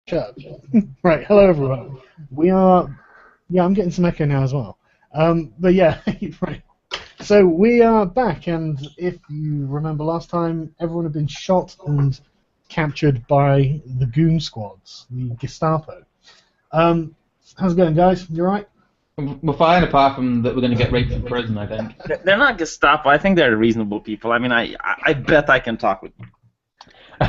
Shut up. Right, hello everyone. We are, yeah, I'm getting some echo now as well. But yeah, right. So we are back, and if you remember last time, everyone had been shot and captured by the goon squads, the Gestapo. How's it going, guys? You alright? We're fine, apart from that we're going to get raped in prison, I think. They're not Gestapo. I think they're reasonable people. I mean, I bet I can talk with them.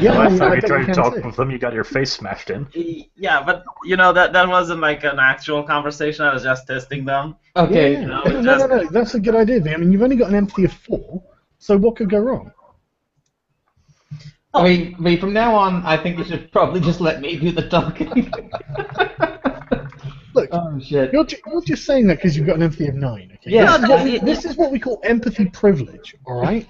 Yeah, Last time I you bet tried you to can talk too. with them, you got your face smashed in. Yeah, but you know that wasn't like an actual conversation. I was just testing them. Okay. Yeah. No, No, it's no, just- no, that's a good idea. I mean, you've only got an empathy of 4, so what could go wrong? I mean, from now on, I think you should probably just let me do the talking. Look, Oh, shit. you're just saying that because you've got an empathy of 9. Okay? Yeah. This is what we call empathy privilege, all right?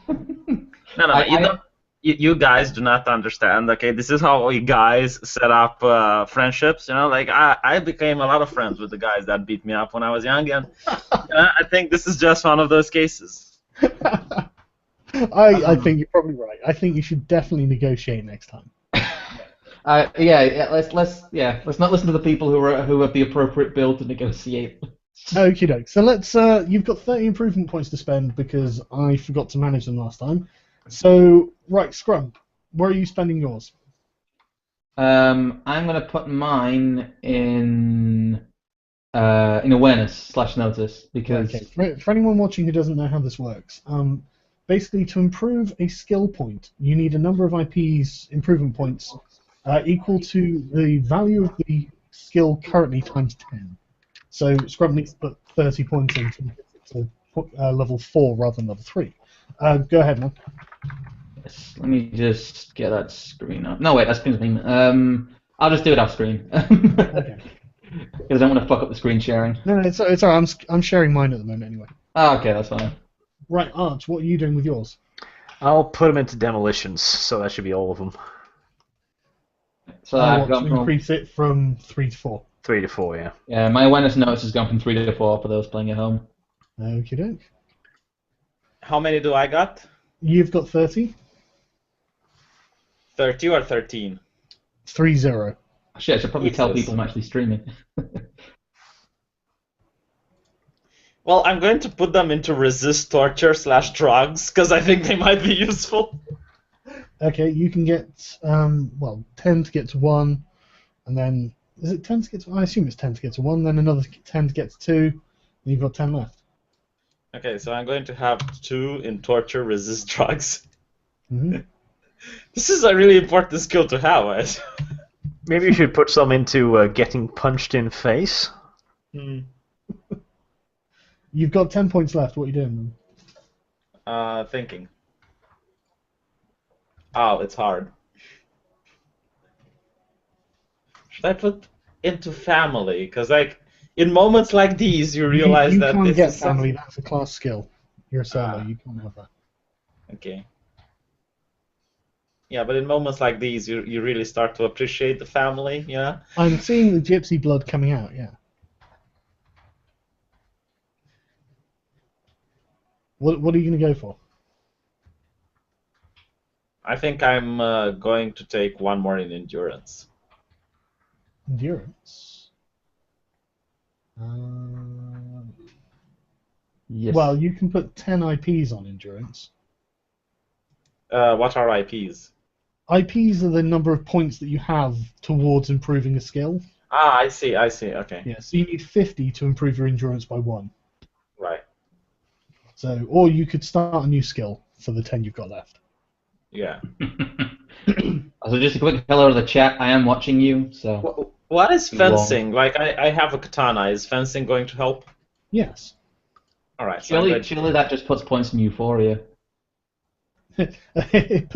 No. You guys do not understand. Okay, this is how we guys set up friendships. You know, like I became a lot of friends with the guys that beat me up when I was young, and I think this is just one of those cases. I think you're probably right. I think you should definitely negotiate next time. Let's not listen to the people who have the appropriate build to negotiate. Okie doke. So let's. You've got 30 improvement points to spend because I forgot to manage them last time. So right, Scrump, where are you spending yours? I'm going to put mine in awareness/notice because Okay. For anyone watching who doesn't know how this works, basically to improve a skill point, you need a number of IPs improvement points equal to the value of the skill currently times 10. So Scrump needs to put 30 points in to level 4 rather than level 3. Go ahead, man. let me just get that screen up. No, wait, that screen's name. I'll just do it off screen. Okay. Because I don't want to fuck up the screen sharing. No, it's alright. I'm sharing mine at the moment anyway. Oh, okay, that's fine. Right, Arch, what are you doing with yours? I'll put them into demolitions, so that should be all of them. So I I've want to gone from increase it from 3 to 4. 3 to 4, yeah. yeah, my awareness notice has gone from 3 to 4 for those playing at home. Okie doke. How many do I got? You've got 30. 30 or 13? 3-0. Shit, I should probably tell Jesus. people I'm actually streaming. Well, I'm going to put them into resist torture/drugs because I think they might be useful. Okay, you can get 10 to get to 1, and then is it 10 to get to? I assume it's 10 to get to 1, then another 10 to get to 2, and you've got 10 left. Okay, so I'm going to have 2 in torture resist drugs. Mm-hmm. This is a really important skill to have, right? Maybe you should put some into getting punched in face. You've got 10 points left. What are you doing? Thinking. Oh, it's hard. Should I put into family? Because like in moments like these, you realize you that can't this get is family. something. That's a class skill. You're a solo. You can't have that. Okay. Yeah, but in moments like these, you really start to appreciate the family. Yeah. I'm seeing the gypsy blood coming out. Yeah. What are you going to go for? I think I'm going to take 1 more in endurance. Endurance. Yes. Well, you can put 10 IPs on endurance. What are IPs? IPs are the number of points that you have towards improving a skill. Ah, I see. Okay. Yeah, so you need 50 to improve your endurance by 1. Right. So, or you could start a new skill for the 10 you've got left. Yeah. So just a quick hello to the chat. I am watching you, so... What is Long. fencing? Like, I have a katana. Is fencing going to help? Yes. Alright, so I'm Surely that just puts points in Euphoria. it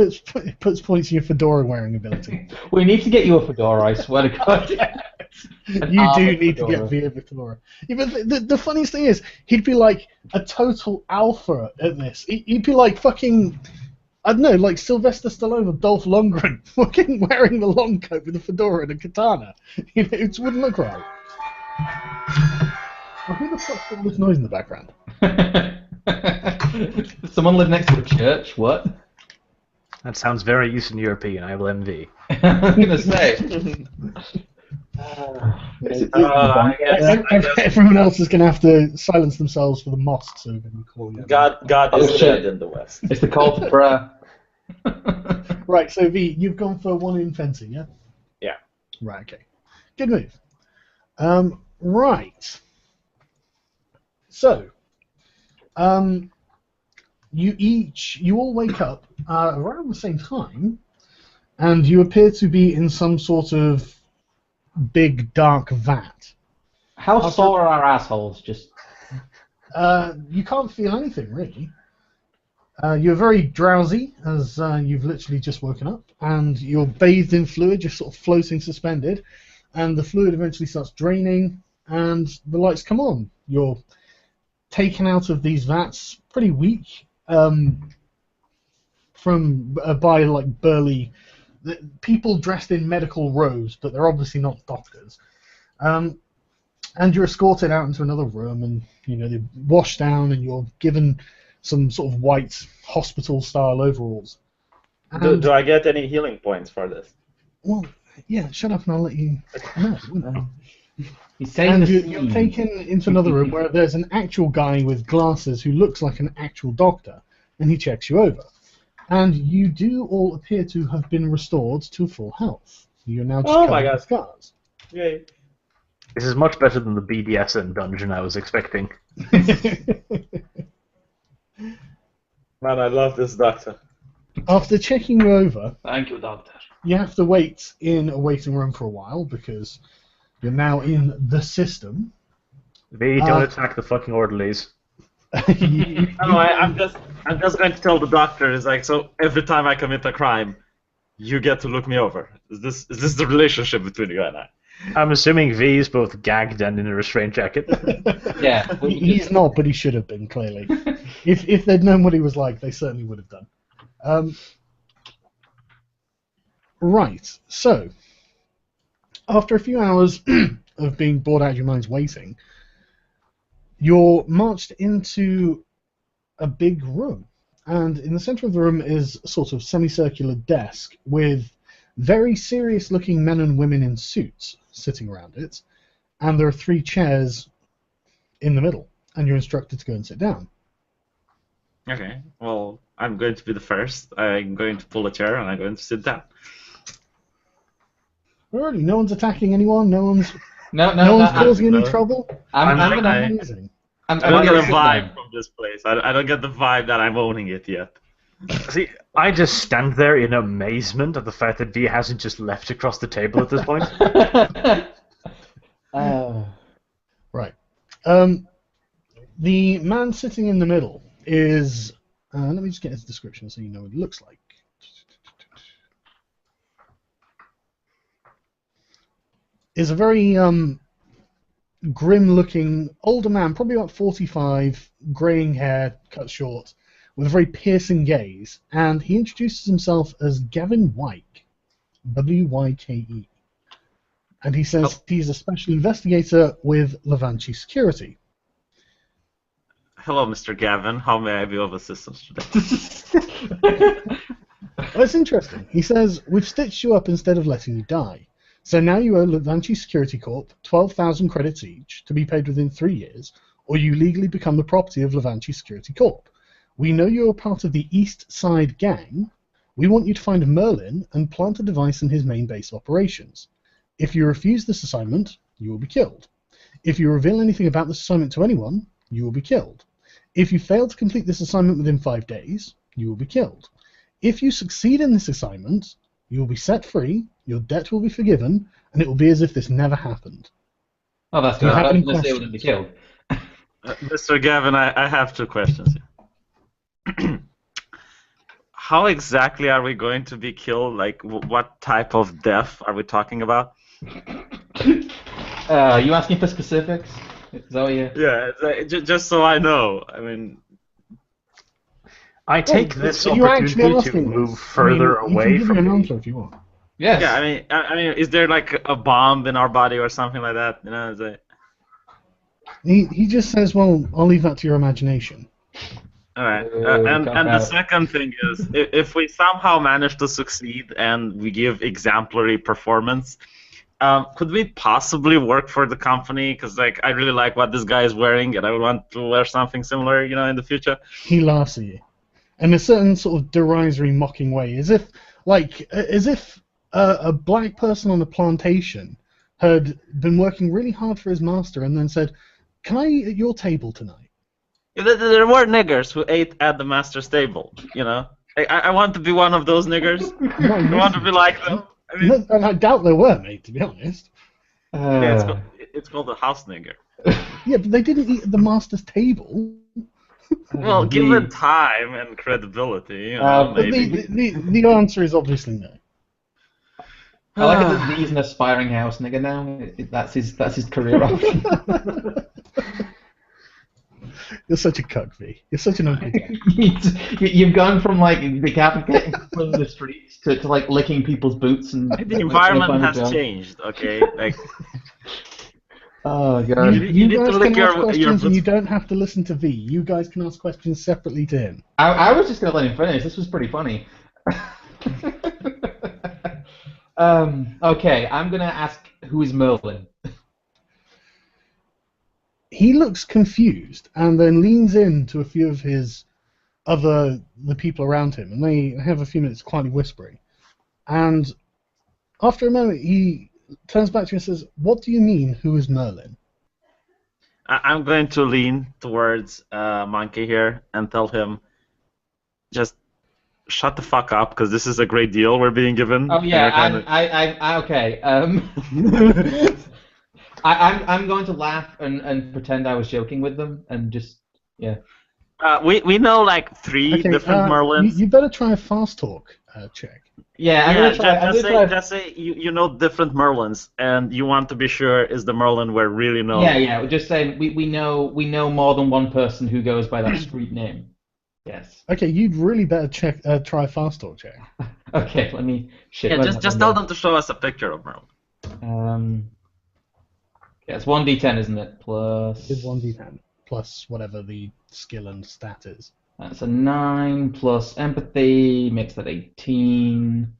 puts points in your fedora wearing ability. We need to get you a fedora, I swear to God. You do need to get via fedora. Yeah, but the funniest thing is, he'd be like a total alpha at this. He'd be like fucking, I don't know, like Sylvester Stallone or Dolph Lundgren, fucking wearing the long coat with a fedora and a katana. You know, it wouldn't look right. Well, who the fuck's got all this noise in the background? Someone live next to a church? What? That sounds very Eastern European. I will envy. I'm gonna say. I guess Everyone else is going to have to silence themselves for the mosque so we can call you. God Oh, is shit. dead in the West. It's the call to prayer. Right, so V, you've gone for 1 in fencing, yeah? Yeah. Right, okay. Good move. Right. So, you all wake up around the same time, and you appear to be in some sort of big dark vat. How sore are our assholes? Just You can't feel anything really. You're very drowsy as you've literally just woken up, and you're bathed in fluid, just sort of floating suspended, and the fluid eventually starts draining, and the lights come on. You're taken out of these vats, pretty weak, by like burly people dressed in medical robes, but they're obviously not doctors. And you're escorted out into another room, and they wash down, and you're given some sort of white hospital-style overalls. Do I get any healing points for this? Well, yeah, shut up and I'll let you know. he's saying And the you're scene. taken into another room where there's an actual guy with glasses who looks like an actual doctor, and he checks you over. And you do all appear to have been restored to full health. You're now just Oh covered my God. with scars. Yay. This is much better than the BDSM dungeon I was expecting. Man, I love this doctor. After checking you over, Thank you, doctor. you have to wait in a waiting room for a while because you're now in the system. V, don't attack the fucking orderlies. I'm just going to tell the doctor. It's like, so every time I commit a crime, you get to look me over. Is this the relationship between you and I? I'm assuming V is both gagged and in a restraint jacket. Yeah. He's not, but he should have been, clearly. If they'd known what he was like, they certainly would have done. Right, so, after a few hours of being bored out of your minds waiting, you're marched into a big room. And in the center of the room is a sort of semicircular desk with very serious-looking men and women in suits sitting around it. And there are 3 chairs in the middle, and you're instructed to go and sit down. Okay, well, I'm going to be the first. I'm going to pull a chair and I'm going to sit down. Alrighty, no one's attacking anyone, no one's No causing any trouble. I'm gonna. Amazing. I'm I don't get gonna a sit vibe down. from this place. I don't get the vibe that I'm owning it yet. See, I just stand there in amazement at the fact that V hasn't just left across the table at this point. Right. The man sitting in the middle is... let me just get his description so you know what he looks like. Is a very grim-looking older man, probably about 45, greying hair, cut short, with a very piercing gaze, and he introduces himself as Gavin Wyke, W-Y-K-E. And he says he's a special investigator with Levanchi Security. Hello, Mr. Gavin. How may I be of assistance today? Well, it's interesting. He says, we've stitched you up instead of letting you die. So now you owe Levanchi Security Corp 12,000 credits each to be paid within 3 years, or you legally become the property of Levanchi Security Corp. We know you're part of the East Side Gang. We want you to find Merlin and plant a device in his main base of operations. If you refuse this assignment, you will be killed. If you reveal anything about this assignment to anyone, you will be killed. If you fail to complete this assignment within 5 days, you will be killed. If you succeed in this assignment, you will be set free, your debt will be forgiven, and it will be as if this never happened. Oh, that's Do you good. have I any was gonna say it wouldn't be killed. Mr. Gavin, I have 2 questions here. How exactly are we going to be killed? Like, what type of death are we talking about? You asking for specifics? Is that what you... Yeah, it's like, just so I know. I mean, I take this you actually opportunity to asking move this? further I mean, away you can give from me an the... answer if you want. Yes. yeah. I mean, is there like a bomb in our body or something like that? You know, it's like, He just says, well, I'll leave that to your imagination. all right. Come And the out. second thing is, if we somehow manage to succeed and we give exemplary performance, could we possibly work for the company? Because like I really like what this guy is wearing, and I would want to wear something similar, in the future. He laughs at you in a certain sort of derisory, mocking way, as if a black person on a plantation had been working really hard for his master and then said, "Can I eat at your table tonight?" There were niggers who ate at the master's table. I want to be one of those niggers. I want to be like them. I mean, No, and I doubt there were, mate, to be honest. yeah, it's called a house nigger. Yeah, but they didn't eat at the master's table. Well, given time and credibility, But maybe. the answer is obviously no. I like it that he's an aspiring house nigger now. That's his career option. You're such a cuck, V. You're such an ugly guy. You've gone from like decapitating from the streets to like licking people's boots and. The environment has changed. Okay, like. Oh god. You need to guys lick can ask your questions, and boots. you don't have to listen to V. You guys can ask questions separately to him. I was just gonna let him finish. This was pretty funny. Okay, I'm gonna ask who is Merlin. He looks confused and then leans into a few of the people around him, and they have a few minutes quietly whispering. And after a moment, he turns back to you and says, "What do you mean, who is Merlin?" I'm going to lean towards Monkey here and tell him, just shut the fuck up, because this is a great deal we're being given. Oh yeah, okay. I'm going to laugh and pretend I was joking with them and just We know like three different Merlins. You better try a fast talk check. Yeah, just say you know different Merlins, and you want to be sure is the Merlin we're really know. Yeah. Just saying we know more than one person who goes by that street name. Yes. Okay, you'd really better try a fast talk check. Okay, let me. Yeah, just tell them to show us a picture of Merlin. Yeah, it's 1d10, isn't it? Plus. It's 1d10 plus whatever the skill and stat is. That's a 9 plus empathy makes that 18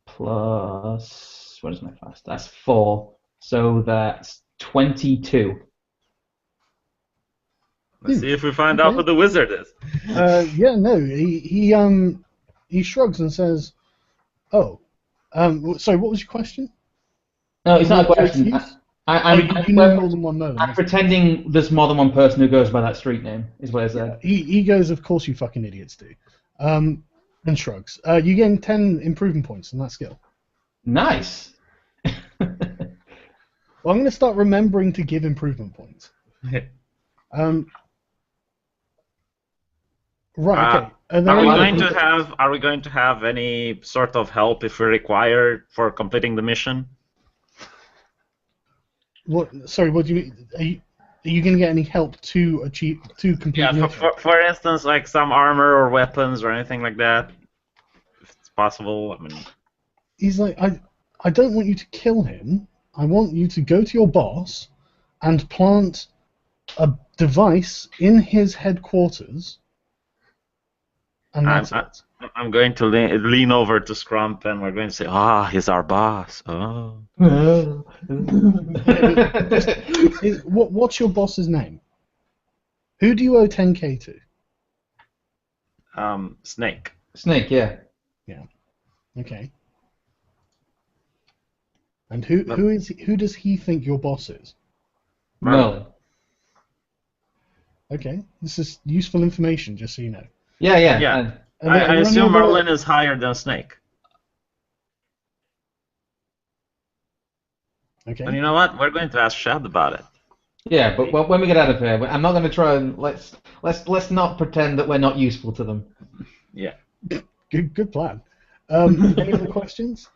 plus. What is my fast? That's 4. So that's 22. Let's see if we find out who the wizard is. Yeah, no, he shrugs and says, "Oh, sorry, what was your question?" No, it's not a question. You know more than one Merlin. I'm pretending there's more than one person who goes by that street name, is what I said. He goes, "Of course you fucking idiots do," and shrugs. You gain 10 improvement points in that skill. Nice. Well, I'm going to start remembering to give improvement points. Right. Okay. Are we going to have any sort of help if we require for completing the mission? What? Sorry. What do you mean? Are you going to get any help to complete? Yeah. For instance, like some armor or weapons or anything like that, if it's possible. I mean. He's like, I don't want you to kill him. I want you to go to your boss and plant a device in his headquarters. And that's it. I'm going to lean over to Scrump, and we're going to say, he's our boss. Oh. What's your boss's name? Who do you owe 10k to? Snake. Snake, yeah. Yeah. Okay. And who does he think your boss is? Merlin. Okay, this is useful information, just so you know. Yeah. I assume Merlin is higher than Snake. Okay. And you know what? We're going to ask Shad about it. Yeah, but when we get out of here, I'm not going to try and let's not pretend that we're not useful to them. Yeah. Good plan. Any other questions?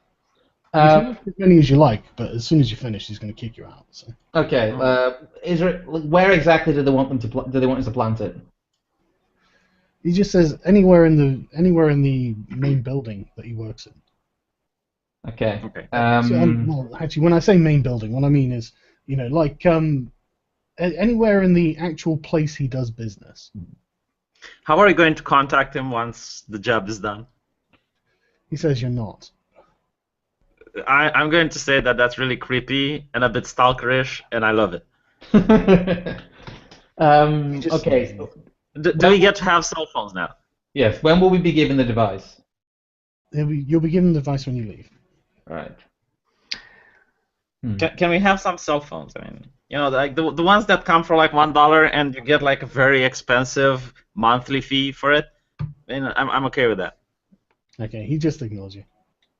You can ask as many as you like, but as soon as you finish, he's going to kick you out. So. Okay. Where exactly do they want them to? Do they want us to plant it? He just says anywhere in the main building that he works in. Okay. Well, actually, when I say main building, what I mean is, like anywhere in the actual place he does business. How are you going to contact him once the job is done? He says you're not. I'm going to say that that's really creepy and a bit stalkerish, and I love it. Okay. Do we get to have cell phones now? Yes. When will we be given the device? You'll be given the device when you leave. Right. Can we have some cell phones? I mean, like the ones that come for like $1 and you get like a very expensive monthly fee for it. I'm okay with that. Okay, he just ignores you.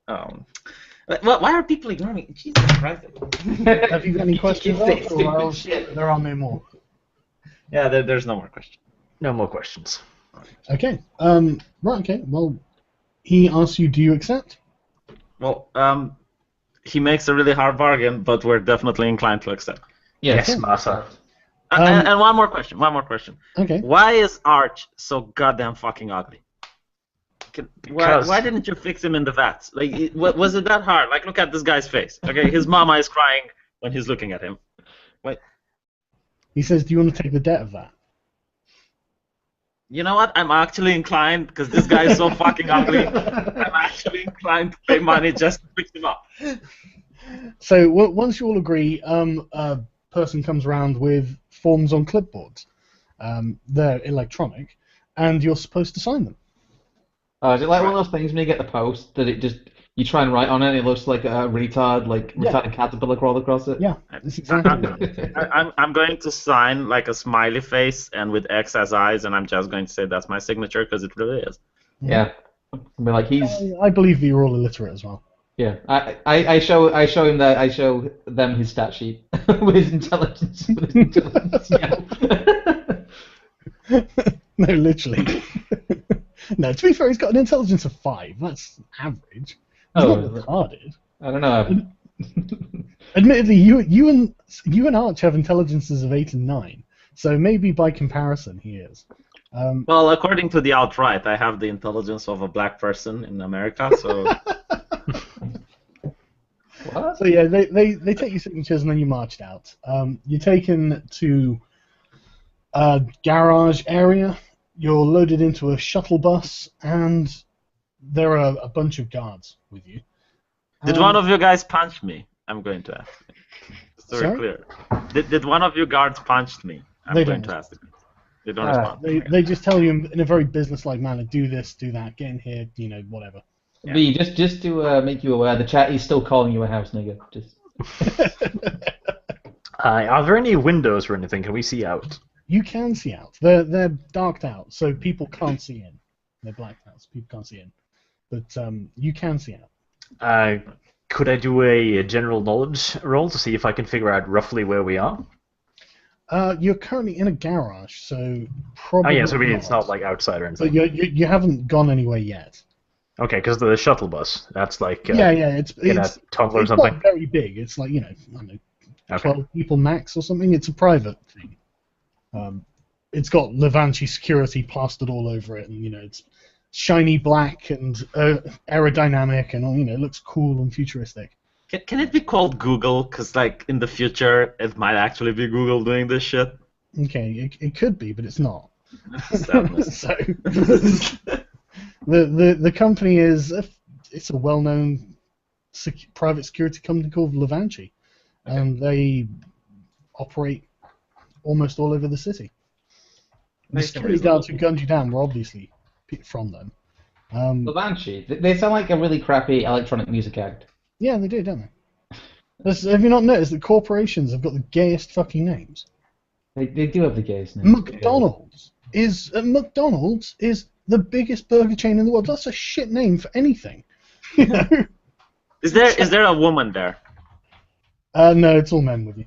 Why are people ignoring me? Jesus Christ. Have you got any questions? Or else there are no more. Yeah, there's no more questions. No more questions. Okay. Right. Okay. Well, he asks you, do you accept? Well, he makes a really hard bargain, but we're definitely inclined to accept. Yes, Masa. And one more question. Okay. Why is Arch so goddamn fucking ugly? Why didn't you fix him in the vats? Like, was it that hard? Like, look at this guy's face. Okay, his mama is crying when he's looking at him. Wait. He says, do you want to take the debt of that? You know what? I'm actually inclined, because this guy is so fucking ugly, I'm actually inclined to pay money just to fix him up. So once you all agree, a person comes around with forms on clipboards. They're electronic, and you're supposed to sign them. Is it like one of those things when you get the post that you try and write on it and it looks like a retard, retarded caterpillar crawled across it? Yeah, that's exactly it. I'm going to sign like a smiley face and with X as eyes, and I'm just going to say that's my signature because it really is. Yeah. I mean, like I believe that you're all illiterate as well. Yeah. I show them his stat sheet with his intelligence. Yeah. No, literally. No, to be fair, he's got an intelligence of 5. That's average. He's not retarded. I don't know. Admittedly, you and Arch have intelligences of 8 and 9, so maybe by comparison he is. Well, according to the alt-right, I have the intelligence of a black person in America, so... What? So yeah, they take your signatures and then you're marched out. You're taken to a garage area. You're loaded into a shuttle bus, and there are a bunch of guards with you. Did one of you guys punch me? I'm going to ask. It's very Sorry? clear. Did one of you guards punch me? They going don't. to ask. They don't respond. They just tell you in a very businesslike manner, do this, do that, get in here, whatever. Yeah. B, just to make you aware, the chat is still calling you a house nigger. Just. Are there any windows or anything? Can we see out? You can see out. They're darked out, so people can't see in. They're blacked out, so people can't see in. But you can see out. Could I do a general knowledge roll to see if I can figure out roughly where we are? You're currently in a garage, so probably. Oh yeah, so it's not like outside or anything. But you haven't gone anywhere yet. Okay, because the shuttle bus, that's like it's a tunnel or something. Not very big. It's like I don't know, Okay. 12 people max or something. It's a private thing. It's got Levanchi security plastered all over it, and it's shiny black and aerodynamic, and it looks cool and futuristic. Can it be called Google? Because like in the future, it might actually be Google doing this shit. Okay, it could be, but it's not. Sadness. So the company is it's a well-known private security company called Levanchi, and they operate almost all over the city. The security guards who gunned you down were obviously from them. Levanchi, they sound like a really crappy electronic music act. Yeah, they do, don't they? Have you not noticed that corporations have got the gayest fucking names? They do have the gayest names. McDonald's is the biggest burger chain in the world. That's a shit name for anything. Is there a woman there? No, it's all men with you.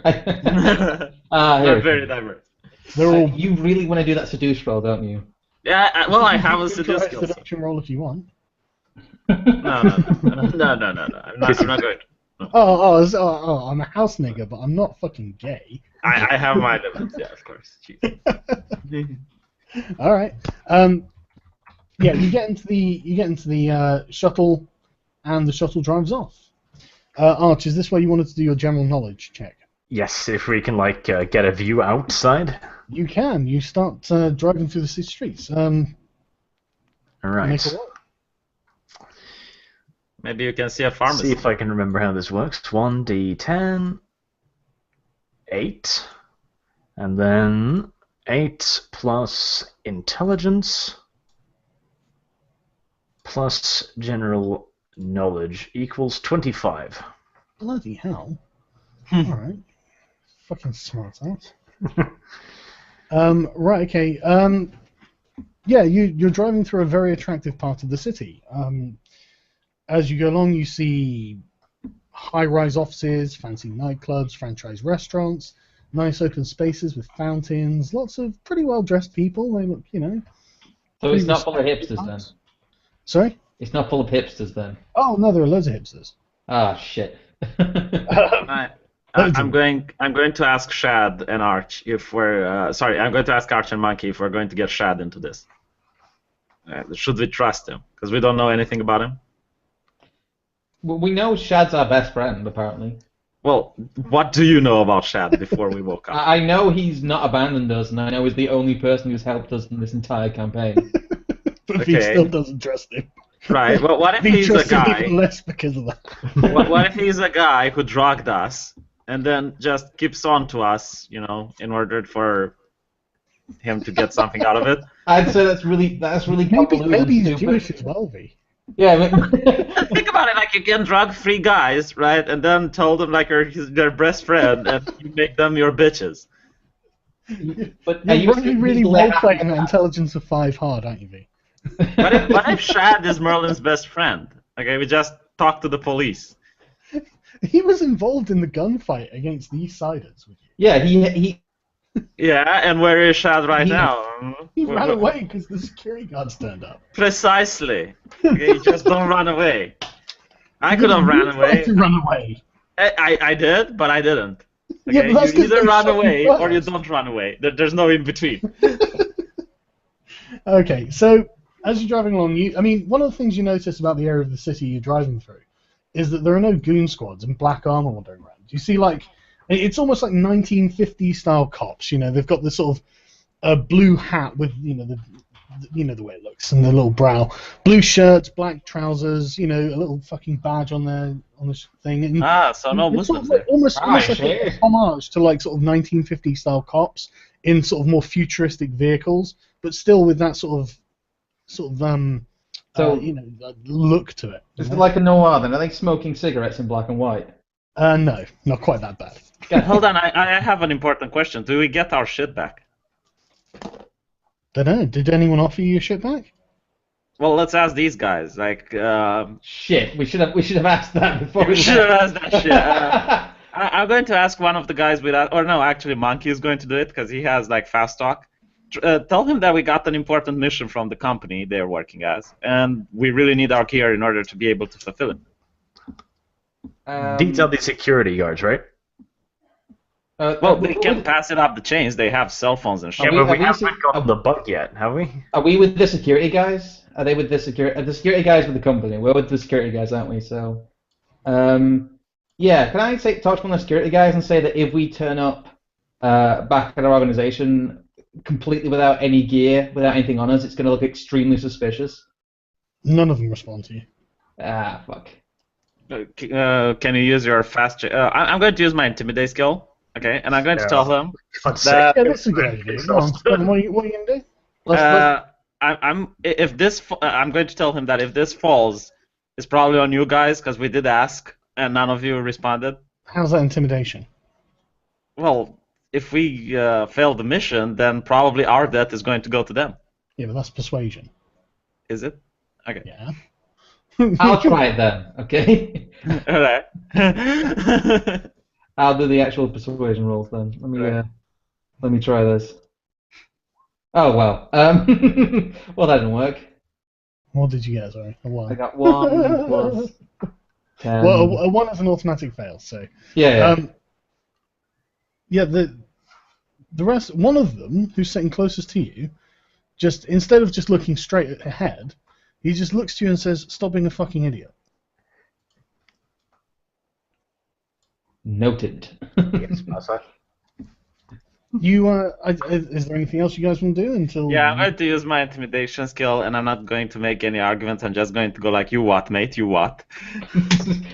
They're very diverse. They're all. You really want to do that seduce roll, don't you? Yeah, I have a You can try seduce skill. seduction roll if you want. No. I'm not going to. Oh, I'm a house nigger, but I'm not fucking gay. I have my limits, yeah, of course. All right. Yeah, you get into the shuttle, and the shuttle drives off. Arch, is this where you wanted to do your general knowledge check? Yes, if we can get a view outside. You can. You start driving through the city streets. All right. Make a roll. Maybe you can see a Let's pharmacy. see if I can remember how this works. 1d10, 8, and then 8 plus intelligence plus general knowledge equals 25. Bloody hell. Alright. Fucking smart ass. Right, okay. Yeah, you're driving through a very attractive part of the city. As you go along, you see high-rise offices, fancy nightclubs, franchise restaurants, nice open spaces with fountains, lots of pretty well-dressed people. They look, you know... So it's not full of respectable hipsters then? types. Sorry? It's not full of hipsters then? Oh, no, there are loads of hipsters. Ah, shit. I'm going to ask Shad and Arch if we're sorry. I'm going to ask Arch and Monkey if we're going to get Shad into this. Should we trust him? Because we don't know anything about him. Well, we know Shad's our best friend, apparently. Well, what do you know about Shad before we woke up? I know he's not abandoned us, and I know he's the only person who's helped us in this entire campaign. But he still doesn't trust him. Right. Well, what if He he's a trusts him guy? even less because of that. What if he's a guy who drugged us and then just keeps on to us, you know, in order for him to get something out of it? I'd say that's really convoluted. Maybe he's and stupid. Jewish as well, V. Yeah. Think about it, like you can drug 3 guys, right, and then tell them like you're their best friend, and you make them your bitches. But You're really role-playing that intelligence of 5 hard, aren't you, V? What if Shad is Merlin's best friend? Okay, we just talk to the police. He was involved in the gunfight against the East Siders. Yeah, he Yeah, and where is Shad right now? He ran away because the security guards turned up. Precisely. Okay, you just don't run away. I could have ran You tried away. to run away. I did, but I didn't. Yeah, Okay, but that's you 'cause either they run shot you away or you first. don't run away. There's no in between. Okay, so as you're driving along, one of the things you notice about the area of the city you're driving through is that there are no goon squads and black armor wandering around. You see, like, it's almost like 1950s style cops. You know, they've got this sort of blue hat with, the way it looks, and the little brow, blue shirts, black trousers, a little fucking badge on the thing. And So no it's sort Muslims of like, there. almost like shit. a homage to like sort of 1950s style cops in sort of more futuristic vehicles, but still with that sort of look to it. Is it like a noir then? Are they smoking cigarettes in black and white? No, not quite that bad. Yeah, hold on, I have an important question. Do we get our shit back? Don't know. Did anyone offer you your shit back? Well, let's ask these guys. Like, Shit, we should have asked that before we we should have asked that shit. I'm going to ask one of the guys with that, or no, actually, Monkey is going to do it because he has like fast talk. Tell him that we got an important mission from the company they're working as, and we really need our gear in order to be able to fulfill it. Detail the security guards, right? Well, they can pass it up the chains. They have cell phones and shit. Yeah, but we haven't seen- gotten the bug yet, have we? Are we with the security guys? Are they with the security? The security guys with the company. We're with the security guys, aren't we? So, yeah. Can I talk to one of the security guys and say that if we turn up back at our organization completely without any gear, without anything on us, it's going to look extremely suspicious? None of them respond to you. Ah, fuck. Can you use your fast? I'm going to use my intimidate skill. Okay, and I'm going to Yeah. tell him God's that Yeah, that's a good idea. Go on. Go on, what are you going to do? I'm going to tell him that if this falls, it's probably on you guys because we did ask and none of you responded. How's that intimidation? Well, if we fail the mission, then probably our debt is going to go to them. Yeah, but that's persuasion. Is it? Okay. Yeah. I'll try it then. Okay. All right. I'll do the actual persuasion rolls then. Let me try this. Oh well. Well, that didn't work. What did you get? Sorry, a I one. got 1 plus 10. Well, a one is an automatic fail. So. Yeah. Yeah. The rest, one of them who's sitting closest to you, just instead of just looking straight ahead, he just looks to you and says, "Stop being a fucking idiot." Noted. Yes, Master. Is there anything else you guys want to do until? Yeah, I'm going to use my intimidation skill, and I'm not going to make any arguments. I'm just going to go like, "You what, mate? You what?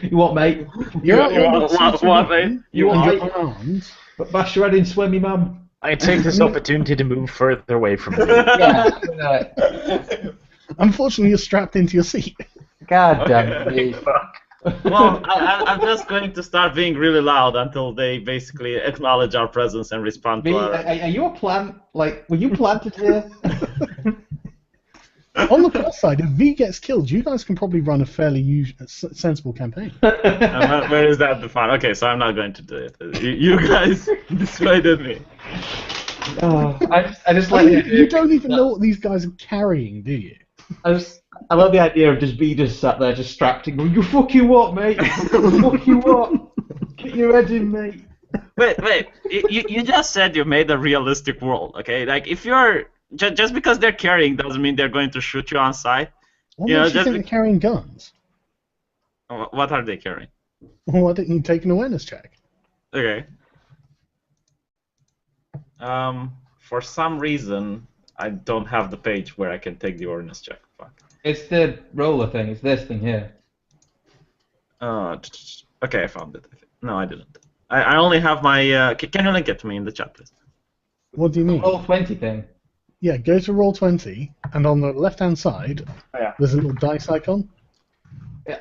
You what, mate? You what, mate? You and what? you're armed. But bash your head in, swimmy, mum. I take this opportunity to move further away from you. Yeah. Unfortunately, you're strapped into your seat. God damn it. Well, I'm just going to start being really loud until they basically acknowledge our presence and respond to our... Are you a plant? Like, were you planted here? On the plus side, if V gets killed, you guys can probably run a fairly sensible campaign. Where is that defined? Okay, so I'm not going to do it. You guys dissuaded me. I just like you don't even know what these guys are carrying, do you? I love the idea of just V just sat there, just strapped and going, "You fucking what, mate? You fucking what? Get your head in, mate." Wait. You just said you made a realistic world, okay? Like, if you're... Just because they're carrying doesn't mean they're going to shoot you on sight. What makes you think they're carrying guns? What are they carrying? Well, why didn't you take an awareness check? Okay. For some reason, I don't have the page where I can take the awareness check. Fuck. It's the roller thing. It's this thing here. Okay, I found it. No, I didn't. I only have my... can you link it to me in the chat, please? What do you mean? Roll 20 thing. Yeah, go to Roll20, and on the left-hand side, there's a little dice icon.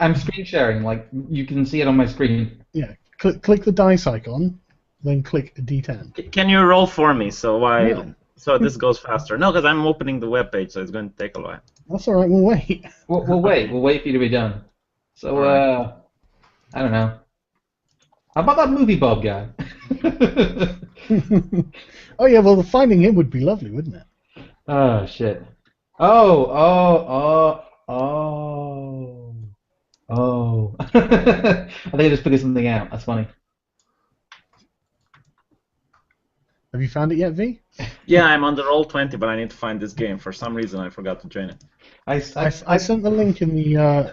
I'm screen sharing, like, you can see it on my screen. Yeah, click the dice icon, then click D10. Can you roll for me so this goes faster? No, because I'm opening the web page, so it's going to take a while. That's alright, we'll wait. We'll wait. We'll wait for you to be done. So, I don't know. How about that movie Bob guy? Oh yeah, well, finding him would be lovely, wouldn't it? Oh, shit. Oh. I think I just figured something out. That's funny. Have you found it yet, V? Yeah, I'm on the Roll20, but I need to find this game. For some reason, I forgot to join it. I sent the link in the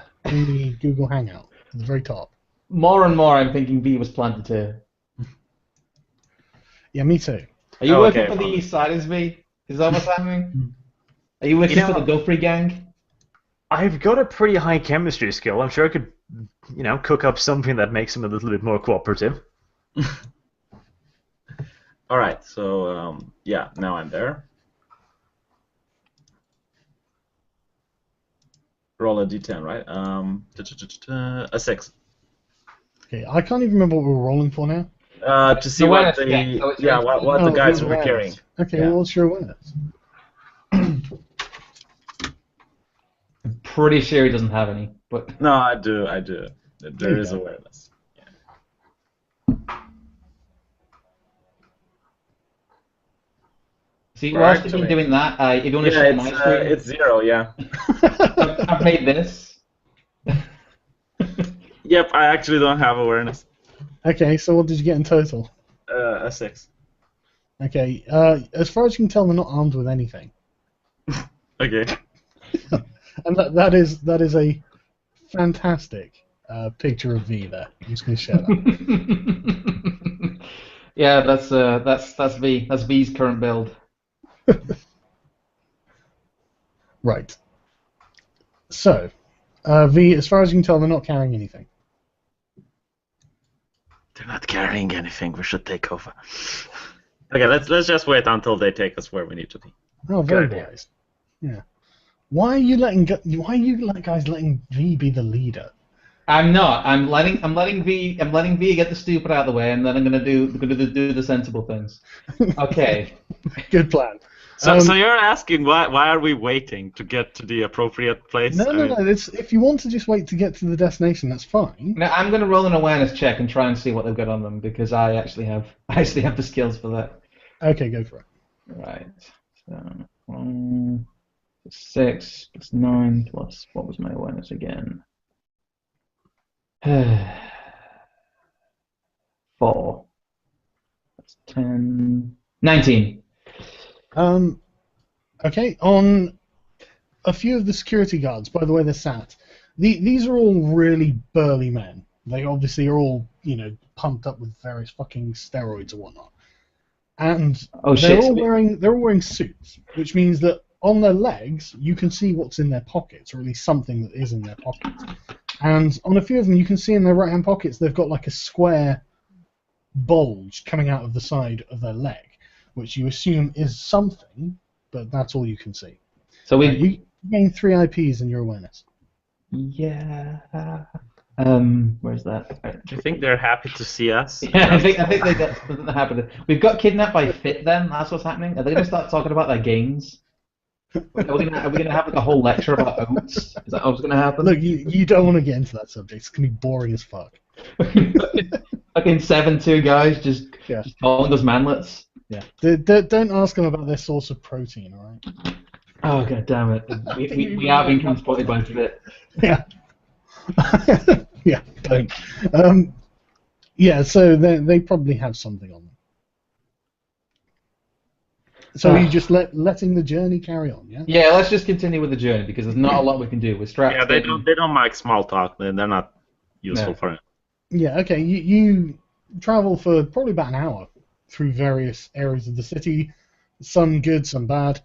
Google Hangout at the very top. More and more, I'm thinking V was planted here. Yeah, me too. Are you working for the East Siders, V? Is that what's happening? Are you working for the Gopri gang? I've got a pretty high chemistry skill. I'm sure I could, cook up something that makes them a little bit more cooperative. All right, so yeah, now I'm there. Roll a d10, right? A 6. Okay, I can't even remember what we're rolling for now. To see what the guys were carrying. Okay, well, what's your awareness? I'm pretty sure he doesn't have any, but no, I do. There is awareness. Yeah. See, whilst you've been doing that, if you want to share my screen, it's 0. Yeah. I've made this. Yep, I actually don't have awareness. Okay, so what did you get in total? A 6. Okay, as far as you can tell, they're not armed with anything. Okay. And that is a fantastic picture of V there. I'm just going to share that. Yeah, that's V. That's V's current build. Right. So, V, as far as you can tell, they're not carrying anything. They're not carrying anything. We should take over. Okay, let's just wait until they take us where we need to be. Oh, very wise. Yeah. Why are you guys letting V be the leader? I'm not. I'm letting V get the stupid out of the way, and then I'm gonna do the sensible things. Okay. Good plan. So you're asking why are we waiting to get to the appropriate place? No. If you want to just wait to get to the destination, that's fine. Now I'm gonna roll an awareness check and try and see what they've got on them because I actually have the skills for that. Okay, go for it. Right. So 6 plus 9 plus what was my awareness again? 4. That's 10. 19. Okay, on a few of the security guards, by the way they're sat, these are all really burly men. They obviously are all, pumped up with various fucking steroids or whatnot. and Oh they're shit! all wearing suits, which means that on their legs you can see what's in their pockets, or at least something that is in their pockets. And on a few of them, you can see in their right-hand pockets they've got like a square bulge coming out of the side of their leg, which you assume is something, but that's all you can see. So we You gain 3 IPs in your awareness. yeah. Where's that? Do you think they're happy to see us? Yeah, I think they got something that happened. We've got kidnapped by Fit. Then that's what's happening. Are they going to start talking about their gains? Are we gonna have like a whole lecture about oats? Is that what's going to happen? Look, you don't want to get into that subject. It's going to be boring as fuck. Fucking 7-2 guys just calling us manlets. Yeah. Don't ask them about their source of protein, alright? Oh god damn it! We are being transported by Fit. Yeah. Yeah, don't. Yeah, so they probably have something on them. So are you just letting the journey carry on, yeah? Yeah, let's just continue with the journey because there's not a lot we can do. We're strapped. Yeah, they don't like small talk. They're not useful for it. Yeah, okay. You travel for probably about an hour through various areas of the city, some good, some bad.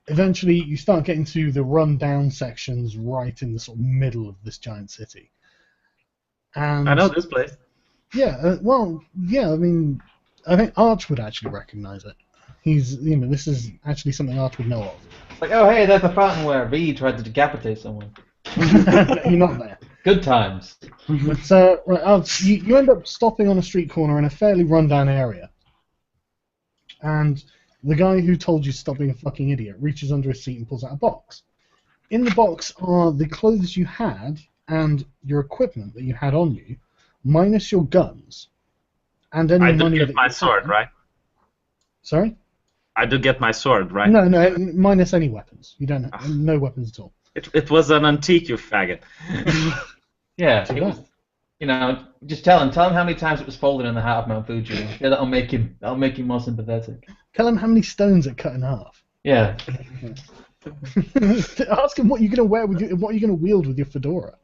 Eventually, you start getting to the run-down sections right in the sort of middle of this giant city. And I know this place. yeah, I mean, I think Arch would actually recognize it. This is actually something Arch would know of. It's like, oh hey, there's the fountain where V tried to decapitate someone. You're not there. Good times. But you end up stopping on a street corner in a fairly run-down area. And the guy who told you to stop being a fucking idiot reaches under his seat and pulls out a box. In the box are the clothes you had and your equipment that you had on you, minus your guns. And any I do money get that my you sword, had. right? Sorry? I do get my sword, right? No, minus any weapons. You don't have no weapons at all. It was an antique, you faggot. Yeah, So it was, just tell him how many times it was folded in the heart of Mount Fuji. Yeah, that'll make him more sympathetic. Tell him how many stones it cut in half. Yeah. Ask him what you're gonna wear what you're gonna wield with your fedora.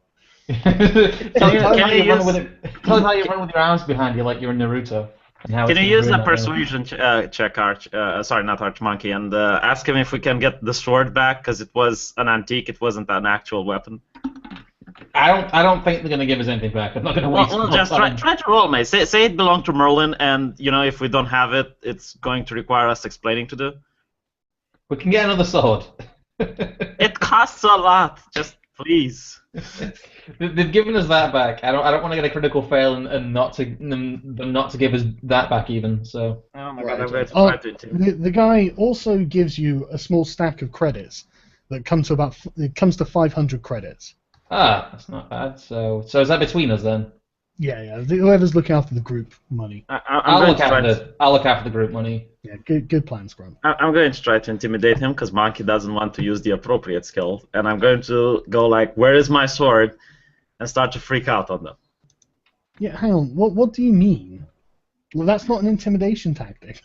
Tell him how you run with your arms behind you like you're in Naruto. Can you use a persuasion check, Arch? Sorry, not Arch Monkey, and ask him if we can get the sword back because it was an antique. It wasn't an actual weapon. I don't think they're gonna give us anything back. I'm not gonna waste. Well, just try to roll, mate. Say it belonged to Merlin, and if we don't have it, it's going to require us explaining to do. We can get another sword. It costs a lot. Just please. They've given us that back. I don't want to get a critical fail and not to give us that back even. So. Oh my god, I'm going to try to intimidate. The guy also gives you a small stack of credits that comes to 500 credits. Ah, that's not bad. So is that between us then? Yeah. Whoever's looking after the group money. I'll look after the group money. Yeah, good plan, Scrump. I'm going to try to intimidate him because Monkey doesn't want to use the appropriate skill, and I'm going to go like, "Where is my sword?" and start to freak out on them. Yeah, hang on. What do you mean? Well, that's not an intimidation tactic.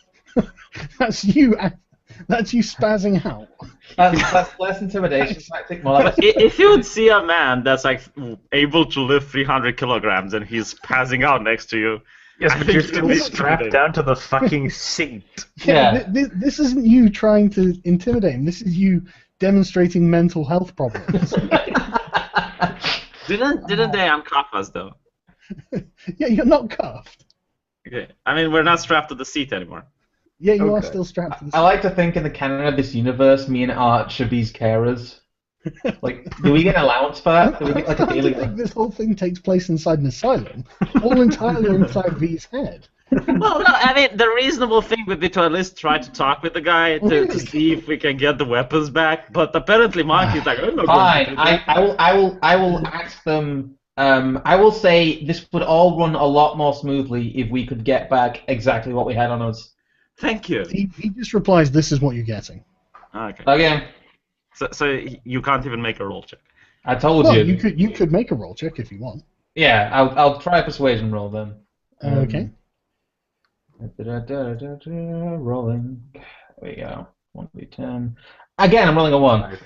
That's you spazzing out. That's less intimidation tactic. More like If you would see a man that's like able to lift 300 kilograms and he's passing out next to you. Yes, but you're still strapped down to the fucking seat. Yeah. This isn't you trying to intimidate him. This is you demonstrating mental health problems. Didn't they uncuff us though? Yeah, you're not cuffed. Okay. I mean, we're not strapped to the seat anymore. Yeah, you are still strapped to the seat. I like to think in the canon of this universe, me and Art should be his carers. Like, do we get an allowance for that? Do we get like a daily? I think this whole thing takes place inside an asylum, all entirely inside V's head. Well, no, I mean, the reasonable thing would be to at least try to talk with the guy to see if we can get the weapons back. But apparently, Monkey's like, I'm not going to do that. I will ask them. I will say this would all run a lot more smoothly if we could get back exactly what we had on us. Thank you. He just replies, "This is what you're getting." Okay. Okay. So you can't even make a roll check. I told Well, you. you could make a roll check if you want. Yeah, I'll try a persuasion roll then. Okay. Rolling. There we go. 1d10. Again, I'm rolling a 1.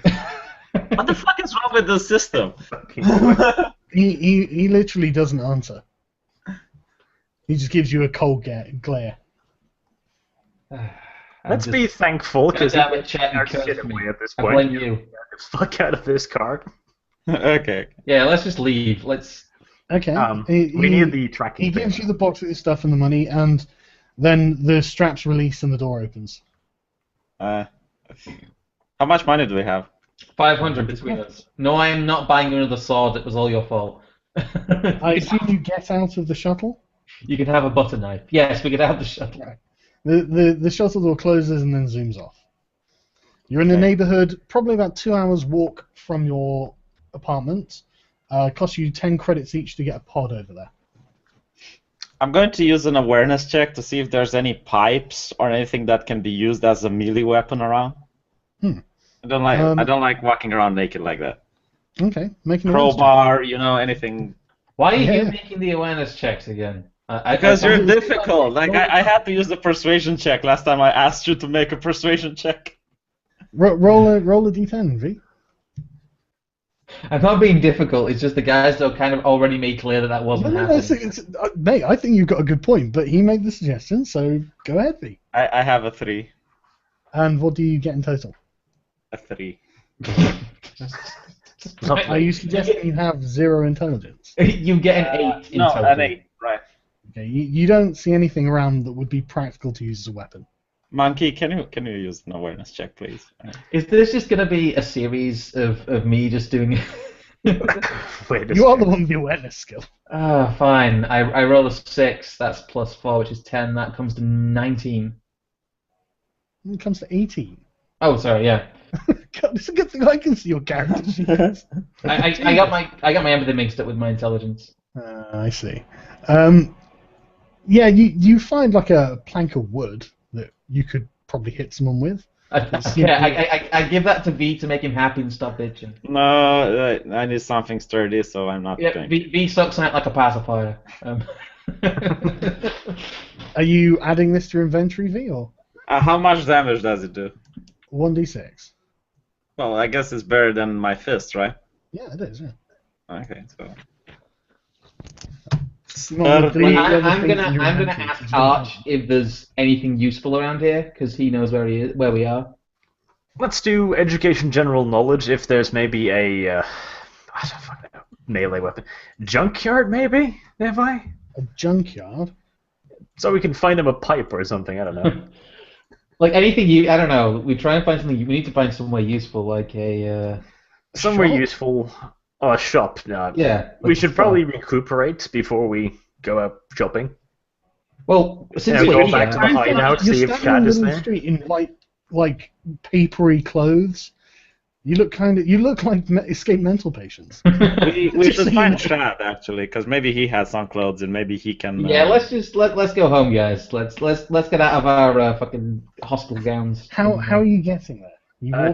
What the fuck is wrong with the system? He literally doesn't answer. He just gives you a cold glare. Let's be thankful, because damn it, chat, you our cursed shit me. away at this I point. blame you. Get the fuck out of this car. Okay. Yeah, let's just leave. Let's. Okay. We need the tracking. He gives you the box with your stuff and the money, and then the straps release and the door opens. How much money do we have? 500 between us. No, I am not buying another sword. It was all your fault. I assume you get out of the shuttle? You could have a butter knife. Yes, we could have the shuttle. Right. The shuttle door closes and then zooms off. You're in the neighborhood, probably about 2 hours walk from your apartment. Costs you 10 credits each to get a pod over there. I'm going to use an awareness check to see if there's any pipes or anything that can be used as a melee weapon around. I don't like walking around naked like that. Okay, making crowbar, anything. Why are you making the awareness checks again? Because you're difficult. Like I had to use the persuasion check last time I asked you to make a persuasion check. Roll a d10, V. I'm not being difficult. It's just the guys that kind of already made clear that wasn't happening. Mate, I think you've got a good point, but he made the suggestion, so go ahead, V. I have a 3. And what do you get in total? A 3. Are you suggesting you have 0 intelligence? You get an 8 in total. An 8, right. Okay, you don't see anything around that would be practical to use as a weapon. Monkey, can you use an awareness check, please? Is this just going to be a series of me just doing Wait, you are the one with the awareness skill. Fine. I roll a 6. That's plus 4, which is 10. That comes to 19. It comes to 18. Oh, sorry, yeah. God, it's a good thing I can see your character sheet. I got my empathy mixed up with my intelligence. I see. Yeah, you find like a plank of wood that you could probably hit someone with. I give that to V to make him happy and stop bitching. No, I need something sturdy, so I'm not. Yeah, V sucks out like a pacifier. Are you adding this to your inventory, V, or? How much damage does it do? 1d6. Well, I guess it's better than my fist, right? Yeah, it is. Yeah. Okay, so. I'm gonna ask Arch if there's anything useful around here because he knows where we are. Let's do education general knowledge. If there's maybe a I don't fucking know, melee weapon, junkyard maybe nearby. A junkyard. So we can find him a pipe or something. I don't know. Like anything I don't know. We try and find something. We need to find somewhere useful, like a somewhere shop? useful. Oh, a shop. No. Yeah. We should probably recuperate before we go out shopping. Well, since we're we're go back to the hideout, see if Chad is there. Street in like papery clothes. You look like escaped mental patients. we should find Chad actually, because maybe he has some clothes and maybe he can. Yeah, let's go home, guys. Let's get out of our fucking hospital gowns. How are you getting there?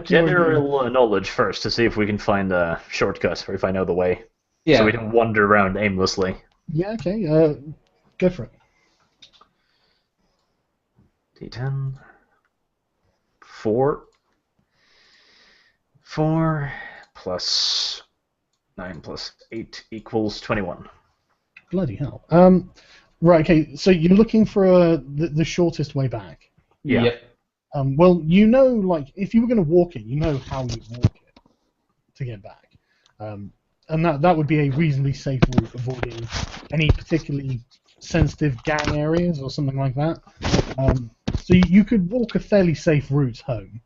General knowledge first to see if we can find a shortcut or if I know the way. Yeah. So we don't wander around aimlessly. Yeah. Okay. Go for it. D10. 4. 4 plus 9 plus 8 equals 21. Bloody hell. Right. Okay. So you're looking for the shortest way back. Yeah. Yep. Well, like if you were going to walk it, you know how you walk it to get back, and that would be a reasonably safe route, avoiding any particularly sensitive gang areas or something like that. So you could walk a fairly safe route home.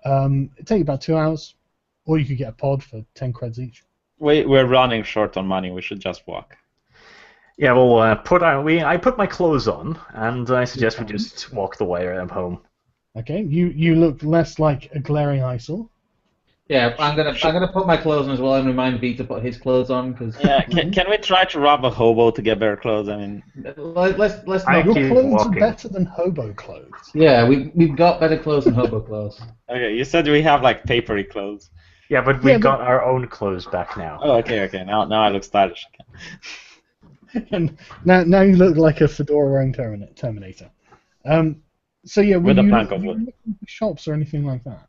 It'd take about 2 hours, or you could get a pod for 10 creds each. We're running short on money. We should just walk. Yeah. Well, I put my clothes on, and I suggest we just walk the way home. Okay, you look less like a glaring eyesore. Yeah, I'm gonna put my clothes on as well and remind V to put his clothes on because. Yeah, can we try to rob a hobo to get better clothes? I mean, let's not. Your clothes are better than hobo clothes. Yeah, we've got better clothes than hobo clothes. Okay, you said we have like papery clothes. Yeah, but we got our own clothes back now. Oh, okay. Now I look stylish And again. now you look like a fedora-wearing Terminator. So yeah, with a plank of wood. Shops or anything like that?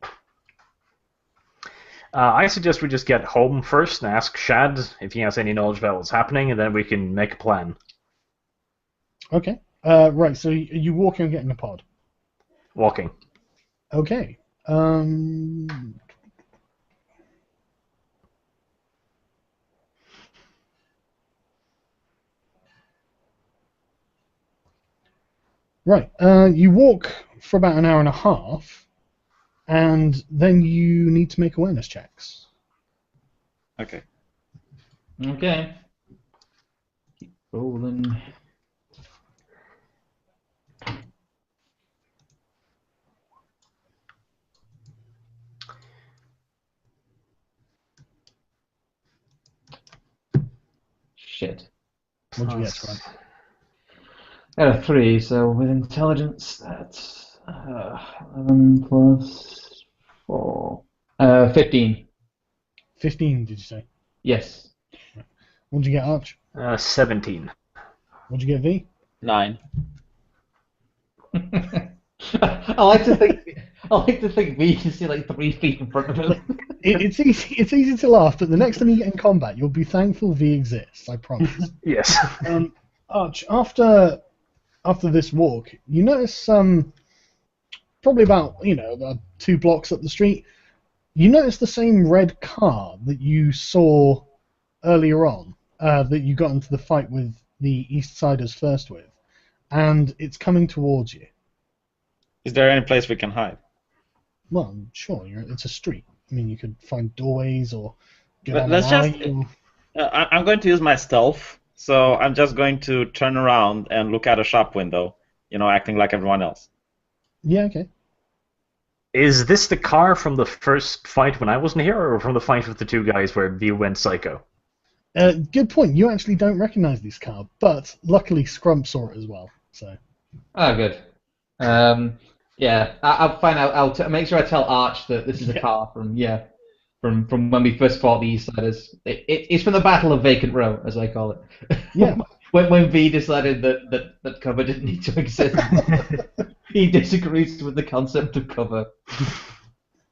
I suggest we just get home first and ask Shad if he has any knowledge about what's happening, and then we can make a plan. Okay. Right. So you walking and getting a pod. Walking. Okay. Right. You walk for about an hour and a half, and then you need to make awareness checks. Okay. Okay. Keep rolling. Shit. What'd you get, Plus- Scrump? I got a 3, so with intelligence, that's 11 plus 4. 15. 15, did you say? Yes. What'd you get, Arch? 17. What'd you get, V? 9. I like to think we can see like 3 feet in front of him. It's easy to laugh, but the next time you get in combat, you'll be thankful V exists. I promise. Yes. Arch, after this walk, you notice probably about about 2 blocks up the street, you notice the same red car that you saw earlier on, that you got into the fight with the East Siders first with, and it's coming towards you. Is there any place we can hide? Well, sure, it's a street. I mean, you could find doorways or get on Let's an just. alley. Or... I'm going to use my stealth, so I'm just going to turn around and look at a shop window, acting like everyone else. Yeah, okay. Is this the car from the first fight when I wasn't here, or from the fight with the 2 guys where View went psycho? Good point. You actually don't recognize this car, but luckily Scrump saw it as well. So. Oh, good. Yeah, I'll find out. I'll make sure I tell Arch that this is a car from when we first fought the Eastsiders. It's from the Battle of Vacant Row, as I call it. Yeah. when V decided that cover didn't need to exist, he disagrees with the concept of cover.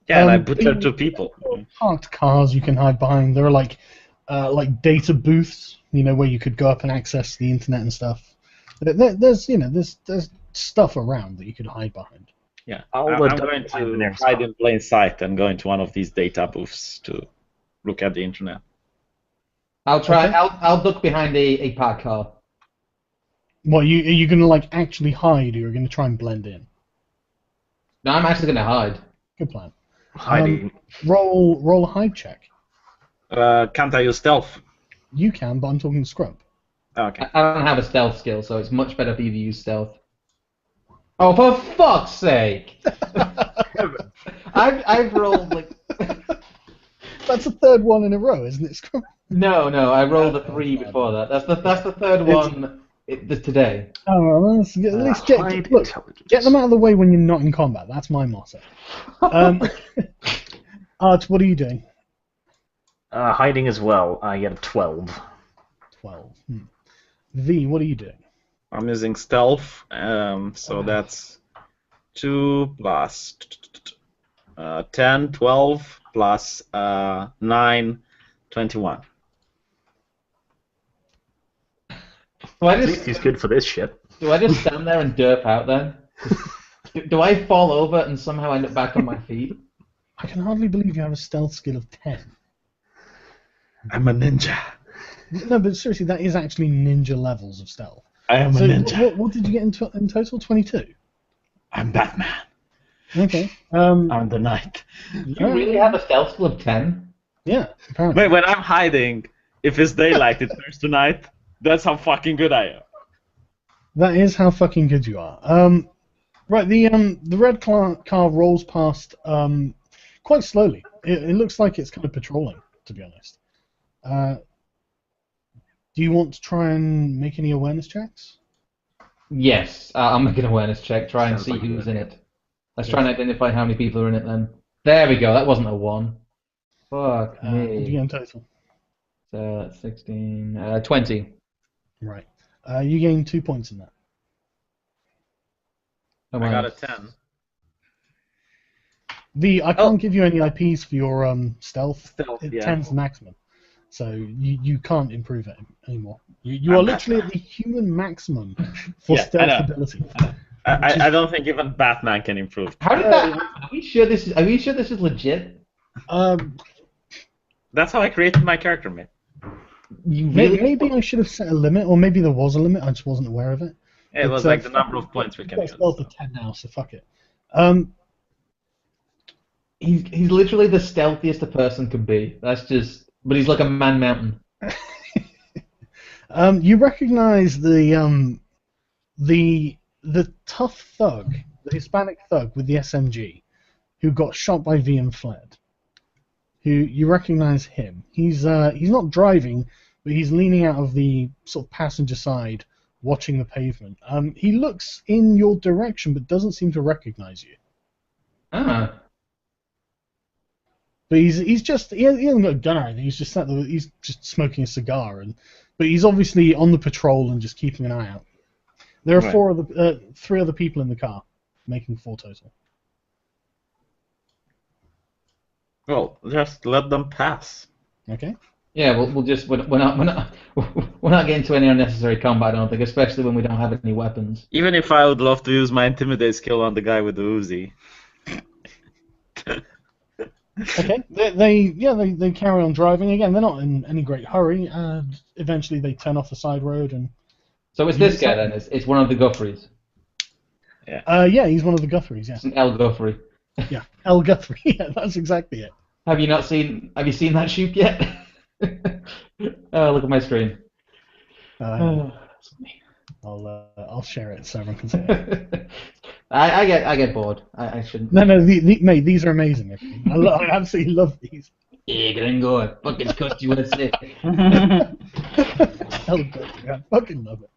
Yeah, and I butchered 2 people. Parked cars you can hide behind. There are like data booths, where you could go up and access the internet and stuff. There's stuff around that you could hide behind. Yeah, I'll I'm going find the to nearest hide car. in plain sight and go into one of these data booths to look at the internet. I'll try. Okay. I'll duck behind a parked car. What, are you going to actually hide, or you're going to try and blend in? No, I'm actually going to hide. Good plan. Hiding. Roll a hide check. Can't I use stealth? You can, but I'm talking to Scrump. Okay. I don't have a stealth skill, so it's much better for you to use stealth. Oh, for fuck's sake! I've rolled like. That's the 3rd one in a row, isn't it, Scrump? No, I rolled a 3 before that. That's the 3rd one today. Oh, well, let's at least Hide look, intelligence. get them out of the way when you're not in combat. That's my motto. Art, what are you doing? Hiding as well. I get a 12. 12. V, what are you doing? I'm using stealth, so that's 2 plus 10, 12 plus 9, 21. At least he's good for this shit. Do I just stand there and derp out then? Do I fall over and somehow end up back on my feet? I can hardly believe you have a stealth skill of 10. I'm a ninja. No, but seriously, that is actually ninja levels of stealth. I am So a ninja. what did you get in total? 22? I'm Batman. Okay. I'm the knight. You really have a stealth skill of 10? Yeah, apparently. Wait, when I'm hiding, if it's daylight, it turns to night. That's how fucking good I am. That is how fucking good you are. Right, the red car rolls past quite slowly. It looks like it's kind of patrolling, to be honest. Do you want to try and make any awareness checks? Yes, I'll make an awareness check, try and Sounds see like a who's good in idea. it. Let's try and identify how many people are in it then. There we go, that wasn't a 1. Fuck What did you me. get in total? So that's 16, 20. Right. You gain 2 points in that. Oh, I wow. got a 10. I can't give you any IPs for your stealth. Stealth, It yeah. 10's the maximum. So you can't improve it anymore. You are literally at the human maximum for Yeah, I stealth know. ability. I don't think even Batman can improve. How did that happen? Are we sure this is legit? That's how I created my character, man. You really? Maybe I should have set a limit, or maybe there was a limit. I just wasn't aware of it. It was like the number of points we can use. It's to 10 now, so fuck it. He's literally the stealthiest a person could be. That's just. But he's like a man mountain. You recognize the tough thug, the Hispanic thug with the SMG, who got shot by V and fled. Who you recognize him? He's not driving, but he's leaning out of the sort of passenger side, watching the pavement. He looks in your direction, but doesn't seem to recognize you. Ah. But he hasn't got a gun or anything. He's just he's just smoking a cigar, but he's obviously on the patrol and just keeping an eye out. There are three other people in the car, making 4 total. Well, just let them pass. Okay. Yeah, we're not getting to any unnecessary combat. I don't think, especially when we don't have any weapons. Even if I would love to use my intimidate skill on the guy with the Uzi. Okay. They carry on driving again. They're not in any great hurry, and eventually they turn off the side road and. So it's this guy then. It's one of the Guthrie's. Yeah, he's one of the Guthries. Yeah. It's an El Guthrie. Yeah, El Guthrie. Yeah, that's exactly it. Have you seen that shoot yet? Oh, look at my screen. I'll share it so everyone can see it. I get bored. I shouldn't. No, mate, these are amazing. I absolutely love these. Yeah, gringo, fucking cost you USA. El Guthrie, I fucking love it.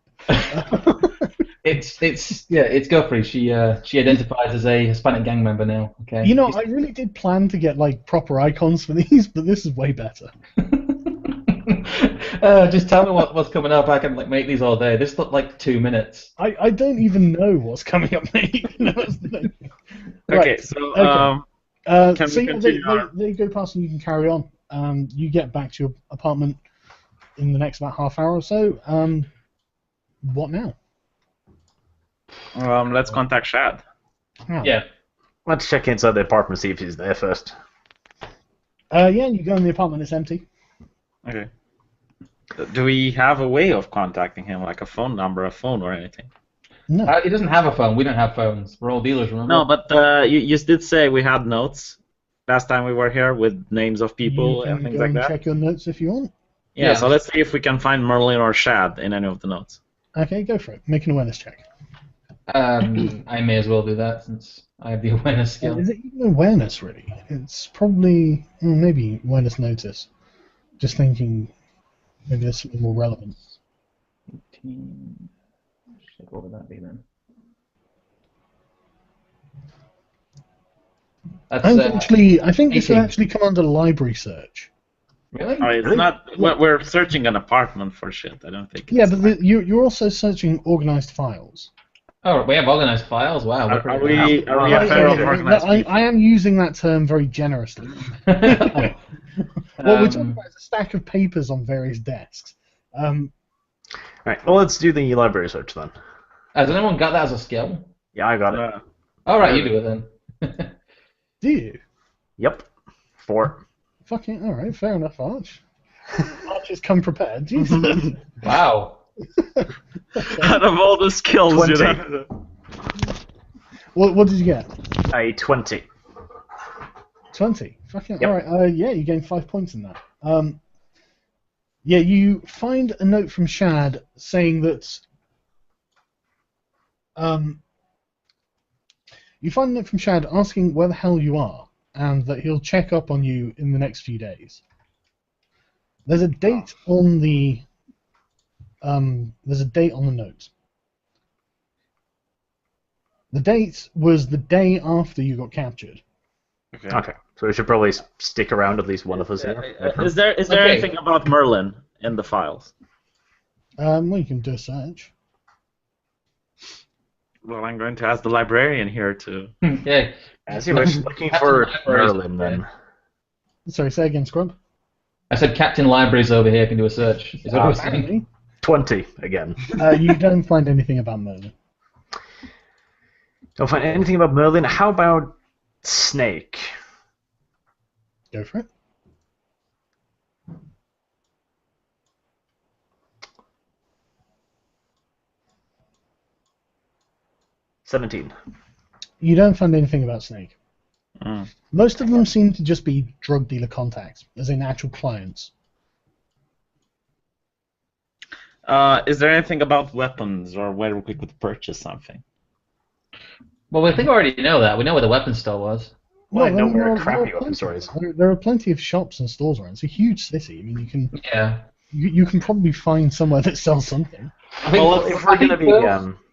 It's Guthrie. She identifies as a Hispanic gang member now. Okay. You know, I really did plan to get like proper icons for these, but this is way better. Just tell me what's coming up. I can make these all day. This took like 2 minutes. I don't even know what's coming up, mate. Okay, Right. so Okay. Can we continue they go past and you can carry on. You get back to your apartment in the next about half hour or so. What now? let's contact Shad. Oh. Yeah. Let's check inside the apartment, see if he's there first. Yeah, you go in the apartment. It's empty. Okay. Do we have a way of contacting him, like a phone number, a phone, or anything? No. He doesn't have a phone. We don't have phones. We're all dealers, remember? No, but you did say we had notes last time we were here with names of people you and can things go like and that. check your notes if you want. Yeah, so let's see if we can find Merlin or Shad in any of the notes. Okay, go for it. Make an awareness check. I may as well do that since I have the awareness skill. Is it even awareness, really? It's probably maybe awareness notice. Just thinking maybe there's something more relevant. 18. What would that be then? That's, I think this would 18. actually come under library search. Really? Oh, it's not. We're searching an apartment for shit. I don't think. Yeah, but you're also searching organized files. Oh, we have organized files. Wow. Are we a pair of organized people? I am using that term very generously. What we're talking about is a stack of papers on various desks. Right, well, let's do the library search then. Has anyone got that as a skill? Yeah, I got it. All right, you do it then. Do you? Yep. 4. Fucking all right, fair enough, Arch. Arch has come prepared. Jesus. Wow. Out of all the skills, 20. you know. What did you get? A 20. 20. Fucking Yep. all right. Yeah, you gain 5 points in that. Yeah, you find a note from Shad saying that. You find a note from Shad asking where the hell you are, and that he'll check up on you in the next few days. There's a date on the. There's a date on the note. The date was the day after you got captured. Okay, so we should probably stick around, at least one of us here. Is there Okay. anything about Merlin in the files? Well, you can do a search. Well, I'm going to ask the librarian here to. Yeah. As you wish, looking for Merlin then. Sorry, say again, Scrump. I said Captain Libraries over here can do a search. Is that what I was saying? Apparently. 20 again. You don't find anything about Merlin. Don't find anything about Merlin. How about Snake? Go for it. $17. You don't find anything about Snake. Mm. Most of them seem to just be drug dealer contacts, as in actual clients. Is there anything about weapons or where we could purchase something? Well, I think we already know that. We know where the weapon store was. Well, I know mean, where a there crappy are weapon plenty. store is. There are plenty of shops and stores around. It's a huge city. I mean, Yeah. you can probably find somewhere that sells something. I think, Well, if we're going to be...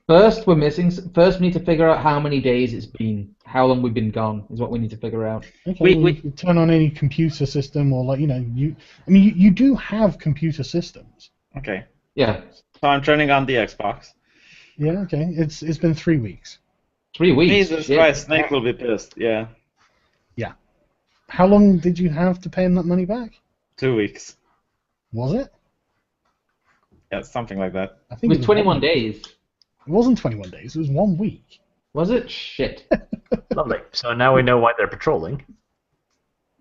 First, we need to figure out how many days it's been, how long we've been gone, is what we need to figure out. Okay, you can turn on any computer system, or you do have computer systems. Okay. Yeah. So I'm turning on the Xbox. Yeah, okay. It's been 3 weeks. 3 weeks. Jesus Christ, Snake will be pissed. Yeah. Yeah. How long did you have to pay him that money back? 2 weeks. Was it? Yeah, something like that. I It think was 21 days. It wasn't 21 days. It was 1 week. Was it? Shit. Lovely. So now we know why they're patrolling.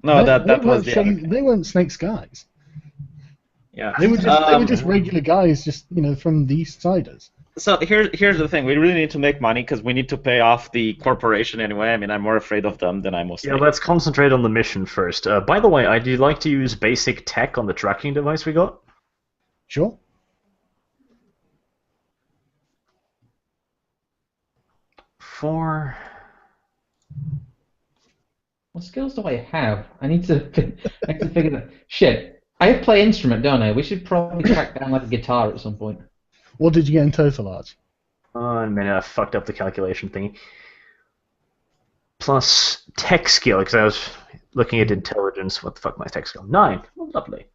No, that was the other. They weren't Snake's guys. Yeah. They were just regular guys, just from the East Siders. So here's the thing. We really need to make money because we need to pay off the corporation anyway. I mean, I'm more afraid of them than I'm of Snake. Yeah, let's concentrate on the mission first. By the way, I'd like to use basic tech on the tracking device we got. Sure. Four. What skills do I have? I need to figure that. Shit. I play instrument, don't I? We should probably track down like a guitar at some point. What did you get in total, Arch? A minute, I fucked up the calculation thingy. Plus tech skill, because I was looking at intelligence. What the fuck, my tech skill? 9. Oh, lovely.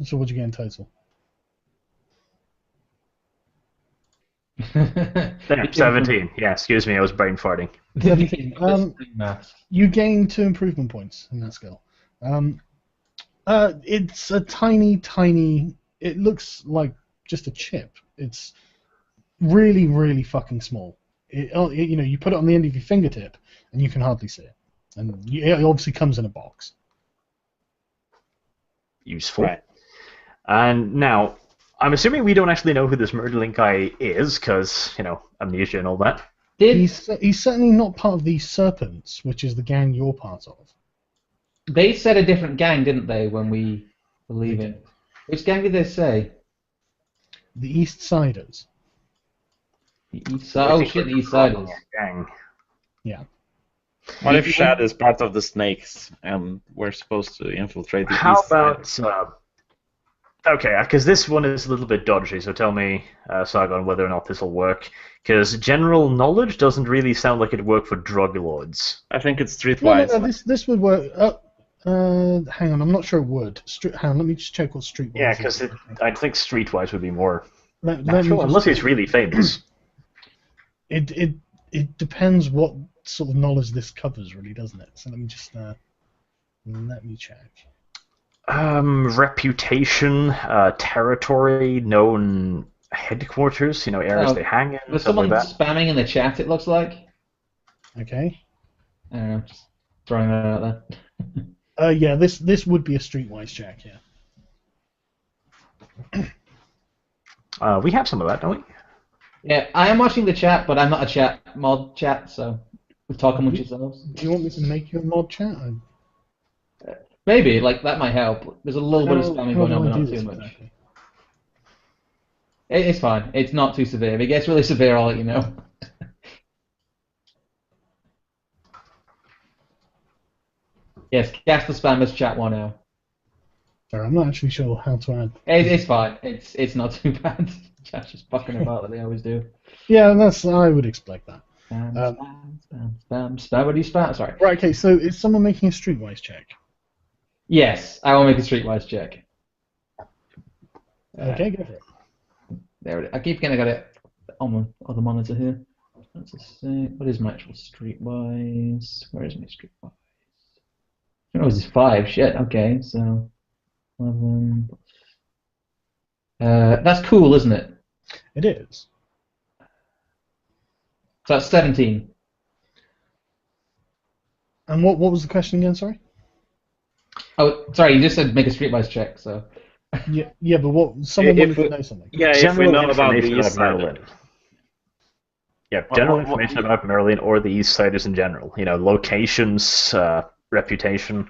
So what'd you get in total? There, 17. Yeah, excuse me, I was brain farting. 17. You gain 2 improvement points in that skill. It's a tiny. It looks like just a chip. It's really, really fucking small. You put it on the end of your fingertip, and you can hardly see it. And it obviously comes in a box. Useful. Right. And now, I'm assuming we don't actually know who this Murderling guy is, because, amnesia and all that. He's certainly not part of the Serpents, which is the gang you're part of. They said a different gang, didn't they, when we were leaving? Which gang did they say? The East Siders. The East Side. Oh shit, the East Siders. Gang. Yeah. What if Shad is part of the Snakes and we're supposed to infiltrate the How East about... Side? Okay, because this one is a little bit dodgy, so tell me, Sargon, whether or not this will work. Because general knowledge doesn't really sound like it'd work for drug lords. I think it's streetwise. No, this would work. Hang on, I'm not sure it would. Hang on, let me just check what streetwise. Yeah, because I think streetwise would be more let natural, unless he's really famous. It depends what sort of knowledge this covers, really, doesn't it? So let me check. Reputation, territory, known headquarters, areas they hang in. There's stuff someone like that. spamming in the chat, it looks like. Okay. Just throwing that out there. Yeah, this would be a streetwise check, yeah. We have some of that, don't we? Yeah, I am watching the chat, but I'm not a mod chat, so we're talking amongst yourselves. Do you want me to make you a mod chat? Maybe, that might help. There's a little bit of spamming going on, but not too much. Exactly? It's fine. It's not too severe. If it gets really severe, I'll let you know. Yes, cast the spammers chat 1-0. Sorry, I'm not actually sure how to add. It's fine. It's not too bad. Chat's just fucking about like they always do. Yeah, I would expect that. Spam. Sorry. Right, okay, so is someone making a streetwise check? Yes, I will make a streetwise check. Okay, go for it. There it is. I keep getting it on my other monitor here. Let's just see. What is my actual streetwise? Where is my streetwise? Oh, this is 5. Shit. Okay, so 11. That's cool, isn't it? It is. So that's 17. And what was the question again? Sorry. Oh, sorry, you just said make a streetwise check, so. Yeah, but what? Someone wanted to know something. Yeah, if we General know about the information east side. Merlin. Yeah, general information about Merlin or the East Siders in general. You know, locations, reputation.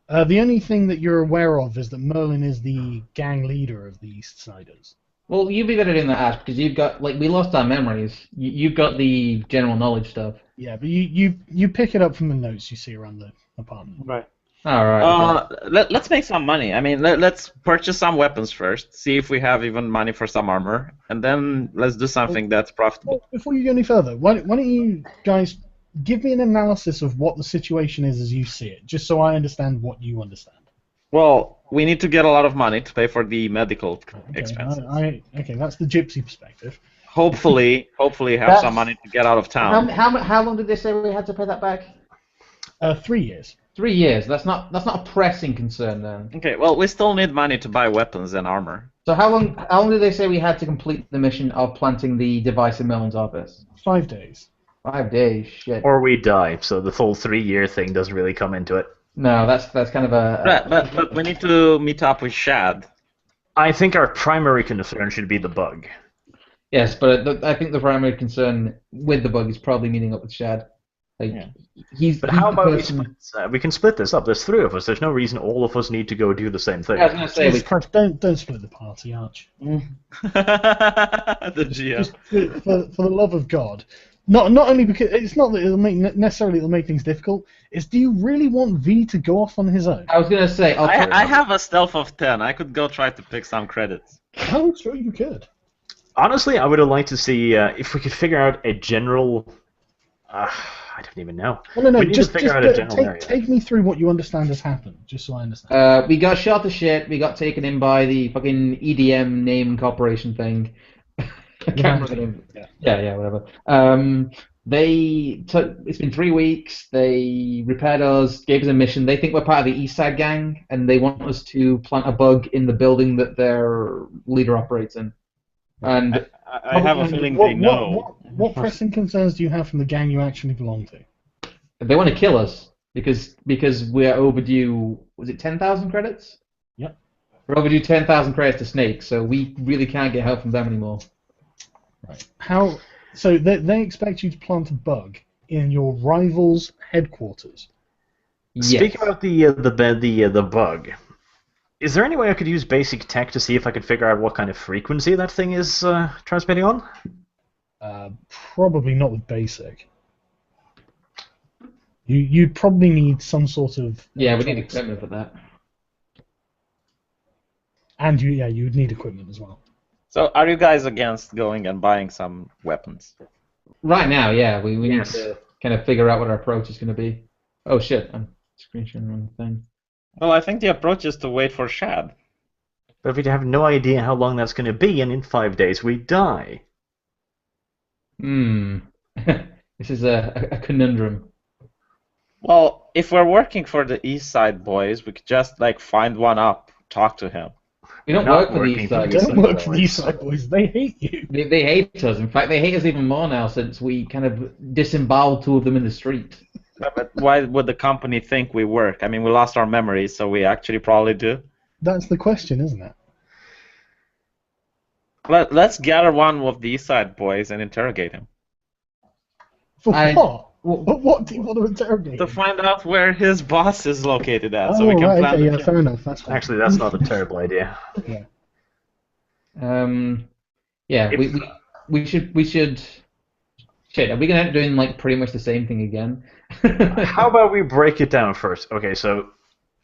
The only thing that you're aware of is that Merlin is the gang leader of the East Siders. Well, you'd be better doing that, Ash, because you've got, like, we lost our memories. You've got the general knowledge stuff. Yeah, but you pick it up from the notes you see around the apartment. Right. All right. Let's make some money. I mean, let's purchase some weapons first, see if we have even money for some armor, and then let's do something that's profitable. Well, before you go any further, why don't you guys give me an analysis of what the situation is as you see it, just so I understand what you understand. Well, we need to get a lot of money to pay for the medical expenses. Okay, that's the gypsy perspective. Hopefully have some money to get out of town. How long did they say we had to pay that back? 3 years. 3 years. That's not a pressing concern then. Okay, well, we still need money to buy weapons and armor. So how long did they say we had to complete the mission of planting the device in Merlin's office? 5 days. 5 days, shit. Or we die, so the full 3-year thing doesn't really come into it. No, that's kind of a. But we need to meet up with Shad. I think our primary concern should be the bug. Yes, but I think the primary concern with the bug is probably meeting up with Shad. Like, yeah. But how about we can split this up? There's 3 of us. There's no reason all of us need to go do the same thing. I was going to say, don't split the party, Arch. The GM. Just for the love of God. Not only because it's not that it'll make things difficult. It's do you really want V to go off on his own? I was going to say, I have a stealth of 10. I could go try to pick some credits. I'm sure you could. Honestly, I would have liked to see if we could figure out a general. I don't even know. Well, no, we need to figure out a general area. Take me through what you understand has happened, just so I understand. We got shot to shit. We got taken in by the fucking EDM name corporation thing. I can't remember. Yeah, whatever. It's been 3 weeks. They repaired us, gave us a mission. They think we're part of the East Side gang, and they want us to plant a bug in the building that their leader operates in. And I have a feeling they know. What pressing concerns do you have from the gang you actually belong to? They want to kill us because we're overdue. Was it 10,000 credits? Yep. We're overdue 10,000 credits to Snake, so we really can't get help from them anymore. Right. So they expect you to plant a bug in your rival's headquarters. Yes. Speaking about the bug, is there any way I could use basic tech to see if I could figure out what kind of frequency that thing is transmitting on? Probably not with basic. You'd probably need some sort of. Yeah, we need equipment for that. And you would need equipment as well. So, are you guys against going and buying some weapons? Right now, yeah, we need to kind of figure out what our approach is going to be. Oh shit, I'm screen sharing the wrong thing. Well, I think the approach is to wait for Shad. But we have no idea how long that's going to be, and in 5 days we die. This is a conundrum. Well, if we're working for the East Side boys, we could just find one up, talk to him. We don't work for the East Side. Don't work for the East Side boys. They hate you. They hate us. In fact, they hate us even more now since we kind of disemboweled 2 of them in the street. But why would the company think we work? I mean, we lost our memories, so we actually probably do. That's the question, isn't it? Let's gather one of the East Side boys and interrogate him. For what? What do you want to interrogate? To find out where his boss is located at, so we can plan. Okay, fair enough. That's fine. Actually, that's not a terrible idea. Yeah. We should. Shit, are we gonna end up doing pretty much the same thing again? How about we break it down first? Okay, so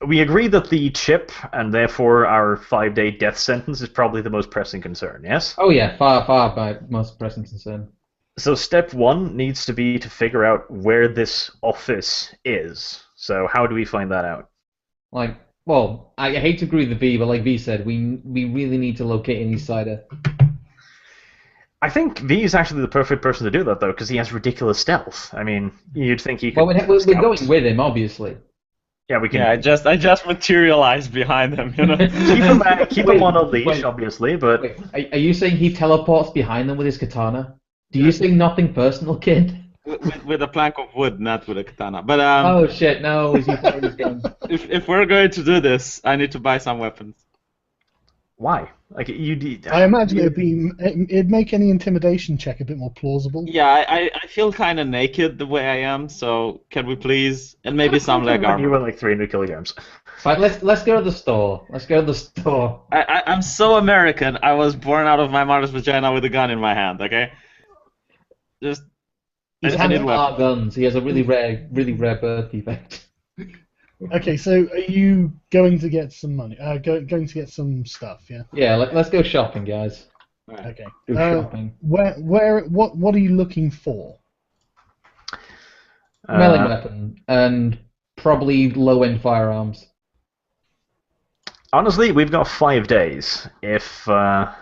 we agree that the chip and therefore our 5-day death sentence is probably the most pressing concern. Yes. Oh yeah, far by most pressing concern. So step 1 needs to be to figure out where this office is. So how do we find that out? Well, I hate to agree with the V, but like V said, we really need to locate an East Sider. I think V is actually the perfect person to do that, though, because he has ridiculous stealth. I mean, you'd think he could. Well, we're going with him, obviously. Yeah, we can. Yeah, I just materialized behind him. You know, keep him on a leash, obviously, but. Wait, are you saying he teleports behind them with his katana? Do you say nothing personal, kid? With a plank of wood, not with a katana. But Oh shit! No, he's using his gun. if we're going to do this, I need to buy some weapons. Why? Like I imagine it'd make any intimidation check a bit more plausible. Yeah, I feel kind of naked the way I am, so can we please? And maybe some leg You armor. were like 300 kilograms. Right, let's go to the store. Let's go to the store. I'm so American. I was born out of my mother's vagina with a gun in my hand. Okay, I He's need having weapons. our guns. He has a really rare birth defect. Okay, so are you going to get some money? Going to get some stuff, yeah? Yeah, let's go shopping, guys. Okay. Go shopping. What are you looking for? Melee weapon and probably low-end firearms. Honestly, we've got 5 days. If I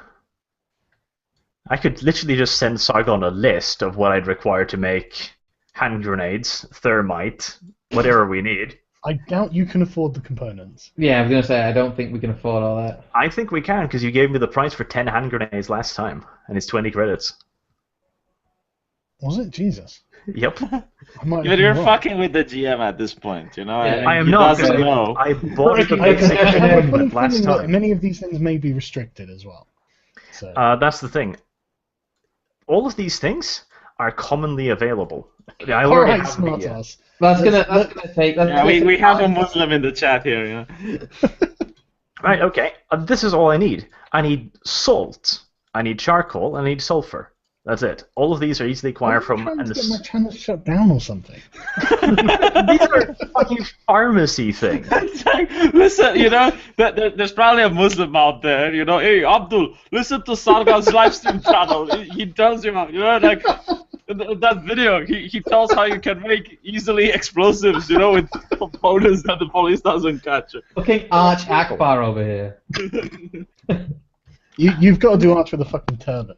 could literally just send Sargon a list of what I'd require to make hand grenades, thermite, whatever we need. I doubt you can afford the components. Yeah, I was gonna say I don't think we can afford all that. I think we can, because you gave me the price for 10 hand grenades last time, and it's 20 credits. Was it? Jesus. Yep. I might have But been you're wrong. fucking with the GM at this point, you know. Yeah, and I am he not. doesn't know. I bought the I basic I have a funny equipment last feeling that time. many of these things may be restricted as well. So. That's the thing. All of these things are commonly available. I All already right, have smart the, ass. That's gonna take. Yeah, we have a Muslim in the chat here, you know. Right, okay. This is all I need. I need salt. I need charcoal. I need sulfur. That's it. All of these are easily acquired from... I'm trying to get my channel shut down or something. These are fucking pharmacy things. It's like, listen, you know, there's probably a Muslim out there, you know. Hey, Abdul, listen to Sargon's live stream channel. He tells you, you know, like in that video, he tells how you can make easily explosives, you know, with components that the police doesn't catch. Fucking Arch Akbar over here. You've got to do Arch with a fucking turban.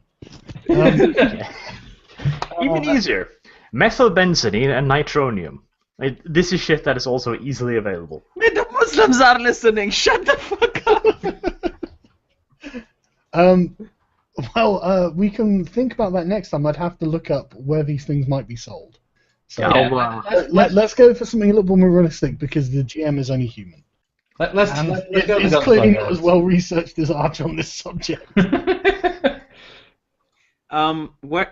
Even easier. Methylbenzidine and nitronium. This is shit that is also easily available. Hey, the Muslims are listening. Shut the fuck up. We can think about that next time. I'd have to look up where these things might be sold. So Yeah, let's go for something a little more realistic because the GM is only human. Let's go to It's the clearly guns, not as well researched as Arch on this subject.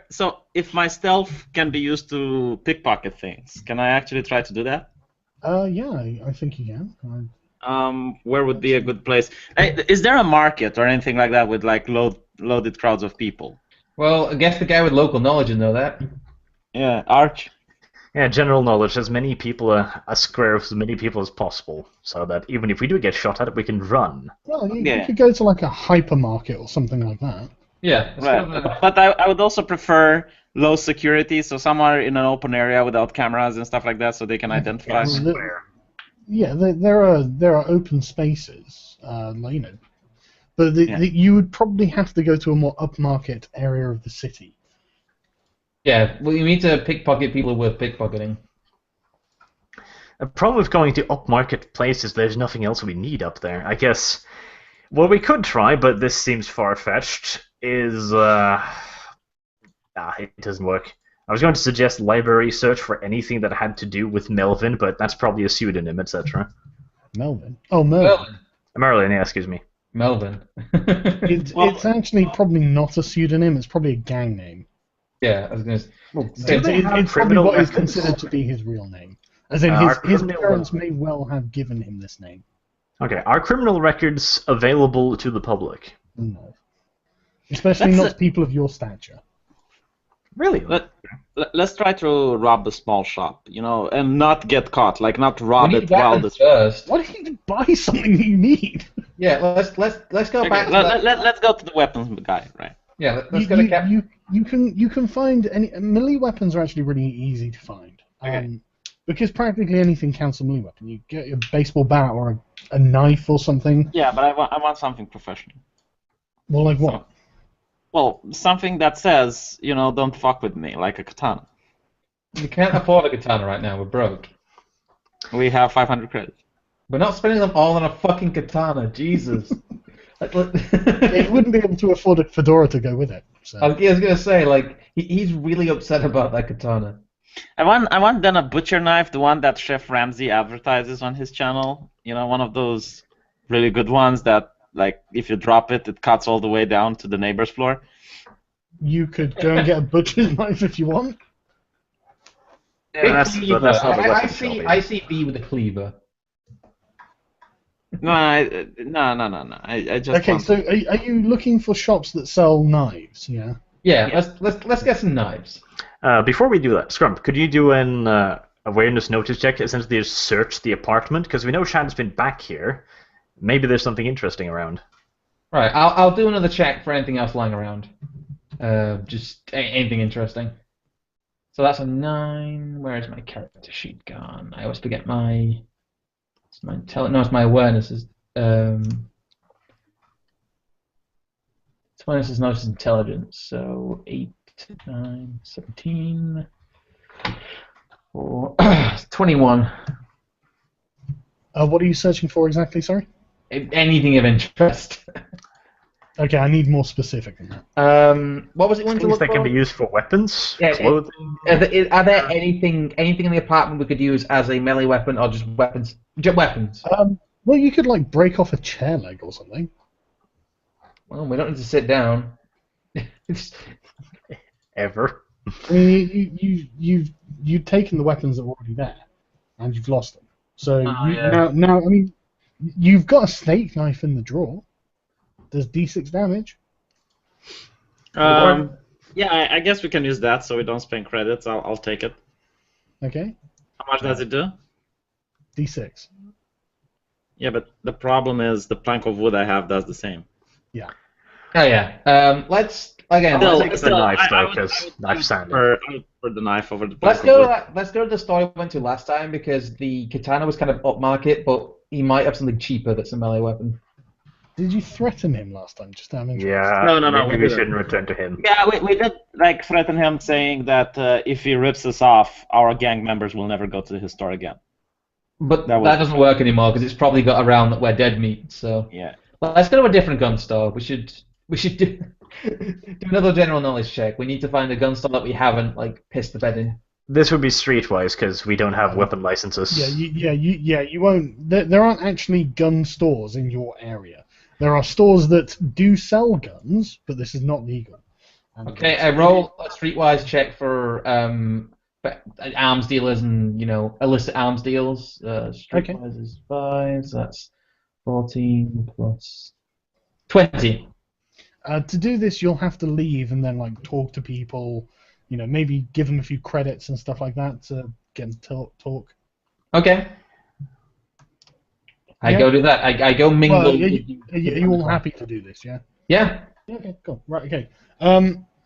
So if my stealth can be used to pickpocket things, can I actually try to do that? Yeah, I think you can. Where would be a good place? Hey, is there a market or anything like that with like loaded crowds of people? Well, I guess the guy with local knowledge would know that. Yeah, Arch. Yeah, general knowledge. As many people, a square of as many people as possible, so that even if we do get shot at, we can run. Well, you Yeah. could go to like a hypermarket or something like that. Yeah. Right. But I would also prefer low security, so somewhere in an open area without cameras and stuff like that, so they can identify. Yeah, there are open spaces, you know, but you would probably have to go to a more upmarket area of the city. Yeah, well, you need to pickpocket people worth pickpocketing. The problem with going to upmarket places, there's nothing else we need up there. I guess what we could try, but this seems far-fetched, is... it doesn't work. I was going to suggest library search for anything that had to do with Melvin, but that's probably a pseudonym, etc. Melvin? Oh, Melvin. Merlin, yeah, excuse me. Melvin. It's actually probably not a pseudonym, it's probably a gang name. Yeah, I was going to say. Do they have It's probably criminal what is records? considered to be his real name. As in, Are his criminal parents may well have given him this name. Okay, are criminal records available to the public? No. Especially That's not to people of your stature. Really? Let's try to rob a small shop, you know, and not get caught, like not rob We it need while weapons the... first. Why do you buy something you need? Yeah, let's go Okay, back to that. let's go to the weapons guy, right? Yeah, let's go to Cap. You can find any melee weapons are actually really easy to find. Okay. Because practically anything counts a melee weapon. You get a baseball bat or a knife or something. Yeah, but I want something professional. Well, like what? Well, something that says, you know, don't fuck with me, like a katana. We can't afford a katana right now. We're broke. We have 500 credits. We're not spending them all on a fucking katana. Jesus. They wouldn't be able to afford a fedora to go with it. So. I was gonna say, like, He's really upset about that katana. I want then a butcher knife, the one that Chef Ramsay advertises on his channel. You know, one of those really good ones that, like, if you drop it, it cuts all the way down to the neighbor's floor. You could go and get a butcher's knife if you want. Yeah, that's Cleaver. not how the I weapon see. shop I is. see B with a cleaver. No, I just Okay, want so are you looking for shops that sell knives? Yeah. Yeah, let's get some knives. Before we do that, Scrump, could you do an awareness notice check? Essentially, just search the apartment because we know Shad's been back here. Maybe there's something interesting around. Right, I'll do another check for anything else lying around. Just anything interesting. So that's a 9. Where is my character sheet gone? I always forget my. It's my awareness is. Awareness is not just intelligence. So 8, 9, 17. 21. What are you searching for exactly? Sorry. Anything of interest. Okay, I need more specific than that. What was it? Things that can be used for weapons, Yeah, clothing. Are there anything in the apartment we could use as a melee weapon, or just weapons? Just weapons. Well, you could like break off a chair leg or something. Well, we don't need to sit down. Ever. I mean, you've taken the weapons that were already there, and you've lost them. So yeah. now, I mean, you've got a snake knife in the drawer. Does D6 damage? Yeah, I guess we can use that so we don't spend credits. I'll take it. Okay. How much does it do? D6. Yeah, but the problem is the plank of wood I have does the same. Yeah. Oh yeah. Let's again. Still- let's, the knife I though, would- because knife standard. For the knife over the let's plank go. of wood. Let's go to the store we went to last time because the katana was kind of upmarket, but he might have something cheaper that's a melee weapon. Did you threaten him last time? Just having Yeah. No, Maybe we we didn't. shouldn't return to him. Yeah, we did like threaten him, saying that if he rips us off, our gang members will never go to his store again. But That that, was- doesn't work anymore because it's probably got around that we're dead meat. So Yeah. let's go to a different gun store. We should do do another general knowledge check. We need to find a gun store that we haven't like pissed the bed in. This would be streetwise because we don't have weapon licenses. You won't. There aren't actually gun stores in your area. There are stores that do sell guns, but this is not legal. And Okay, I roll a streetwise check for arms dealers and illicit arms deals. Streetwise is 5, so that's 14 plus 20. To do this, you'll have to leave and then like talk to people. Maybe give them a few credits and stuff like that to get them to talk. Okay. I Yeah. go do that. I go mingle. Well, with are you all happy to do this? Yeah. Yeah. Yeah, okay, cool. Right, okay.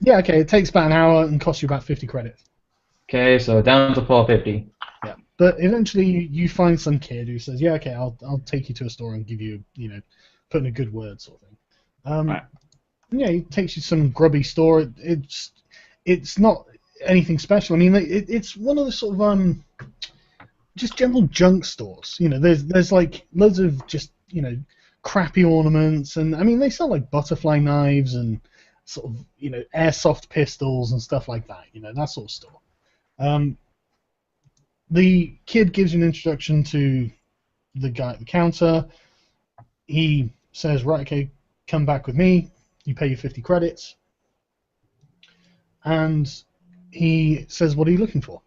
Yeah, okay. It takes about an hour and costs you about 50 credits. Okay, so down to 450. Yeah. But eventually, you find some kid who says, "Yeah, okay, I'll take you to a store and give you, put in a good word, sort of thing." Right. Yeah, he takes you to some grubby store. It's not anything special. I mean, it's one of the sort of just general junk stores. There's like loads of just crappy ornaments, and I mean they sell like butterfly knives and sort of airsoft pistols and stuff like that. That sort of store. The kid gives you an introduction to the guy at the counter. He says, "Right, okay, come back with me. You pay your 50 credits." And he says, "What are you looking for?"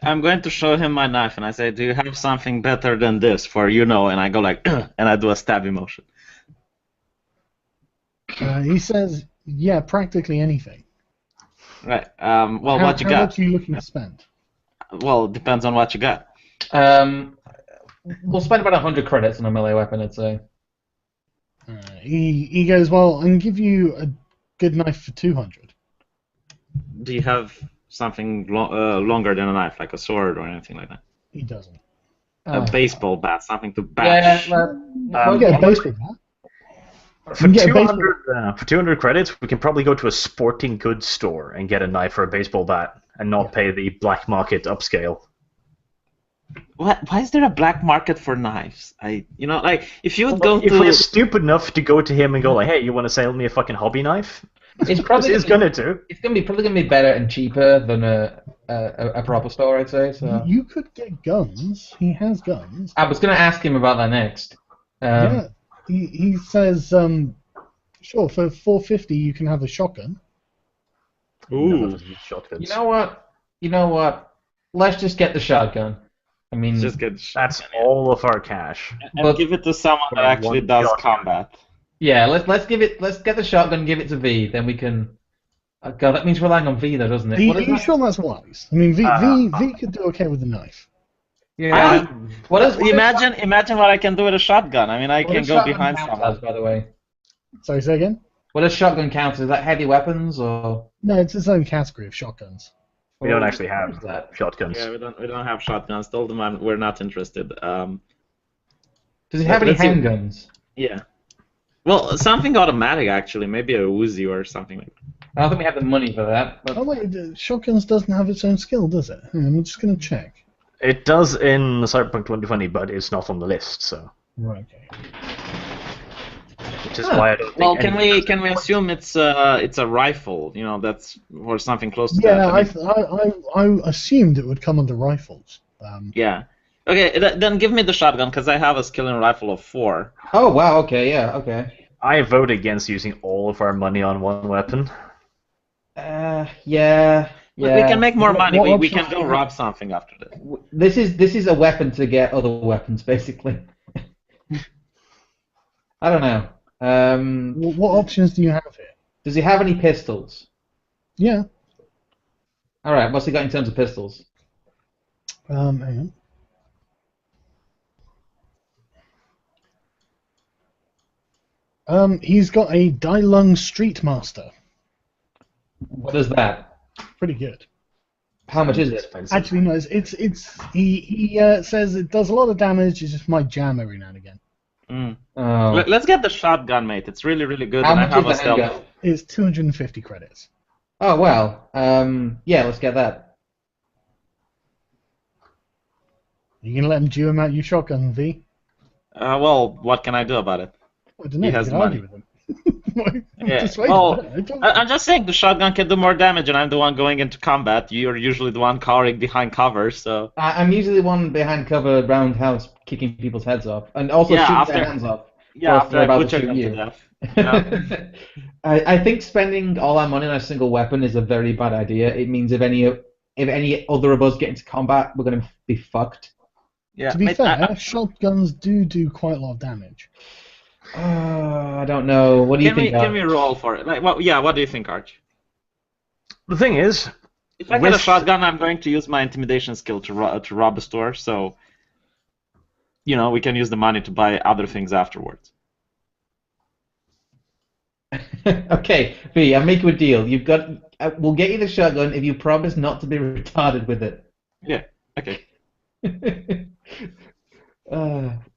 I'm going to show him my knife, and I say, "Do you have something better than this for And I go like, and I do a stab emotion. He says, "Yeah, practically anything." Right. Well, what you how got? much are you looking to spend? Well, it depends on what you got. We'll spend about 100 credits on a melee weapon, I'd say. He goes, "Well, I can give you a good knife for 200. Do you have something longer than a knife, like a sword or anything like that? He doesn't. A Oh. baseball bat, something to Yeah, bash. You get a baseball bat. For You get a 200 credits, we can probably go to a sporting goods store and get a knife or a baseball bat and not pay the black market upscale. Why is there a black market for knives? If you would go If to we're stupid enough to go to him and go like, "Hey, you want to sell me a fucking hobby knife?" It's probably It's gonna do. It's probably gonna be better and cheaper than a proper store, I'd say. So You could get guns. He has guns. I was gonna ask him about that next. Yeah. He says, sure, for $450 you can have a shotgun. Ooh. Shotguns. You know what? Let's just get the shotgun. I mean, Just get That's all of our cash. and But- give it to someone that Or actually one does shotgun. combat. yeah. Let's get the shotgun. Give it to V. Then we can. God, that means relying on V, though, doesn't it? Are What is you that? sure that's wise? I mean, V could do okay with the knife. Yeah. What is Imagine what I can do with a shotgun. I mean, I what can does go shotgun behind count someone. as, by the way? Sorry, say again? What does shotgun count? Is that heavy weapons or? No, it's its own category of shotguns. We don't actually have What is that? shotguns. Yeah, we don't have shotguns. Told them we're not interested. Does he have any Let's see. handguns? Yeah. Well, something automatic actually, maybe a Uzi or something like that. I don't think we have the money for that. But Oh wait, shotguns doesn't have its own skill, does it? I'm just going to check. It does in Cyberpunk 2020, but it's not on the list, so Right, okay. which is why I don't think. Well, anyone- can we assume it's a rifle? You know, that's or something close to Yeah, that. I mean, I assumed it would come under rifles. yeah. Okay, then give me the shotgun because I have a skill in rifle of 4. oh wow, okay, yeah, okay. I vote against using all of our money on one weapon. Yeah. But we can make more money. what We can options go do you rob something after this. This is a weapon to get other weapons, basically. I don't know. What options do you have here? Does he have any pistols? Yeah. All right, what's he got in terms of pistols? Hang on. He's got a Dailung Street Master. What is that? Pretty good. How much is it? Expensive. Actually, no. He says it does a lot of damage. It just might jam every now and again. Mm. Oh. Let's get the shotgun, mate. It's really, really good, How and I much have a is the stealth. handgun? It's 250 credits. Oh well. Yeah, let's get that. You gonna let him Jew him out your shotgun, V? Well, what can I do about it? I don't know. He You has can money. argue with him. Yeah. Persuade him. Well, I don't- I'm just saying the shotgun can do more damage, and I'm the one going into combat. You're usually the one cowering behind cover, so. I'm usually the one behind cover, round house, kicking people's heads off, and also Yeah, shooting after- their hands off. Yeah, Or after they're I about to butcher shoot them you. to death. Yeah. I think spending all our money on a single weapon is a very bad idea. It means if any other of us get into combat, we're going to be fucked. Yeah, to be mate, fair, shotguns do quite a lot of damage. I don't know. What do you think? can we roll for it? Like, what do you think, Arch? The thing is, If I get a With- shotgun, I'm going to use my intimidation skill to rob a store, so we can use the money to buy other things afterwards. Okay, V, I'll make you a deal. We'll get you the shotgun if you promise not to be retarded with it. Yeah. Okay.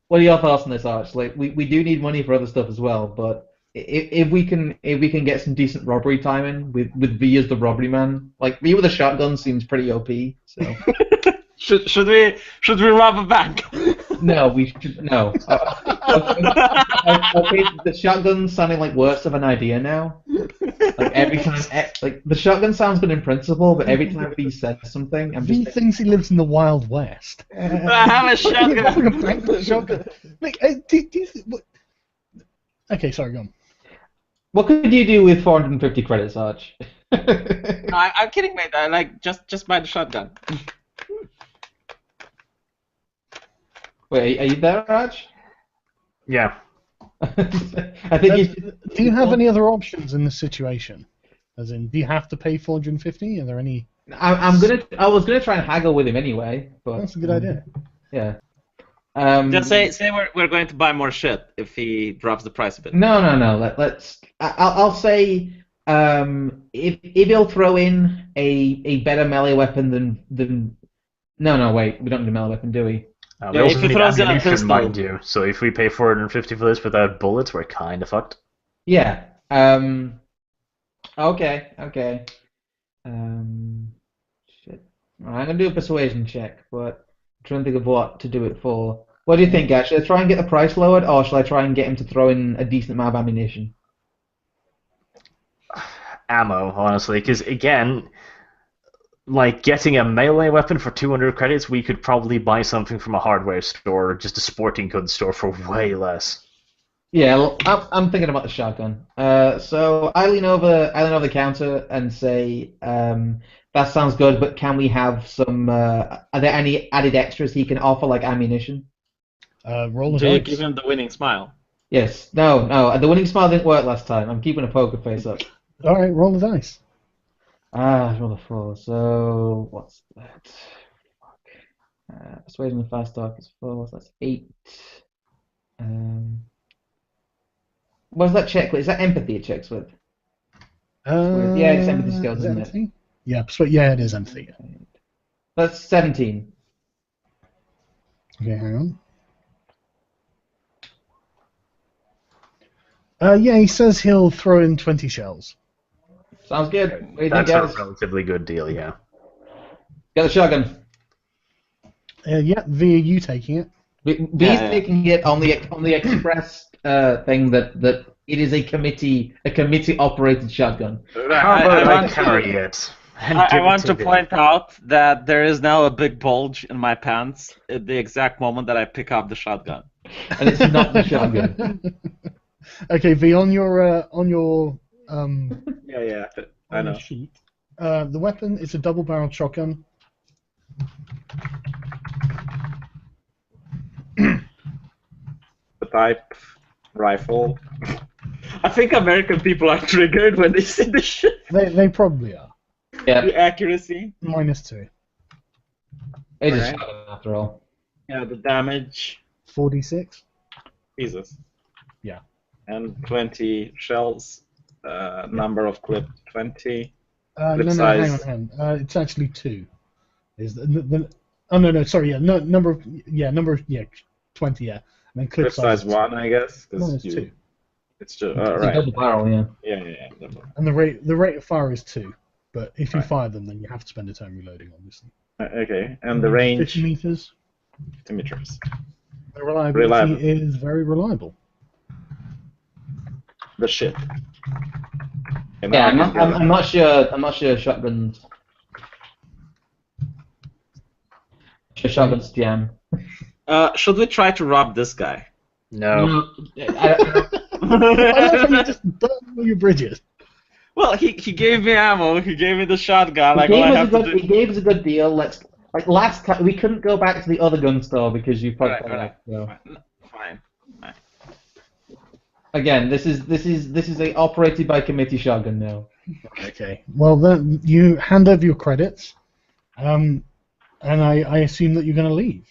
What are your thoughts on this, Arch? Like, we do need money for other stuff as well, but if we can get some decent robbery timing with V as the robbery man, like V with a shotgun seems pretty OP. So Should we rob a bank? no, we should no. Okay, the shotgun sounding like worse of an idea now. Like every time, like the shotgun sounds good in principle, but every time V says something, I'm V just thinks he lives in the Wild West. I have a shotgun. Robbing a bank with a shotgun. Mate, do you what? Okay, sorry, go on. what could you do with 450 credits, Arch? No, I'm kidding, mate. I like just buy the shotgun. Wait, are you there, Arch? yeah, I think you. Do you have any other options in this situation? As in, do you have to pay 450? Are there any? I was gonna try and haggle with him anyway, but That's a good idea. yeah. Just say we're going to buy more shit if he drops the price a bit. No. I'll say if he'll throw in a better melee weapon than. No, wait, we don't need a melee weapon, do we? we Yeah, also if he need throws in a ammunition, pistol. mind you. So if we pay 450 for this without bullets, we're kind of fucked. Yeah. Okay. Shit. All right, I'm gonna do a persuasion check, but I'm trying to think of what to do it for. What do you think, Ash? Should I try and get the price lowered, or shall I try and get him to throw in a decent amount of ammunition? ammo, honestly, because again, like getting a melee weapon for 200 credits, we could probably buy something from a hardware store or just a sporting goods store for way less. Yeah, well, I'm thinking about the shotgun. So I lean over the counter and say, that sounds good, but can we have some? Are there any added extras he can offer, like ammunition? Roll a Do you dice. give him the winning smile? Yes. No, no. The winning smile didn't work last time. I'm keeping a poker face up. All right, roll the dice. Roll a 4. So what's that? Fuck. Persuasion and fast talk is 4. So that's 8. What does that check with? Is that empathy it checks with? Yeah, it's empathy skills, is isn't it? empathy? Yeah, yeah, it is empathy. That's 17. Okay, hang on. Yeah, he says he'll throw in 20 shells. Sounds good. What do you That's think, a guys? relatively good deal, yeah. Got the shotgun. Yeah, V, are you taking it? B's taking it on the express thing that it is a committee operated shotgun. How about I want carry to, it? I want to point out that there is now a big bulge in my pants at the exact moment that I pick up the shotgun. And it's not the shotgun. Okay, V, on your Yeah, I on know. the sheet, the weapon is a double-barreled shotgun. The type, rifle. I think American people are triggered when they see this shit. They probably are. Yeah, The accuracy. -2. it's a Alright. shotgun after all. Yeah, the damage. 46. Jesus. Yeah. And 20 shells. Number of clip 20. No, Clip hang size. on. It's actually 2. Is oh no, sorry, yeah, no, number of 20, yeah. And then clip size is 1, I guess. No, it's 2. It's 2. It's Oh, a right. double barrel, yeah. Yeah. Double. And the rate of fire is 2. But if you Right. fire them, then you have to spend a turn reloading, obviously. Okay, and the range. 50 meters. 50 meters. The reliability Reliable. is very reliable. The shit. And Yeah, now I'm not sure. I'm not sure shotguns. Shotguns jam. should we try to rob this guy? No. I love how you just burn all your bridges. Well, he gave me ammo. He gave me the shotgun. He Like, all gave I us a have to good. do. He gave us a good deal. Like last time, we couldn't go back to the other gun store because you fucked Alright. up. So. Fine. Again, this is a operated by committee shotgun now. Okay. Well, then you hand over your credits, and I assume that you're going to leave.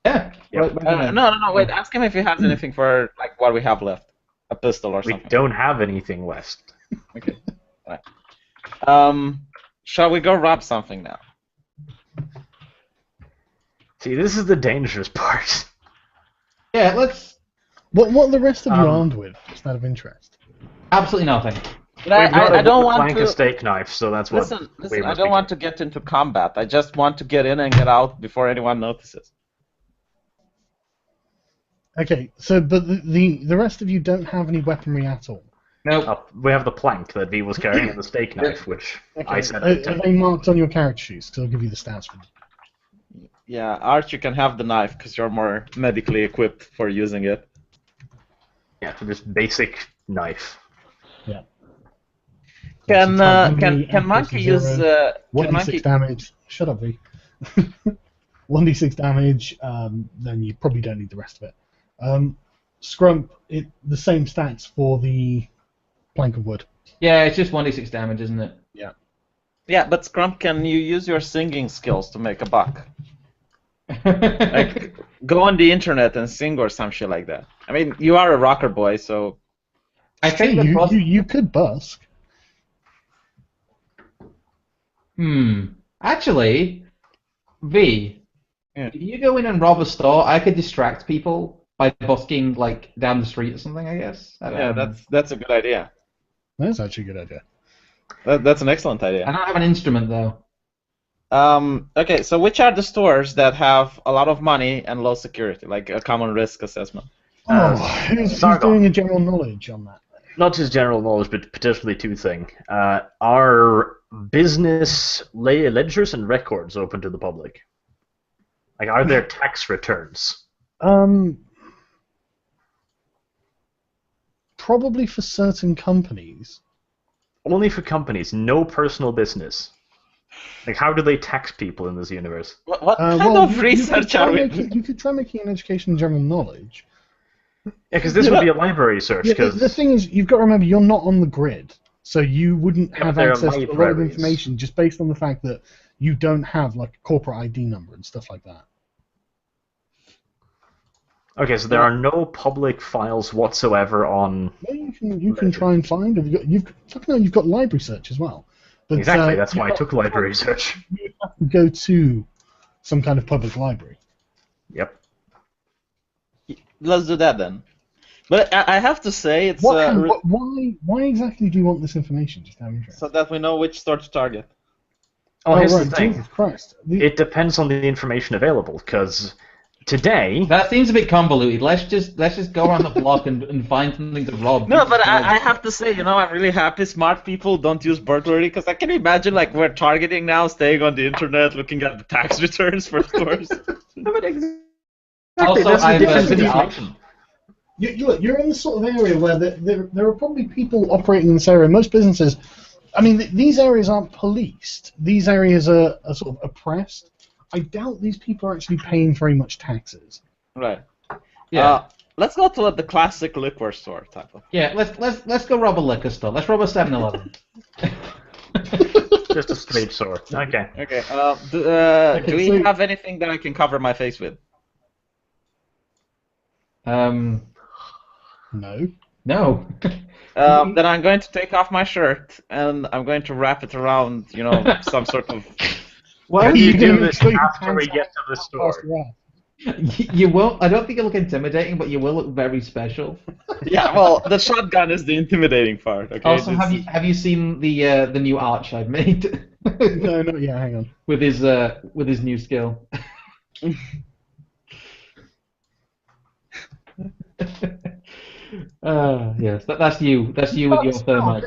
Yeah. Yep. Right, No. Wait. Ask him if he has anything for like what we have left. A pistol or We something. don't have anything left. Okay. Right. Shall we go rob something now? See, this is the dangerous part. Yeah. Let's. What are the rest of you armed with? Just out of interest. Absolutely nothing. But I don't want plank to. and steak knife, so that's what. Listen. we I must don't be want to get into combat. I just want to get in and get out before anyone notices. Okay. So, but the rest of you don't have any weaponry at all. Nope. We have the plank that V was carrying and the steak knife, which I said. Are they marked on your character sheets? Because I'll give you the stats for them. Yeah, Art, you can have the knife because you're more medically equipped for using it. Yeah, for this basic knife. Yeah. Can Can Monkey use? Can 1d6 Monkey? damage. Shut up, V. 1d6 damage. Then you probably don't need the rest of it. Scrump, the same stats for the plank of wood. Yeah, it's just 1d6 damage, isn't it? Yeah, but Scrump, can you use your singing skills to make a buck? Like, go on the internet and sing or some shit like that. I mean, you are a rocker boy, so. I think that You could busk. Actually, V, Yeah. if you go in and rob a store, I could distract people by busking like down the street or something. I guess. I don't know. That's a good idea. That's actually a good idea. That's an excellent I idea. don't have an instrument though. Okay, so which are the stores that have a lot of money and low security, like a common risk assessment? Oh, who's Sargon. doing a general knowledge on that? not just general knowledge, but potentially two things. Are business ledgers and records open to the public? Like, are there tax returns? Probably for certain companies. Only for companies, no personal business. Like, how do they tax people in this universe? What kind of research are we? You could try making an education in general knowledge. Yeah, because this would be a library search. Yeah, Cause the thing is, you've got to remember, you're not on the grid, so you wouldn't have there are access to a lot of libraries. information just based on the fact that you don't have like a corporate ID number and stuff like that. Okay, so there are no public files whatsoever on. Well, you can try and find. You've got library search as well. But, Exactly, that's why I took library search. You have to go to some kind of public library. Yep. Let's do that then. But I have to say, it's Why exactly do you want this information? Just out of interest. so that we know which store to target. Oh, here's right, the thing. Jesus Christ. It depends on the information available, because today. That seems a bit convoluted. Let's just go around the block and find something to rob. No, but I have to say, I'm really happy smart people don't use burglary, because I can imagine like we're targeting now, staying on the internet, looking at the tax returns for stores. No, but exactly, Also, that's the I'm difference in the information. You're in the sort of area where there are probably people operating in this area. Most businesses, I mean, these areas aren't policed. These areas are sort of oppressed. I doubt these people are actually paying very much taxes. Right. Yeah. Let's go to the classic liquor store type of. Yeah, let's go rob a liquor store. Let's rob a 7-Eleven. Just a straight sword. Okay. Okay. Okay, Do we so- have anything that I can cover my face with? No. No. Then I'm going to take off my shirt and I'm going to wrap it around, some sort of. Well, You're you do gonna this make sure after your we pants get to the store. Pass around. You won't. I don't think you'll look intimidating, but you will look very special. Yeah, well, the shotgun is the intimidating part. Okay. Also, have you seen the new arch I've made No, not yet. Hang on. with his new skill? Yes, that's you. That's you with your thermite.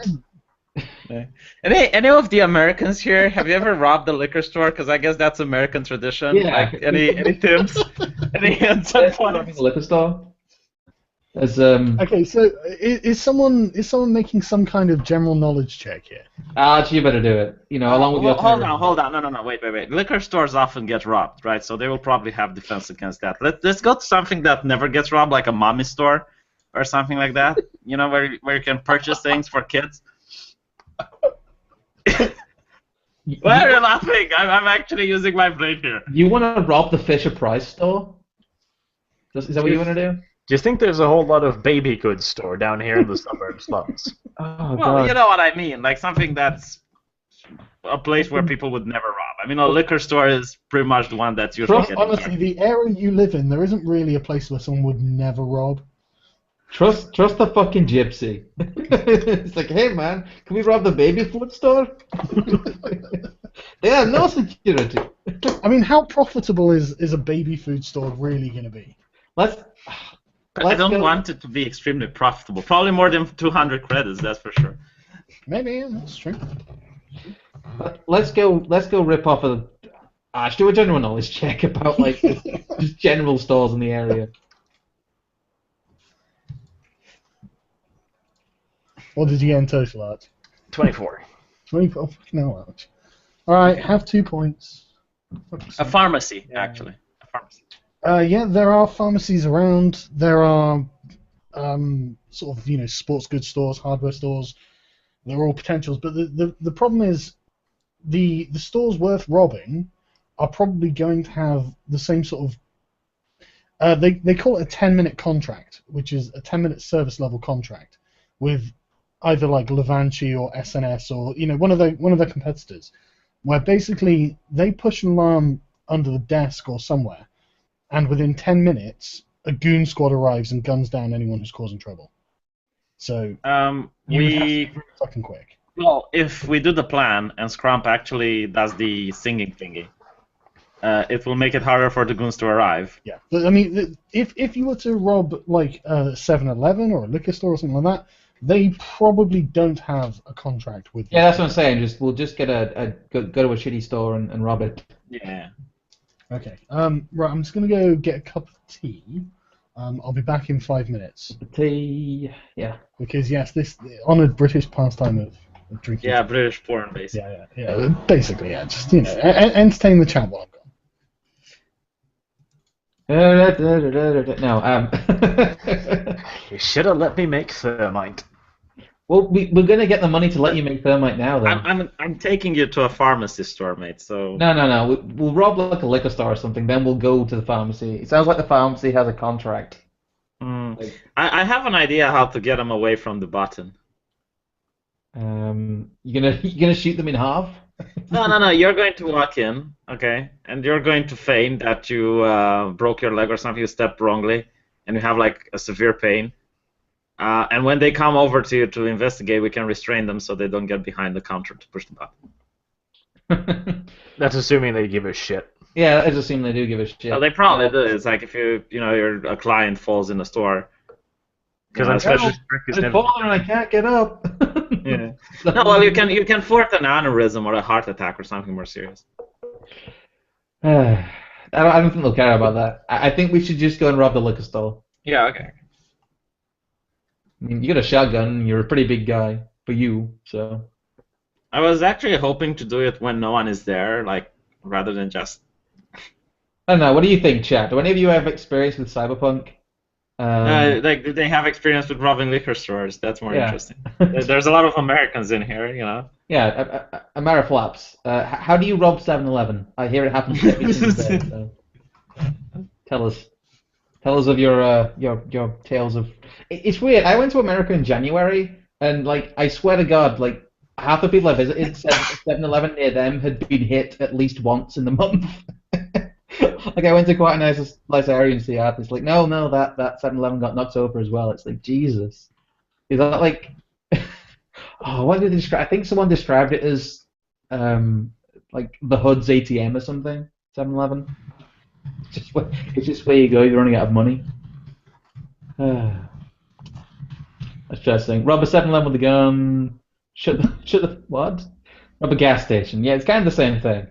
Any of the Americans here? Have you ever robbed a liquor store? Because I guess that's American tradition. Yeah. Like any tips? Any hints on points? A liquor store. As Okay, so is someone making some kind of general knowledge check here? Arch, you better do it. Along with your. Hold on. No. Wait. Liquor stores often get robbed, right? So they will probably have defense against that. Let's go to something that never gets robbed, like a mommy store or something like that. Where you can purchase things for kids. Why are you laughing? I'm actually using my brain here. You want to rob the Fisher Price store? Is that what you want to do? Do you think there's a whole lot of baby goods store down here in the suburb slums? Oh, Well, God. you know what I mean. Like something that's a place where people would never rob. I mean, a liquor store is pretty much the one that's usually getting Honestly, the area you live in, there isn't really a place where someone would never rob. Trust the fucking gypsy. It's like, hey man, can we rob the baby food store? Yeah, no security. I mean, how profitable is a baby food store really going to be? I don't want it to be extremely profitable. Probably more than 200 credits, that's for sure. Maybe, yeah, that's true. Let's go rip off a. Ash, do a general knowledge check about like just general stores in the area. What did you get in total, Art? 24. 24. Fucking hell, Art. Alright, have 2 points. A pharmacy, actually. A pharmacy. Yeah, there are pharmacies around. There are sort of, sports goods stores, hardware stores. They're all potentials. But the problem is the stores worth robbing are probably going to have the same sort of... They call it a 10-minute contract, which is a 10-minute service level contract with either like Levanchi or SNS or one of their competitors, where basically they push an alarm under the desk or somewhere, and within 10 minutes a goon squad arrives and guns down anyone who's causing trouble. So you would have to be really fucking quick. Well, if we do the plan and Scrump actually does the singing thingy, it will make it harder for the goons to arrive. Yeah, but I mean, if you were to rob like a 7-Eleven or a liquor store or something like that, They probably don't have a contract with. Yeah, that's what I'm saying. We'll just get go to a shitty store and rob it. Yeah. Okay. Right. I'm just gonna go get a cup of tea. I'll be back in 5 minutes. Tea. Yeah. Because yes, this honoured British pastime of drinking. Yeah, tea. British porn, basically. Yeah. Basically, yeah. Just entertain the chat while I'm gone. No. You should have let me make thermite. Well, we're gonna get the money to let you make thermite now, then. I'm taking you to a pharmacy store, mate. So No. We'll rob like a liquor store or something. Then we'll go to the pharmacy. It sounds like the pharmacy has a contract. I have an idea how to get them away from the button. You're gonna shoot them in half? No. You're going to walk in, okay, and you're going to feign that you broke your leg or something, you stepped wrongly, and you have like a severe pain. And when they come over to you to investigate, we can restrain them so they don't get behind the counter to push the button. That's assuming they give a shit. Yeah, I just assume they do give a shit. Well, they probably do. It's like if a client falls in the store. Because I'm especially I'm falling and I can't get up. Yeah. No, well, you can thwart an aneurysm or a heart attack or something more serious. I don't think they'll care about that. I think we should just go and rob the liquor store. Yeah, okay. I mean, you got a shotgun. You're a pretty big guy for you, so. I was actually hoping to do it when no one is there, like rather than just. I don't know. What do you think, chat? Do any of you have experience with Cyberpunk? Like they have experience with robbing liquor stores. That's more interesting. There's a lot of Americans in here, you know. Yeah, Ameriflaps. How do you rob 7-Eleven? I hear it happens every single day. So. Tell us of your tales of. It's weird. I went to America in January, and like I swear to God, like half the people I visited said 7-Eleven near them had been hit at least once in the month. Like I went to quite a nice area in Seattle. It's like no, that 7-Eleven got knocked over as well. It's like Jesus. Is that like? Oh, what did they describe? I think someone described it as like the Hood's ATM or something. 7-Eleven. It's just where you go. You're running out of money. That's interesting. Rob a 7-Eleven with a gun. Shut the what? Rob a gas station. Yeah, it's kind of the same thing.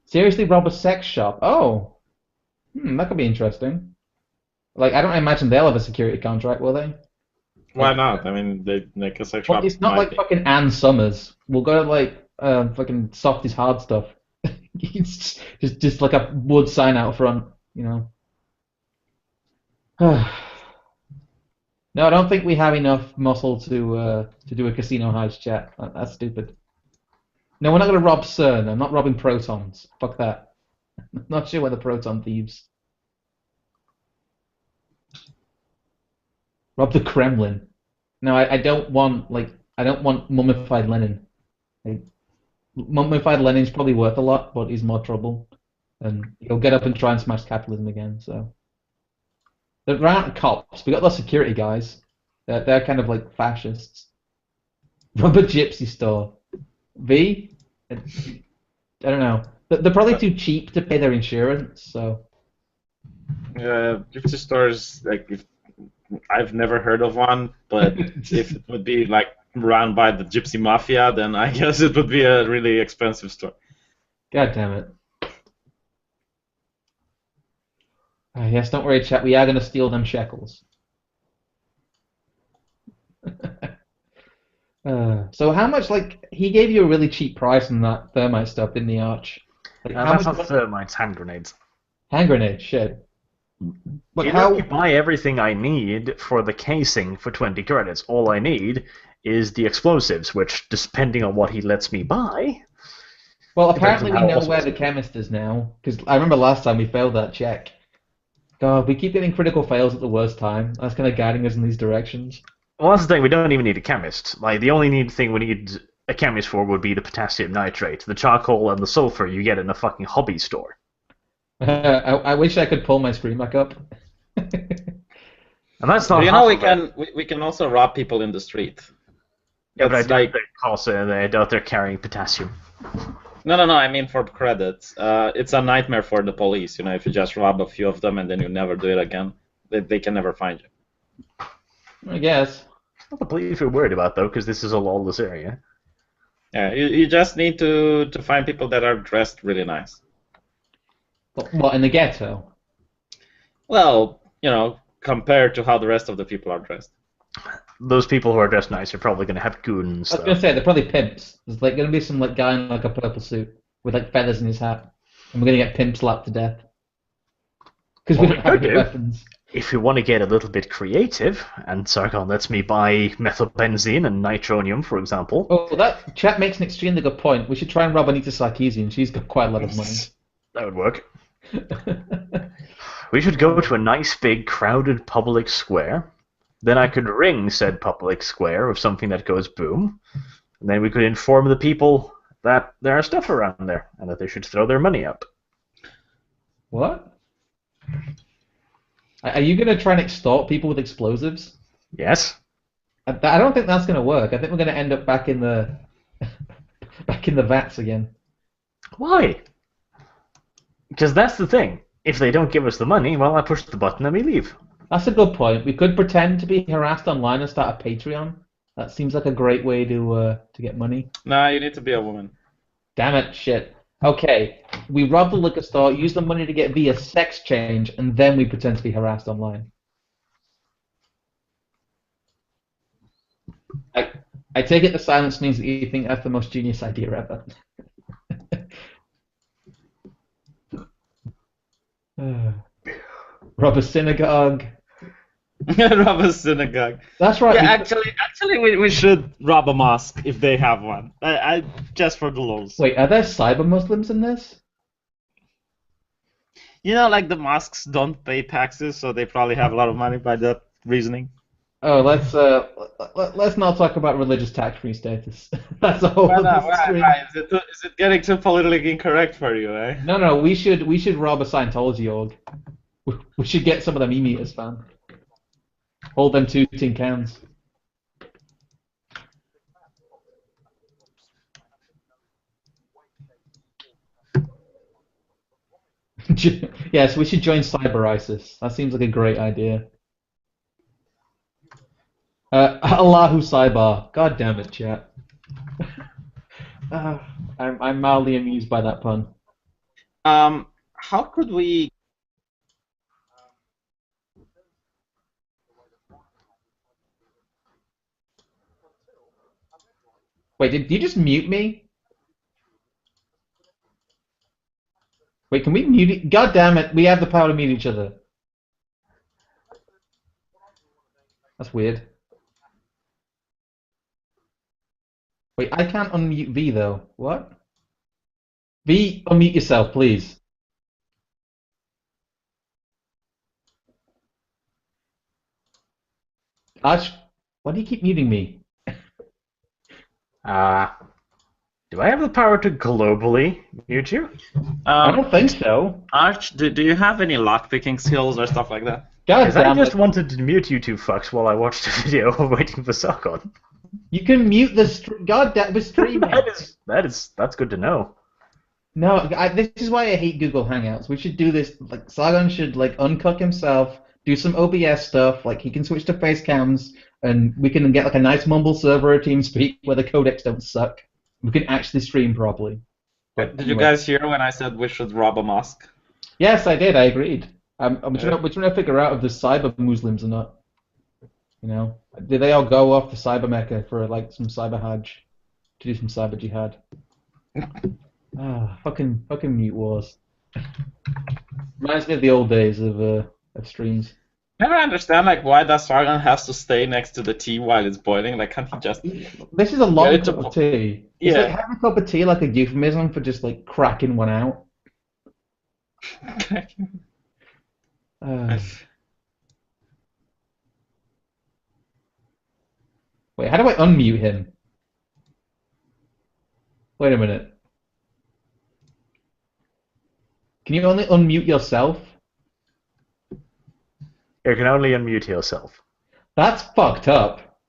Seriously, rob a sex shop. Oh, that could be interesting. Like, I don't imagine they'll have a security contract, will they? Why not? I mean, they make a sex shop. It's not like fucking Ann Summers. We'll go to like fucking Softy's Hard Stuff. It's just like a wood sign out front, you know. No, I don't think we have enough muscle to do a casino heist, chat. That's stupid. No, we're not going to rob CERN. I'm not robbing protons. Fuck that. I'm not sure where the proton thieves. Rob the Kremlin. No, I don't want mummified Lenin. Mummified Lenin's probably worth a lot, but he's more trouble. And he'll get up and try and smash capitalism again, so. There aren't cops. We got the security guys. They're kind of like fascists. Rob a gypsy store. V? I don't know. They're probably too cheap to pay their insurance, so. Gypsy stores, like, I've never heard of one, but if it would be like run by the gypsy mafia, then I guess it would be a really expensive store. God damn it. Yes, don't worry, chat. We are going to steal them shekels. So how much, like, he gave you a really cheap price on that thermite stuff, didn't he, Arch? Like, that's not thermites, hand grenades. Hand grenades, shit. But how you buy everything I need for the casing for 20 credits? All I need is the explosives, which, depending on what he lets me buy... Well, apparently we know where the chemist is now, because I remember last time we failed that check. God, we keep getting critical fails at the worst time. That's kind of guiding us in these directions. Well, that's the thing. We don't even need a chemist. Like, the only thing we need a chemist for would be the potassium nitrate. The charcoal and the sulfur you get in a fucking hobby store. I wish I could pull my screen back up. And that's not. You know, we can also rob people in the street. Yeah, but I doubt they're carrying potassium. No. I mean for credits. It's a nightmare for the police. You know, if you just rob a few of them and then you never do it again, they can never find you. I guess. Not the police we're worried about, though, because this is a lawless area. Yeah, you just need to find people that are dressed really nice. What, in the ghetto? Well, compared to how the rest of the people are dressed. Those people who are dressed nice are probably going to have goons, I was gonna say they're probably pimps. There's like gonna be some like guy in like a purple suit with like feathers in his hat, and we're gonna get pimp slapped to death because we What don't we have could any do, weapons. if we want to get a little bit creative, and Sargon lets me buy methylbenzene and nitronium, for example. Oh, that chat makes an extremely good point. We should try and rob Anita Sarkeesian. She's got quite a lot of money. That would work. We should go to a nice big crowded public square. Then I could ring said public square with something that goes boom. And then we could inform the people that there are stuff around there and that they should throw their money up. What? Are you gonna try and extort people with explosives? Yes? I don't think that's gonna work. I think we're gonna end up back in the back in the vats again. Why? Because that's the thing. If they don't give us the money, well, I push the button and we leave. That's a good point. We could pretend to be harassed online and start a Patreon. That seems like a great way to get money. Nah, you need to be a woman. Damn it, shit. Okay, we rob the liquor store, use the money to get via sex change, and then we pretend to be harassed online. I take it the silence means that you think that's the most genius idea ever. Rob a synagogue. Rob a synagogue. That's right. Yeah, actually, we should rob a mosque if they have one. I just for the lulz. Wait, are there cyber Muslims in this? Like the mosques don't pay taxes, so they probably have a lot of money by that reasoning. Oh, let's not talk about religious tax-free status. That's a whole other stream. Is it getting too politically incorrect for you, eh? No, we should rob a Scientology org. We should get some of them e-meters, fam. Hold them 2 tin cans. Yes, we should join Cyber ISIS. That seems like a great idea. Allahu Cyber. God damn it, chat. I'm mildly amused by that pun. How could we? Wait, did you just mute me? Wait, can we mute it? God damn it, we have the power to mute each other. That's weird. Wait, I can't unmute V though. What? V, unmute yourself, please. Arch, why do you keep muting me? Do I have the power to globally mute you? I don't think so. Arch, do you have any lockpicking skills or stuff like that? God I damn just it. wanted to mute you two fucks while I watched the video of waiting for Sargon. You can mute the God damn the streaming. That's good to know. No, this is why I hate Google Hangouts. We should do this. Like Sargon should like uncook himself, do some OBS stuff. Like he can switch to face cams, and we can get like a nice mumble server or TeamSpeak where the codecs don't suck. We can actually stream properly. But Did you guys hear when I said we should rob a mosque? Yes, I did. I agreed. We're trying to figure out if there's cyber Muslims or not. Did they all go off to cyber Mecca for like some cyber hajj to do some cyber jihad? Fucking mute wars. Reminds me of the old days of streams. Never understand why does Sargon has to stay next to the tea while it's boiling? Can't he just? This is a long cup of tea. Yeah. It's like having a cup of tea like a euphemism for just like cracking one out. Wait, how do I unmute him? Wait a minute. Can you only unmute yourself? You can only unmute yourself. That's fucked up.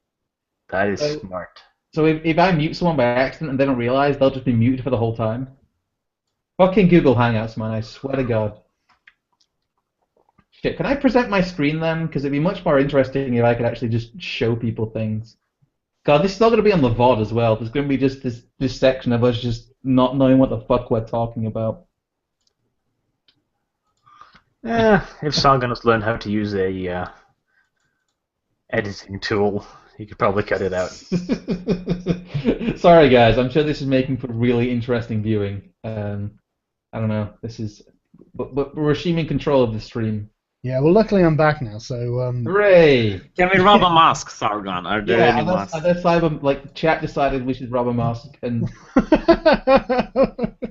That is smart. So if I mute someone by accident and they don't realize, they'll just be muted for the whole time? Fucking Google Hangouts, man, I swear to God. Shit, can I present my screen then? Because it'd be much more interesting if I could actually just show people things. God, this is all going to be on the VOD as well. There's going to be just this section of us just not knowing what the fuck we're talking about. If Sargon has learned how to use a editing tool, he could probably cut it out. Sorry, guys. I'm sure this is making for really interesting viewing. I don't know. But we're assuming control of the stream. Yeah, well, luckily I'm back now, so... Hooray! Can we rob a mosque, Sargon? Are there any mosques? Chat decided we should rob a mosque, and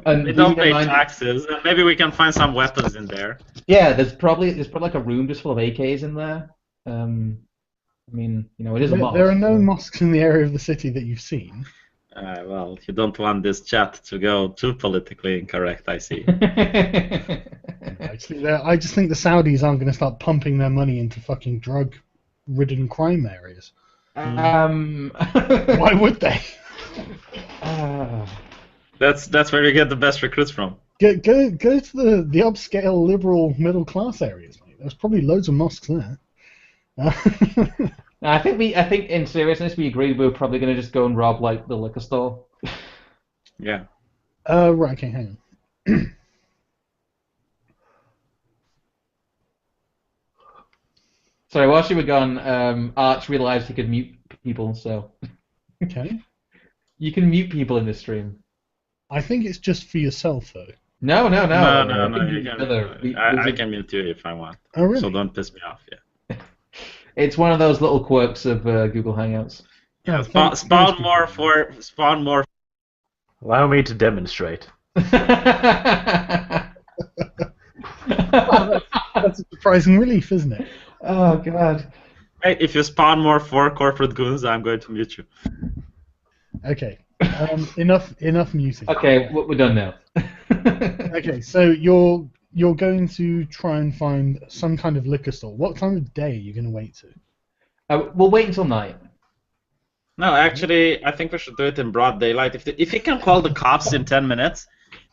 We don't pay taxes, and maybe we can find some weapons in there. Yeah, there's probably like a room just full of AKs in there. I mean, it is a mosque. There are no mosques in the area of the city that you've seen. Well, you don't want this chat to go too politically incorrect, I see. Actually, I just think the Saudis aren't going to start pumping their money into fucking drug-ridden crime areas. Why would they? That's where you get the best recruits from. Go to the upscale liberal middle class areas, mate. There's probably loads of mosques there. I think in seriousness we agreed we were probably going to just go and rob like the liquor store. Yeah. Right. Okay, hang on. Sorry, while you were gone, Arch realized he could mute people, so Okay. you can mute people in this stream. I think it's just for yourself, though. No. No, you can, I can mute you if I want. Oh, really? So don't piss me off, yeah. It's one of those little quirks of Google Hangouts. Yeah, Spawn more. Allow me to demonstrate. That's a surprising relief, isn't it? Oh, God. Hey, if you spawn more 4 corporate goons, I'm going to mute you. Okay. Enough muting. Okay, we're done now. Okay, so you're going to try and find some kind of liquor store. What time of day are you going to wait to? We'll wait until night. No, actually, I think we should do it in broad daylight. If you can call the cops in 10 minutes,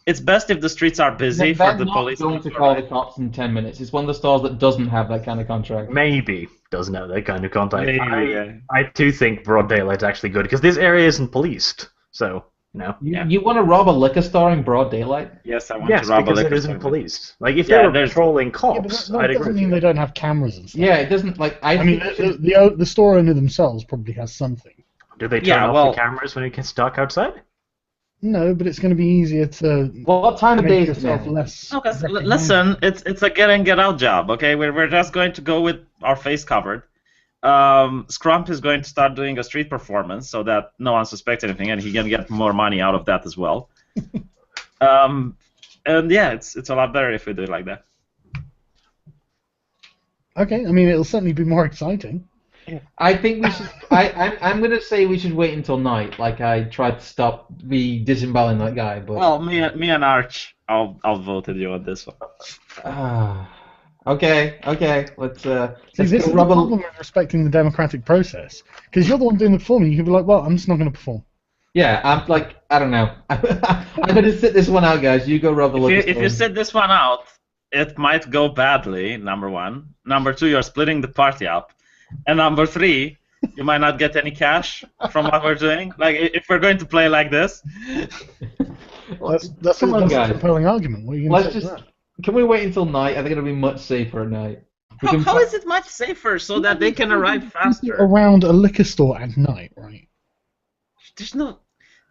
it's best if the streets are busy for the police. They're not going to call the cops in 10 minutes. It's one of the stores that doesn't have that kind of contract. Maybe doesn't have that kind of contact. Maybe, yeah. I do think broad daylight's actually good because this area isn't policed. So, You want to rob a liquor store in broad daylight? Yes, I want to rob a because liquor it isn't store. policed. Like if they were patrolling Yeah, cops, but I'd that agree. doesn't mean they don't have cameras and stuff. Yeah, it doesn't. I mean, the store owner themselves probably has something. Do they turn off the cameras when it gets dark outside? No, but it's going to be easier to. What time of day make is it yourself now? less. Okay, listen, it's a get in get out job. Okay, we're just going to go with our face covered. Scrump is going to start doing a street performance so that no one suspects anything, and he can get more money out of that as well. And yeah, it's a lot better if we do it like that. Okay, I mean it'll certainly be more exciting. I think we should. I'm going to say we should wait until night. Like I tried to stop disemboweling that guy, but. Well, me and Arch, I'll voted you on this one. Okay. Let's See, this is the problem with respecting the democratic process. Because you're the one doing the performing. You can be like, well, I'm just not going to perform. Yeah, I'm like, I don't know. I'm going to sit this one out, guys. You go rob the liquor store. If you sit this one out, it might go badly, number one. Number two, you're splitting the party up. And number three, you might not get any cash from what we're doing. Like, if we're going to play like this. That's a compelling argument. What are you going to say to that? Can we wait until night? I think it'll be much safer at night. How is it much safer so that they can arrive faster? Around a liquor store at night, right? There's no.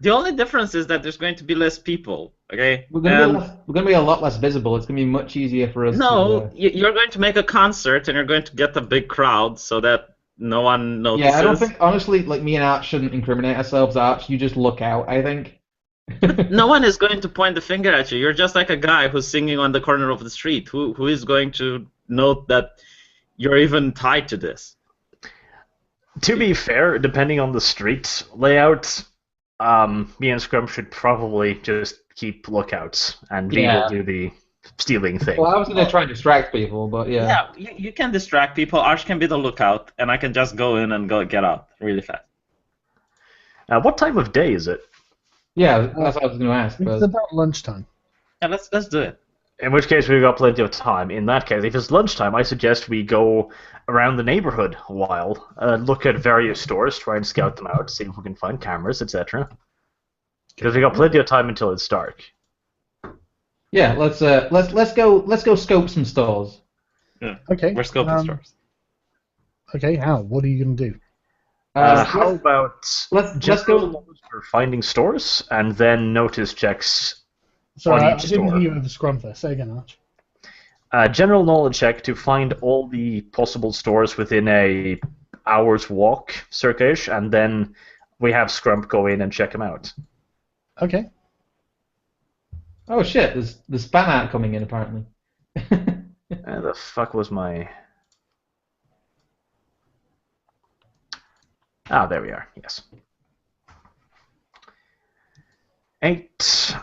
The only difference is that there's going to be less people. Okay. We're going to be a lot less visible. It's going to be much easier for us. No, you're going to make a concert and you're going to get a big crowd so that no one notices. Yeah, I don't think honestly, like me and Arch shouldn't incriminate ourselves. Arch, you just look out. I think. No one is going to point the finger at you. You're just like a guy who's singing on the corner of the street. Who is going to note that you're even tied to this? To be fair, depending on the street layout, me and Scrump should probably just keep lookouts, and V will do the stealing thing. Well, I was going to try and distract people, but yeah. Yeah, you can distract people. Arch can be the lookout, and I can just go in and get out really fast. What time of day is it? Yeah, that's what I was going to ask. It's about lunchtime. Yeah, let's do it. In which case, we've got plenty of time. In that case, if it's lunchtime, I suggest we go around the neighborhood a while, look at various stores, try and scout them out, see if we can find cameras, etc. Because we've got plenty of time until it's dark. Yeah, let's go scope some stores. Yeah. Okay. We're scoping stores. Okay, how? What are you going to do? How about let's go for finding stores and then notice checks Sorry, on I each didn't store? hear you over Scrump there. Say again, Arch. General knowledge check to find all the possible stores within a hour's walk, circa-ish, and then we have Scrump go in and check them out. Okay. Oh shit! There's spam out coming in apparently. Where the fuck was my... Ah, there we are, yes. 8...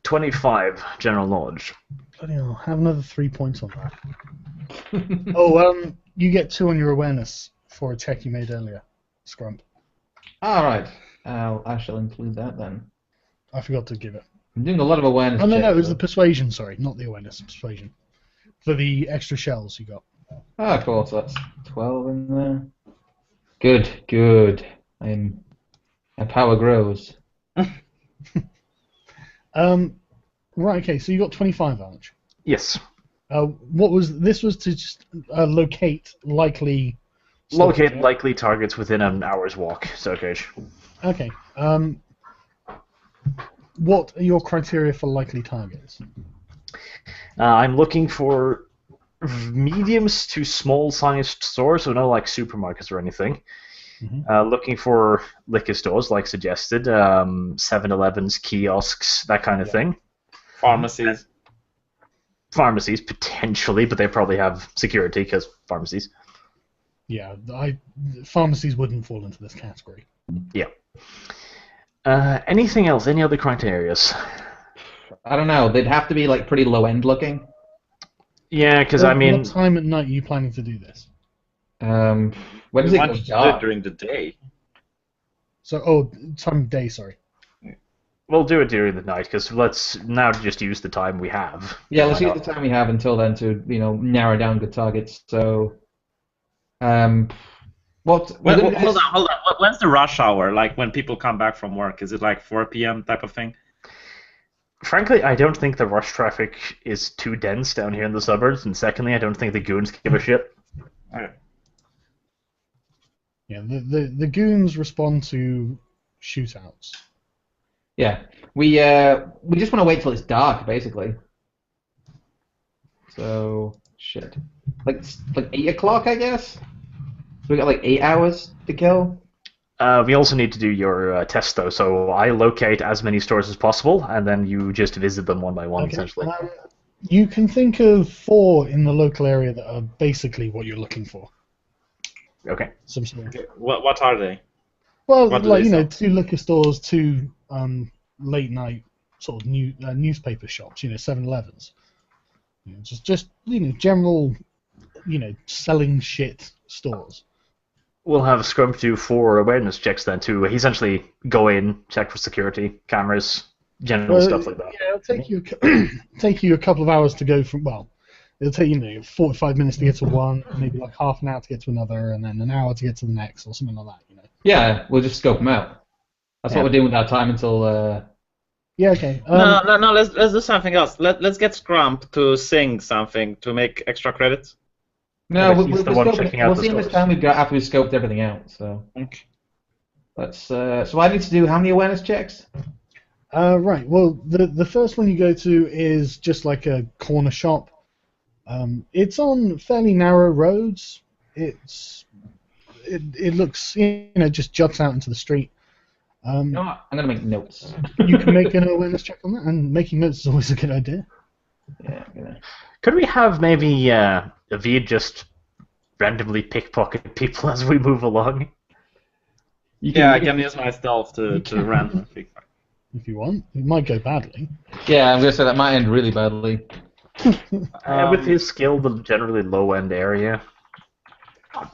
25 general knowledge. Bloody hell, have another 3 points on that. Oh, you get 2 on your awareness for a check you made earlier, Scrump. All right. I shall include that then. I forgot to give it. I'm doing a lot of awareness. Oh, no, checks, it was so- the persuasion, sorry, not the awareness, persuasion. For the extra shells you got. Ah, cool. So that's 12 in there. Good. My power grows. Right, okay, so you got 25, Arch. Yes. This was to just locate likely... Locate stores, yeah? likely targets within an hour's walk, circa-ish. Okay, what are your criteria for likely targets? I'm looking for mediums to small-sized stores, so no like supermarkets or anything. Mhm. Looking for liquor stores, like suggested, 7-Elevens, kiosks, that kind of thing. Pharmacies. Pharmacies, potentially, but they probably have security, because pharmacies. Yeah, pharmacies wouldn't fall into this category. Yeah. Anything else? Any other criterias? I don't know. They'd have to be like pretty low end looking. Yeah, because I mean... What time at night are you planning to do this? When does We it want go to do it dark? during the day. So, time of day, sorry. We'll do it during the night, because let's now just use the time we have. Yeah, let's Why use not? the time we have until then to narrow down good targets. So, what? Hold on. When's the rush hour? Like when people come back from work? Is it like 4 p.m. type of thing? Frankly, I don't think the rush traffic is too dense down here in the suburbs, and secondly, I don't think the goons give a shit. Okay. Yeah, the goons respond to shootouts. Yeah, we just want to wait till it's dark, basically. So shit, like 8 o'clock, I guess. So we got like 8 hours to kill. We also need to do your test, though, so I locate as many stores as possible, and then you just visit them one by one, essentially. You can think of 4 in the local area that are basically what you're looking for. Okay. Some sort of, Okay. What are they? well, What do like they sell? 2 liquor stores, 2 late night sort of newspaper shops. 7-Elevens. Just general selling shit stores. We'll have Scrump do 4 awareness checks then, to essentially go in, check for security, cameras, general stuff like that. Yeah, it'll take you a couple of hours to go from. Well, it'll take 45 minutes to get to one, maybe like half an hour to get to another, and then an hour to get to the next, or something like that. Yeah, we'll just scope them out. That's what we're doing with our time until. Yeah. Okay. No. Let's do something else. Let's get Scrump to sing something to make extra credits. No, But we'll, he's we'll, the we'll one scope it- checking out we'll the see how much stores. time we've got after we've scoped everything out. So Okay. let's. So I need to do how many awareness checks? Right. Well, the first one you go to is just like a corner shop. It's on fairly narrow roads. It looks just juts out into the street. You know what? I'm gonna make notes. You can make an awareness check on that, and making notes is always a good idea. Yeah, I'm gonna. Could we have maybe Avid just randomly pickpocket people as we move along? Yeah, I can use my stealth to random pick. If you want, it might go badly. Yeah, I'm gonna say that might end really badly. With his skill, the generally low-end area,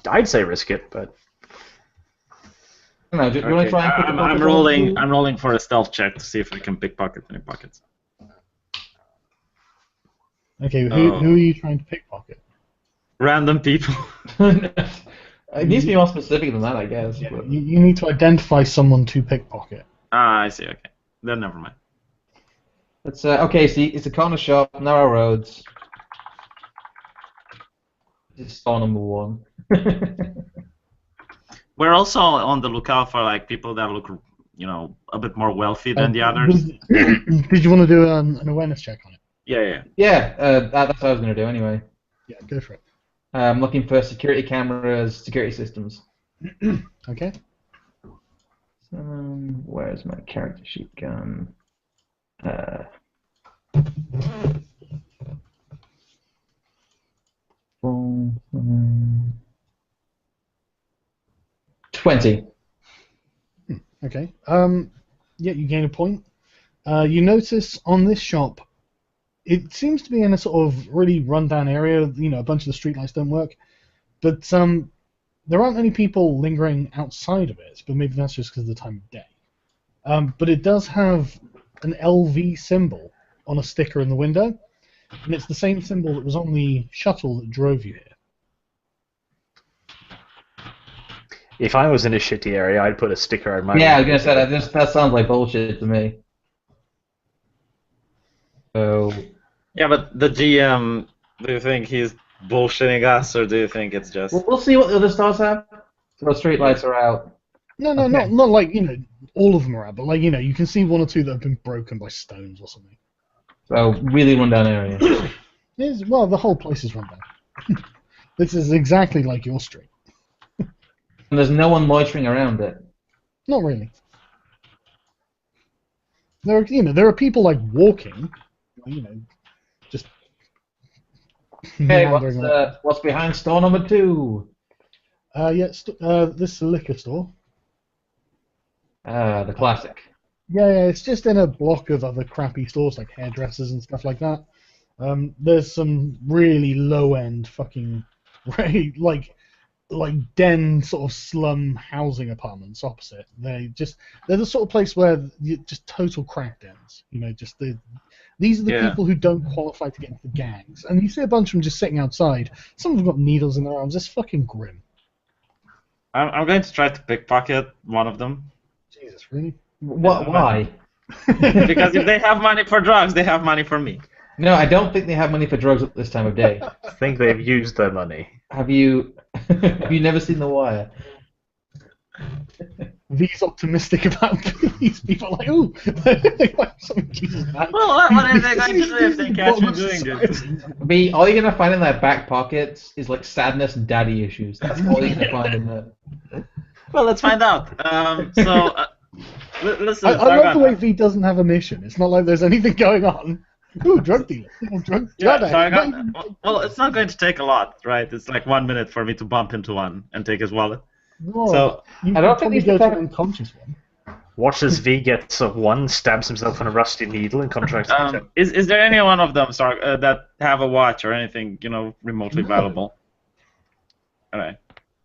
I'd say risk it, but... I don't know. Do you want to try and pick a pocket? I'm rolling for a stealth check to see if I can pickpocket any pockets. Okay, who are you trying to pickpocket? Random people. It needs to be more specific than that, I guess. Yeah, you need to identify someone to pickpocket. Ah, I see. Okay, then never mind. It's okay. See, it's a corner shop, narrow roads. It's store number 1. We're also on the lookout for like people that look, a bit more wealthy than the others. Did you want to do an awareness check on it? Yeah. Yeah, that's what I was going to do anyway. Yeah, go for it. I'm looking for security cameras, security systems. Okay. Where's my character sheet gone? 20. Okay. Yeah, you gain a point. You notice on this shop, it seems to be in a sort of really rundown area. A bunch of the streetlights don't work, but there aren't any people lingering outside of it. But maybe that's just because of the time of day. But it does have an LV symbol on a sticker in the window, and it's the same symbol that was on the shuttle that drove you here. If I was in a shitty area, I'd put a sticker on my. Yeah, I was gonna say that sounds like bullshit to me. So. Yeah, but the GM, do you think he's bullshitting us, or do you think it's just? We'll see what the other stores have. So streetlights are out. No, not like all of them are out, but like you can see one or two that have been broken by stones or something. So really rundown area. Well, the whole place is run down. This is exactly like your street. And there's no one loitering around it. Not really. There are people like walking, just. Okay, what's behind store number 2? This is a liquor store. The classic. Yeah, it's just in a block of other crappy stores like hairdressers and stuff like that. There's some really low-end fucking, like den sort of slum housing apartments opposite. They're the sort of place where just total crack dens. These are the people who don't qualify to get into the gangs, and you see a bunch of them just sitting outside. Some of them got needles in their arms. It's fucking grim. I'm going to try to pickpocket one of them. Jesus, really? Why? Because if they have money for drugs, they have money for me. No, I don't think they have money for drugs at this time of day. I think they've used their money. Have you never seen The Wire? V's optimistic about these people are like, ooh, they like some Jesus man. Well, what are they going to do if they catch me doing this? V, all you're gonna find in their back pockets is like sadness and daddy issues. That's all you're gonna find in there. Well, let's find out. Listen, I love the way V doesn't have a mission. It's not like there's anything going on. Ooh, drug dealer. Sargon, well, it's not going to take a lot, right? It's like 1 minute for me to bump into one and take his wallet. No, So you I don't can think probably he's go to the an unconscious one. Watch as V gets one, stabs himself on a rusty needle, and contracts. is there any one of them, that have a watch or anything, remotely valuable? All right.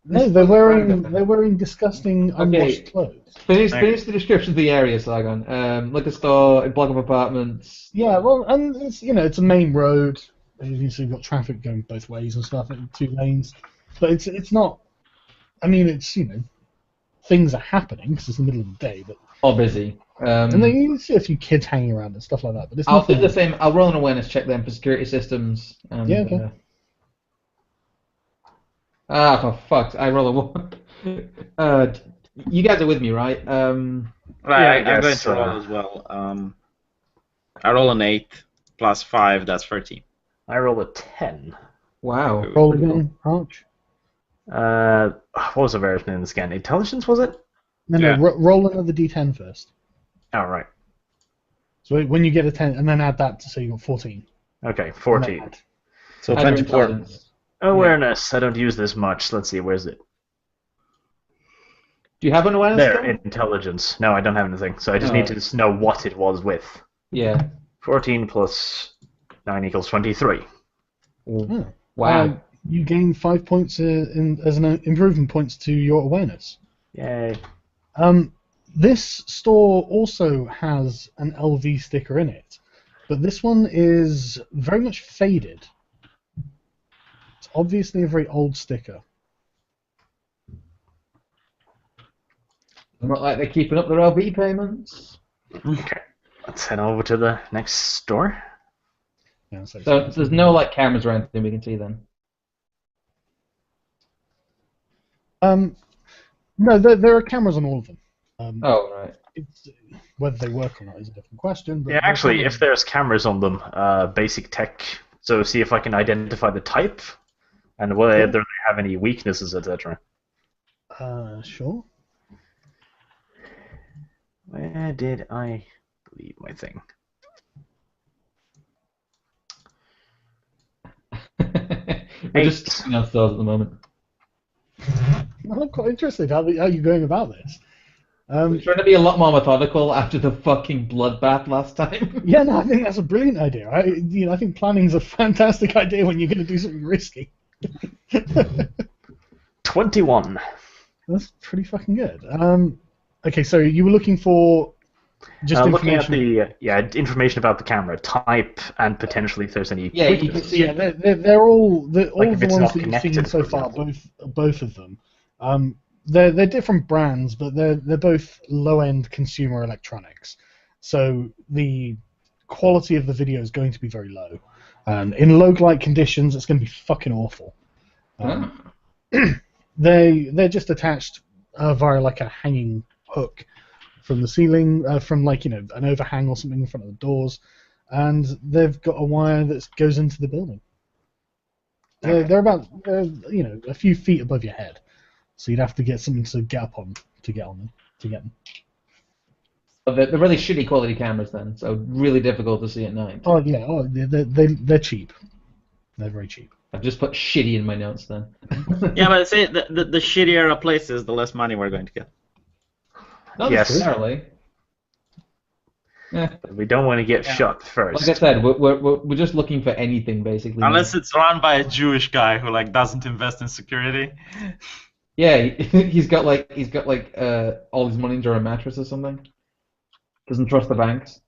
No, they're wearing disgusting unwashed clothes. Finish the description of the area, Sargon. Liquor store, a block of apartments. Yeah, well, and it's a main road. So you've got traffic going both ways and stuff, 2 lanes. But it's not. I mean, it's things are happening because it's the middle of the day, but All busy. and then you see a few kids hanging around and stuff like that. But it's I'll do nothing. the same. I'll roll an awareness check then for security systems. And, Yeah, okay. For fuck's! I roll a 1. You guys are with me, right? Right, Yeah, I'm going yes, to roll as well. I roll an 8 plus 5, that's 13. I roll a 10. Wow. Roll again, Arch. What was the variation in this again? Intelligence, was it? No, Yeah. roll another d10 first. Oh, right. So when you get a 10, and then add that to say you got 14. Okay, And 14. then add. So And your 24. intelligence. Awareness. I don't use this much. Let's see, where's it? Do you have an awareness? There, score? Intelligence. No, I don't have anything, so I just Oh. need to know what it was with. Yeah. 14 plus 9 equals 23. Hmm. Wow. You gain 5 points as an improvement points to your awareness. Yay. This store also has an LV sticker in it, but this one is very much faded. It's obviously a very old sticker. Not like they're keeping up their LV payments. Okay. Let's head over to the next store. Yeah, So there's no like cameras or anything we can see then. No, there are cameras on all of them. Oh right. It's, whether they work or not is a different question. But Yeah, actually, if there's cameras on them, basic tech. So see if I can identify the type and whether they have any weaknesses, etc. Sure. Where did I leave my thing? We're just sticking on stores at the moment. I'm quite interested how you're going about this. We're trying to be a lot more methodical after the fucking bloodbath last time. Yeah, no, I think that's a brilliant idea. I think planning's a fantastic idea when you're going to do something risky. 21. That's pretty fucking good. Okay, so you were looking for just looking information. at the information about the camera type and potentially if there's any. Yeah, you can see. Yeah, they're all of the if it's ones not that you've seen connected, so for far. example. Both of them. They're different brands, but they're both low-end consumer electronics. So the quality of the video is going to be very low, and in roguelike conditions, it's going to be fucking awful. They're just attached via like a hanging hook from the ceiling, from like an overhang or something in front of the doors, and they've got a wire that goes into the building. They're about a few feet above your head, so you'd have to get something to get up on to get them. They're really shitty quality cameras then, so really difficult to see at night. Oh yeah, they're cheap. They're very cheap. I've just put shitty in my notes then. Yeah, but say the shittier a place is, the less money we're going to get. Not Yes. necessarily. Yeah. We don't want to get shot first. Like I said, we're just looking for anything basically. Unless it's run by a Jewish guy who doesn't invest in security. Yeah, he's got all his money under a mattress or something. Doesn't trust the banks.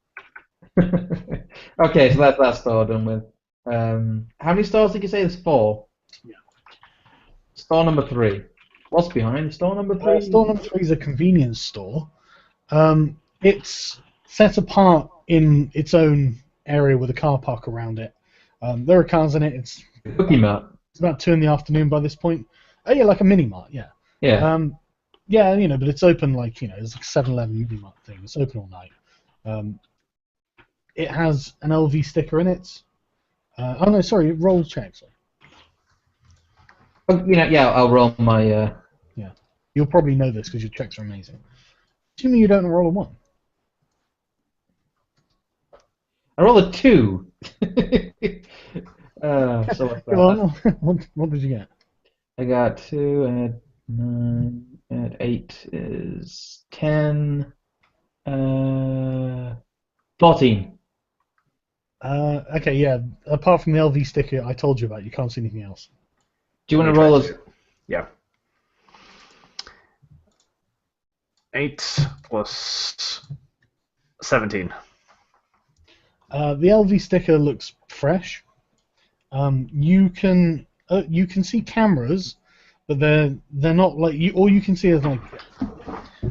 Okay, so that's that store done with. How many stores did you say? There's 4. Yeah. Store number 3. What's behind store number 3? Store number 3 is a convenience store. It's set apart in its own area with a car park around it. There are cars in it. It's Cookie Mart. It's about 2 in the afternoon by this point. Oh yeah, like a mini mart. Yeah. Yeah. Yeah, but it's open it's like 7-Eleven mini mart thing. It's open all night. It has an LV sticker in it. Oh no, sorry, roll check. Sorry. Yeah, I'll roll my. Yeah, you'll probably know this because your checks are amazing. Assuming you don't roll a 1. I roll a 2. So what's that? What did you get? I got 2 and 9 and 8 is 10. 14. Okay, yeah. Apart from the LV sticker I told you about, you can't see anything else. Do you want to roll as? Yeah. 8 plus 17. The LV sticker looks fresh. You can see cameras, but they're not like you. All you can see is they're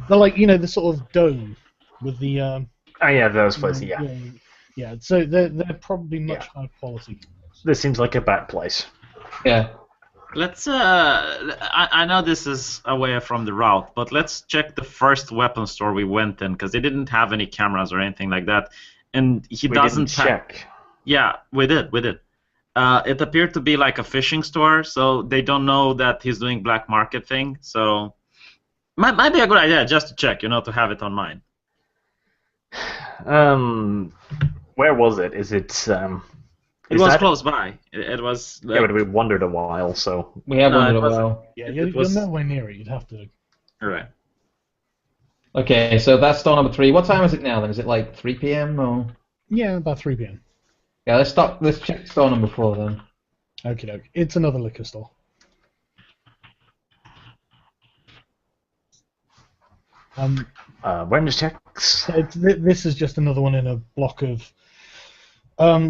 the sort of dome with the. Oh yeah, those places. Yeah. Yeah. So they're probably much higher quality. This seems like a bad place. Yeah. Let's. I know this is away from the route, but let's check the first weapon store we went in because they didn't have any cameras or anything like that, and he doesn't check. Yeah, we did. It appeared to be like a fishing store, so they don't know that he's doing black market thing. So might be a good idea just to check, to have it on mind. Where was it? Is it? It was close by. It was. Yeah, but we wandered a while, so. We have wandered a while. Yeah, you're nowhere near it. You'd have to. All right. Okay, so that's store number 3. What time is it now then? Is it like 3 p.m. or? Yeah, about 3 p.m. Yeah, let's check store number 4 then. Okay, it's another liquor store. Awareness checks. This is just another one in a block of,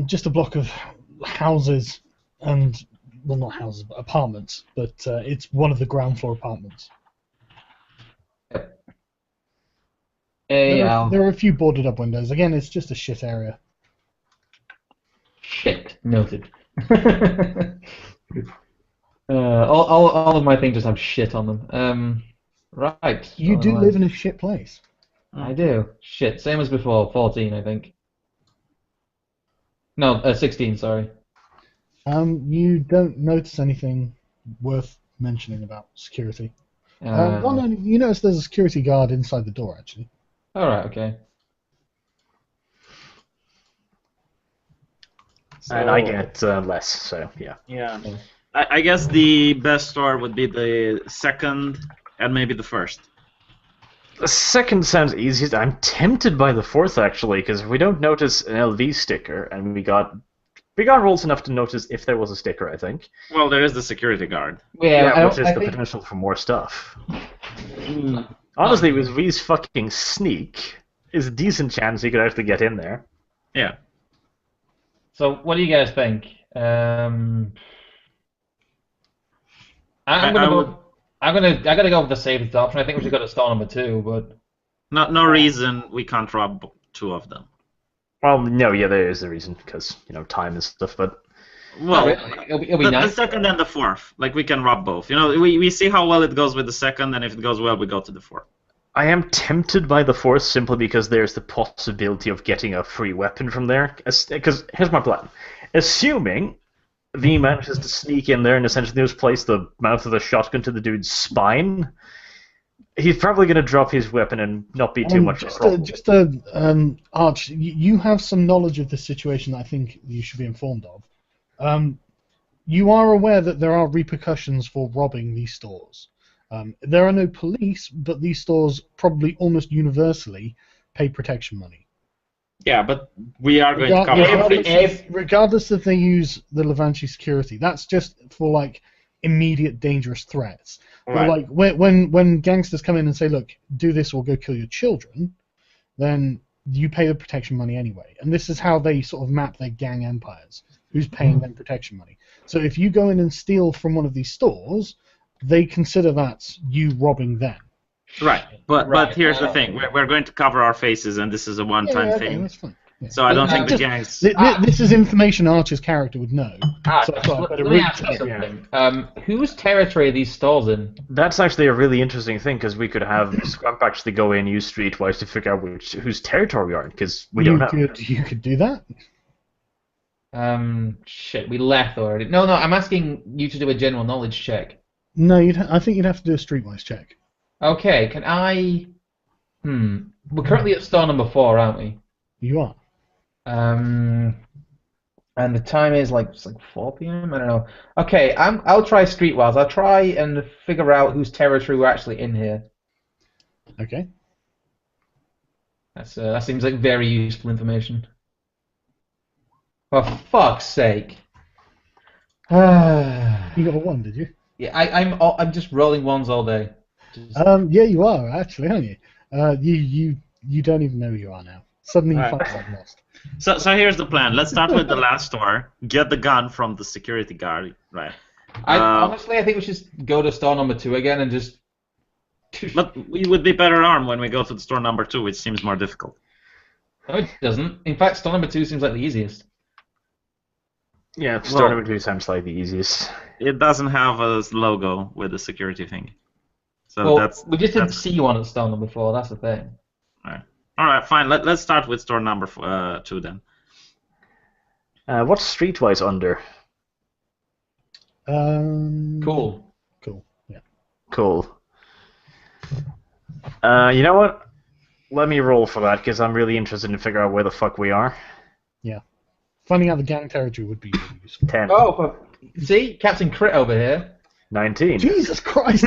just a block of houses and, well, not houses, but apartments. But it's one of the ground floor apartments. There are a few boarded up windows. Again, it's just a shit area. Shit. Noted. All of my things just have shit on them. Right. You do live in a shit place. I do. Shit. Same as before. 14, I think. No, 16. Sorry. You don't notice anything worth mentioning about security. Well, no, you notice there's a security guard inside the door, actually. All right. Okay. And I get less, so yeah. Yeah. I guess the best store would be the second and maybe the first. The second sounds easiest. I'm tempted by the fourth, actually, because we don't notice an LV sticker, and we got rolls enough to notice if there was a sticker, I think. Well, there is the security guard. Yeah, which is the potential for more stuff. Honestly, with V's fucking sneak, is a decent chance he could actually get in there. Yeah. So, what do you guys think? I'm gonna go with the safest option. I think we should go to store number 2, but no reason we can't rob 2 of them. Well, no, yeah, there is a reason because time and stuff. But well, it'll be nice. The second and the fourth, like we can rob both. We see how well it goes with the second, and if it goes well, we go to the fourth. I am tempted by the fourth simply because there's the possibility of getting a free weapon from there. Because here's my plan: assuming V manages to sneak in there and essentially just place the mouth of the shotgun to the dude's spine, he's probably going to drop his weapon and not be too much of a problem. Arch, you have some knowledge of this situation that I think you should be informed of. You are aware that there are repercussions for robbing these stores. There are no police, but these stores probably almost universally pay protection money. Yeah, but we are going to cover regardless if they use the Levanchi security. That's just for like immediate dangerous threats. Right. But like when gangsters come in and say, "Look, do this or go kill your children," then you pay the protection money anyway. And this is how they sort of map their gang empires. Who's paying them protection money? So if you go in and steal from one of these stores, they consider that you robbing them. Right, but here's the thing: we're going to cover our faces, and this is a one-time thing. That's fine. Yeah. So I don't think the gangs. This is information Archer's character would know. So I thought I'd better let me ask you something. Whose territory are these stores in? That's actually a really interesting thing because we could have Scrump actually go in, use Streetwise to figure out whose territory we are in because we don't know. You could do that. Shit, we left already. No, I'm asking you to do a general knowledge check. No, I think you'd have to do a Streetwise check. Okay, can I... We're currently at store number 4, aren't we? You are. And the time is it's like 4 p.m. I don't know. Okay, I'll try Streetwise. I'll try and figure out whose territory we're actually in here. Okay. That seems like very useful information. For fuck's sake. You got a 1, did you? Yeah, I'm just rolling ones all day. Yeah, you are actually, aren't you? You don't even know who you are now. Suddenly you find yourself lost. So here's the plan. Let's start with the last store. Get the gun from the security guard. Right. Honestly, I think we should go to store number 2 again and just. But we would be better armed when we go to the store number 2, which seems more difficult. No, it doesn't. In fact, store number 2 seems like the easiest. Yeah, store number 2 sounds like the easiest. It doesn't have a logo with the security thing. So we just didn't see one at store number 4. That's the thing. All right, fine. Let's start with store number 2 then. What's Streetwise under? Cool. Yeah. Cool. You know what? Let me roll for that because I'm really interested in figuring out where the fuck we are. Yeah. Finding out the gang territory would be really useful. 10. Oh, see, Captain Crit over here. 19. Jesus Christ!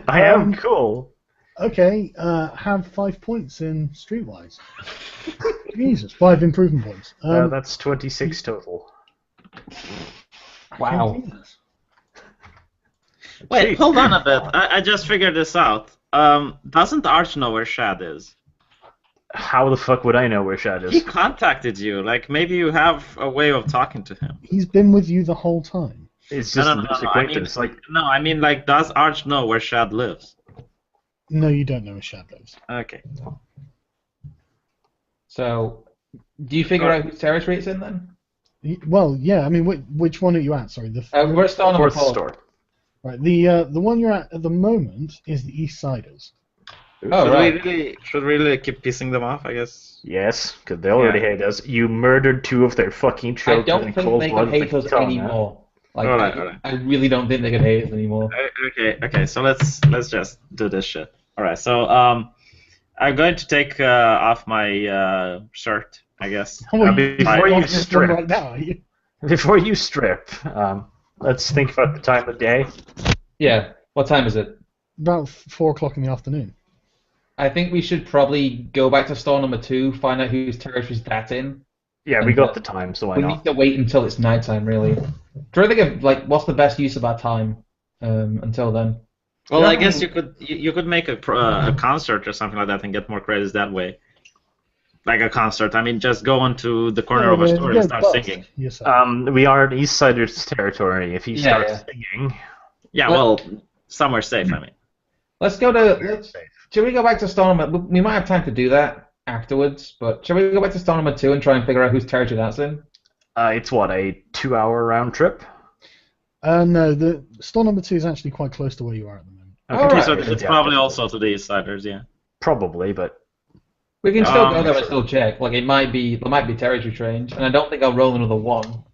I am cool. Okay, have 5 points in Streetwise. Jesus, 5 improvement points. That's 26 total. Wow. Wait, hold on a bit. I just figured this out. Doesn't Arch know where Shad is? How the fuck would I know where Shad He is? contacted you. Like, maybe you have a way of talking to him. He's been with you the whole time. It's No, just no, a no, loose no. acquaintance. I mean, like, does Arch know where Shad lives? No, you don't know where Shad lives. Okay. So, do you figure out whose territory it's in then? Well, yeah. I mean, which one are you at? Sorry, We're still on Fourth the pole. store. right. The one you're at the moment is the East Siders. Oh, should right. we really keep pissing them off? I guess. Yes, because they already hate us. You murdered 2 of their fucking I children don't in think cold they blood. can hate with us a tongue, anymore. Like, Alright. I really don't think they can hate us anymore. Okay. So let's just do this shit. All right. So I'm going to take off my shirt, I guess. before you strip. right now, are you? Before you strip, let's think about the time of day. Yeah. What time is it? About 4 o'clock in the afternoon. I think we should probably go back to store number 2, find out whose territory that's in. Yeah, we got the time, so why We not? need to wait until it's nighttime, really. Do you think of like what's the best use of our time until then? Well, Yeah. I guess you could make a concert or something like that and get more credits that way. Like a concert. I mean, just go onto the corner of a store and start singing. Yes, We are in East Siders territory. If he starts singing, Yeah, well, somewhere safe. I mean. Let's go to. Should we go back to store number? We might have time to do that afterwards, but shall we go back to store number 2 and try and figure out whose territory that's in? it's what, a 2-hour round trip? no, the store number 2 is actually quite close to where you are at the moment. Okay, Alright. So it's probably also to the East Siders, yeah. Probably, but We can still go there and still check. Like there might be territory change, and I don't think I'll roll another 1.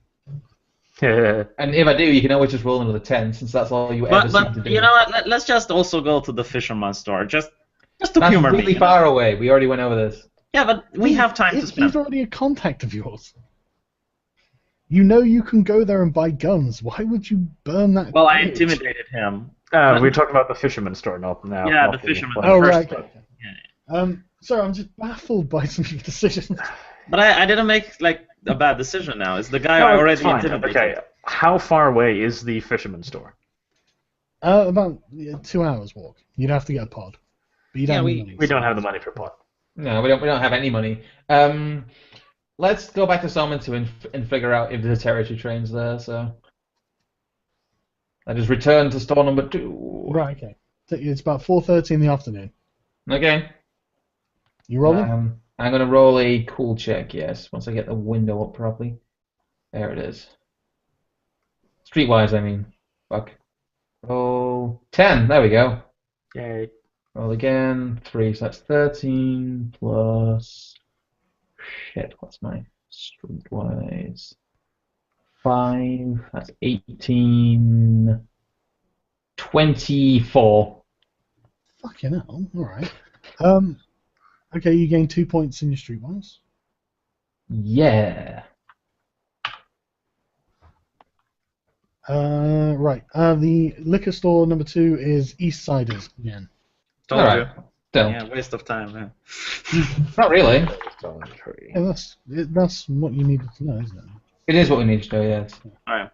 And if I do, you can always just roll another 10, since that's all you ever seem to But do. you know what? Let's just also go to the fisherman's store, just to That's humor me. really far away. We already went over this. Yeah, but we have time to spend. He's already a contact of yours. You know you can go there and buy guns. Why would you burn that? Well, I bridge? intimidated him. we're talking about the fisherman's store now. Yeah, not the fisherman's Oh, first right. store. Okay. Sorry, I'm just baffled by some of your decisions. But I didn't make like a bad decision now. It's the guy I already fine. intimidated. Okay, how far away is the fisherman's store? About 2 hours walk. You'd have to get a pod. But you don't have any money, We so- don't have the money for pot. No, we don't have any money. Let's go back to Salmon 2 and figure out if there's territory trains there. So I just return to store number 2. Right. Okay. So it's about 4:30 in the afternoon. Okay. You rolling? I'm gonna roll a cool check. Yes, once I get the window up properly. There it is. Streetwise, I mean. Fuck. Roll 10. There we go. Yay. Roll again. 3. So that's 13 plus. Shit. What's my streetwise? 5. That's 18. 24. Fucking hell. All right. Okay, you gain 2 points in your streetwise. Yeah. Right. The liquor store number 2 is East Siders again. Told Alright. you. Don't. Yeah, waste of time. Yeah. Not really. Yeah, that's what you needed to know, isn't it? It is what we need to do, yes. Alright.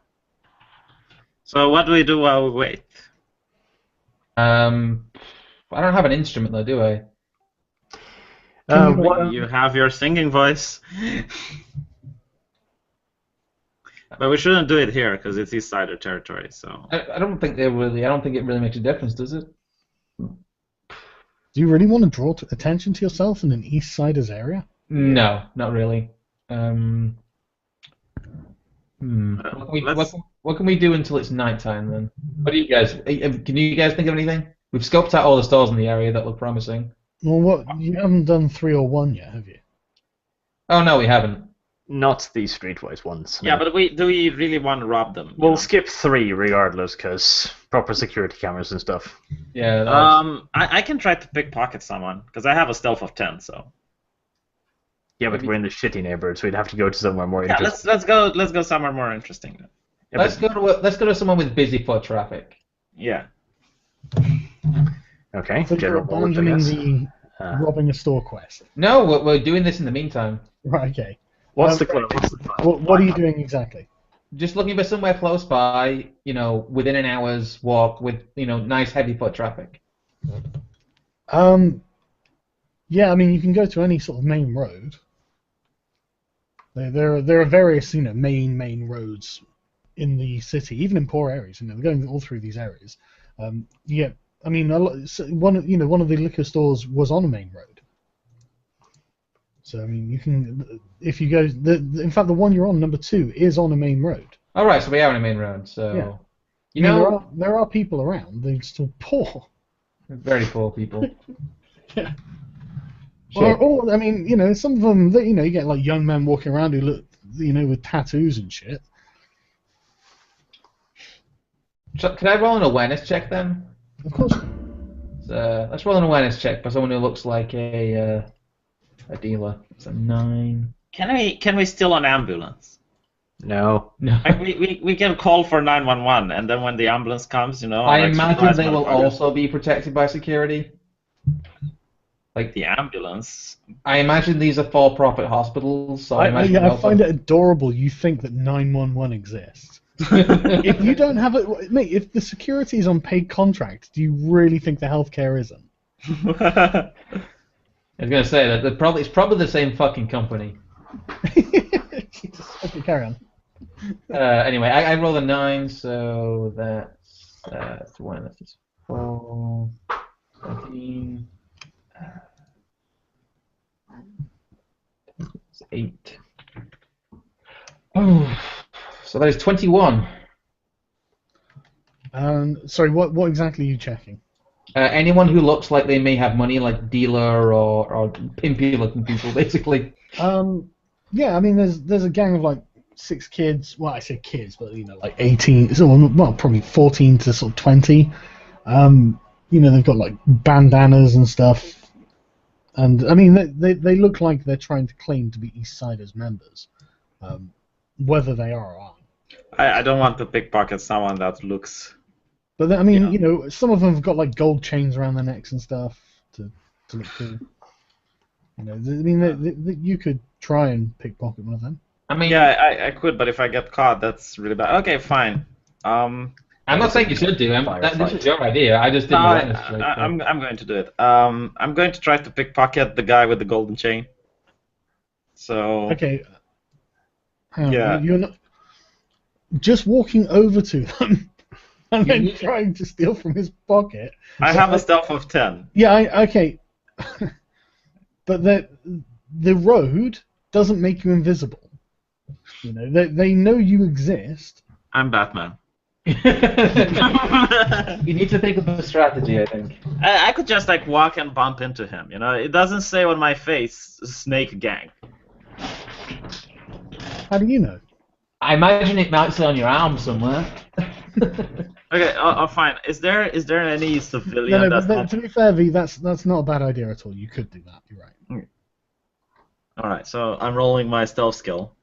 So what do we do while we wait? I don't have an instrument though, do I? You have your singing voice. But we shouldn't do it here because it's East Sider territory. So I don't think it really makes a difference, does it? Do you really want to draw attention to yourself in an East Siders area? No, not really. What can we do until it's nighttime then? What do you guys? Can you guys think of anything? We've scoped out all the stores in the area that look promising. Well, what you haven't done 3 or 1 yet, have you? Oh no, we haven't. Not these streetwise ones. yeah, but do we really want to rob them? We'll skip 3 regardless, because proper security cameras and stuff. Yeah. I can try to pickpocket someone because I have a stealth of 10. So Yeah, but we're in the shitty neighborhood, so we'd have to go to somewhere more yeah, interesting. let's go somewhere more interesting. Then. Yeah, let's go to someone with busy foot traffic. Yeah. Okay, So you're general knowledge, I abandoning guess. the robbing a store quest. No, we're doing this in the meantime. Right. Okay. What's the plan? What are you doing exactly? Just looking for somewhere close by, within an hour's walk with, nice heavy foot traffic. Yeah, I mean, you can go to any sort of main road. There are various, main roads in the city, even in poor areas. They're going all through these areas. Yeah, I mean, one of the liquor stores was on a main road. So I mean, you can, if you go, in fact, the one you're on, number 2, is on a main road. All right, so we are on a main road. So Yeah. There are people around. They're still poor. Very poor people. Yeah. Or I mean, some of them, you get like young men walking around who look, with tattoos and shit. Can I roll an awareness check then? Of course. So, let's roll an awareness check by someone who looks like a dealer. It's a 9. Can we steal an ambulance? No. Like we can call for 911, and then when the ambulance comes, I imagine they will also be protected by security. Like the ambulance. I imagine these are for-profit hospitals, so I find it adorable you think that 911 exists. If you don't have it, mate, if the security is on paid contract, do you really think the healthcare isn't? I was going to say that it's probably the same fucking company. Okay, carry on. Anyway, I rolled a 9, so that's 1. That's 4, 13. It's 8. Oh, so that is 21. Sorry, what exactly are you checking? Anyone who looks like they may have money, like dealer or pimpy-looking people, basically. Yeah, I mean, there's a gang of like 6 kids. Well, I say kids, but like 18. Well, probably 14 to sort of 20. They've got like bandanas and stuff. And I mean, they look like they're trying to claim to be East Siders members, whether they are or aren't. I don't want to pickpocket someone that looks. But then, I mean, some of them have got like gold chains around their necks and stuff to look cool. You could try and pickpocket one of them. I mean, yeah, I could, but if I get caught, that's really bad. Okay, fine. I'm not saying you should do. This is your idea. I just didn't. I'm going to do it. I'm going to try to pickpocket the guy with the golden chain. So. Okay. Hang on, yeah. You're not just walking over to them and then trying to steal from his pocket. I have a stealth of 10. Yeah. Okay. But the road doesn't make you invisible. They know you exist. I'm Batman. You need to think of a strategy, I think. I could just like walk and bump into him. It doesn't say on my face "Snake Gang." How do you know? I imagine it might say on your arm somewhere. Okay, fine. Is there any civilian? To be fair, V, that's not a bad idea at all. You could do that. You're right. All right, so I'm rolling my stealth skill.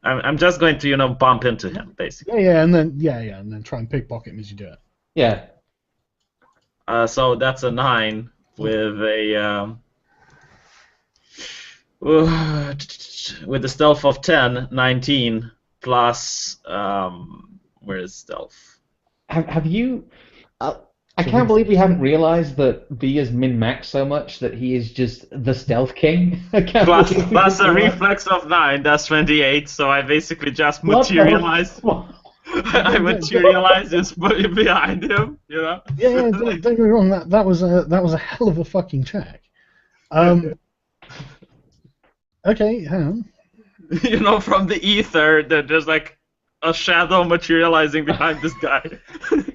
I'm just going to bump into him basically. And then try and pickpocket him as you do it. Yeah. So that's a 9 with a with a stealth of 10, 19 plus where is stealth? Have you? I can't believe we haven't realized that V is min-max so much that he is just the stealth king. Plus a reflex of 9, that's 28. So I basically just materialized. I materialized just behind him. Yeah. Don't get me wrong. That was a hell of a fucking check. Okay, hang on. From the ether, there's like a shadow materializing behind this guy.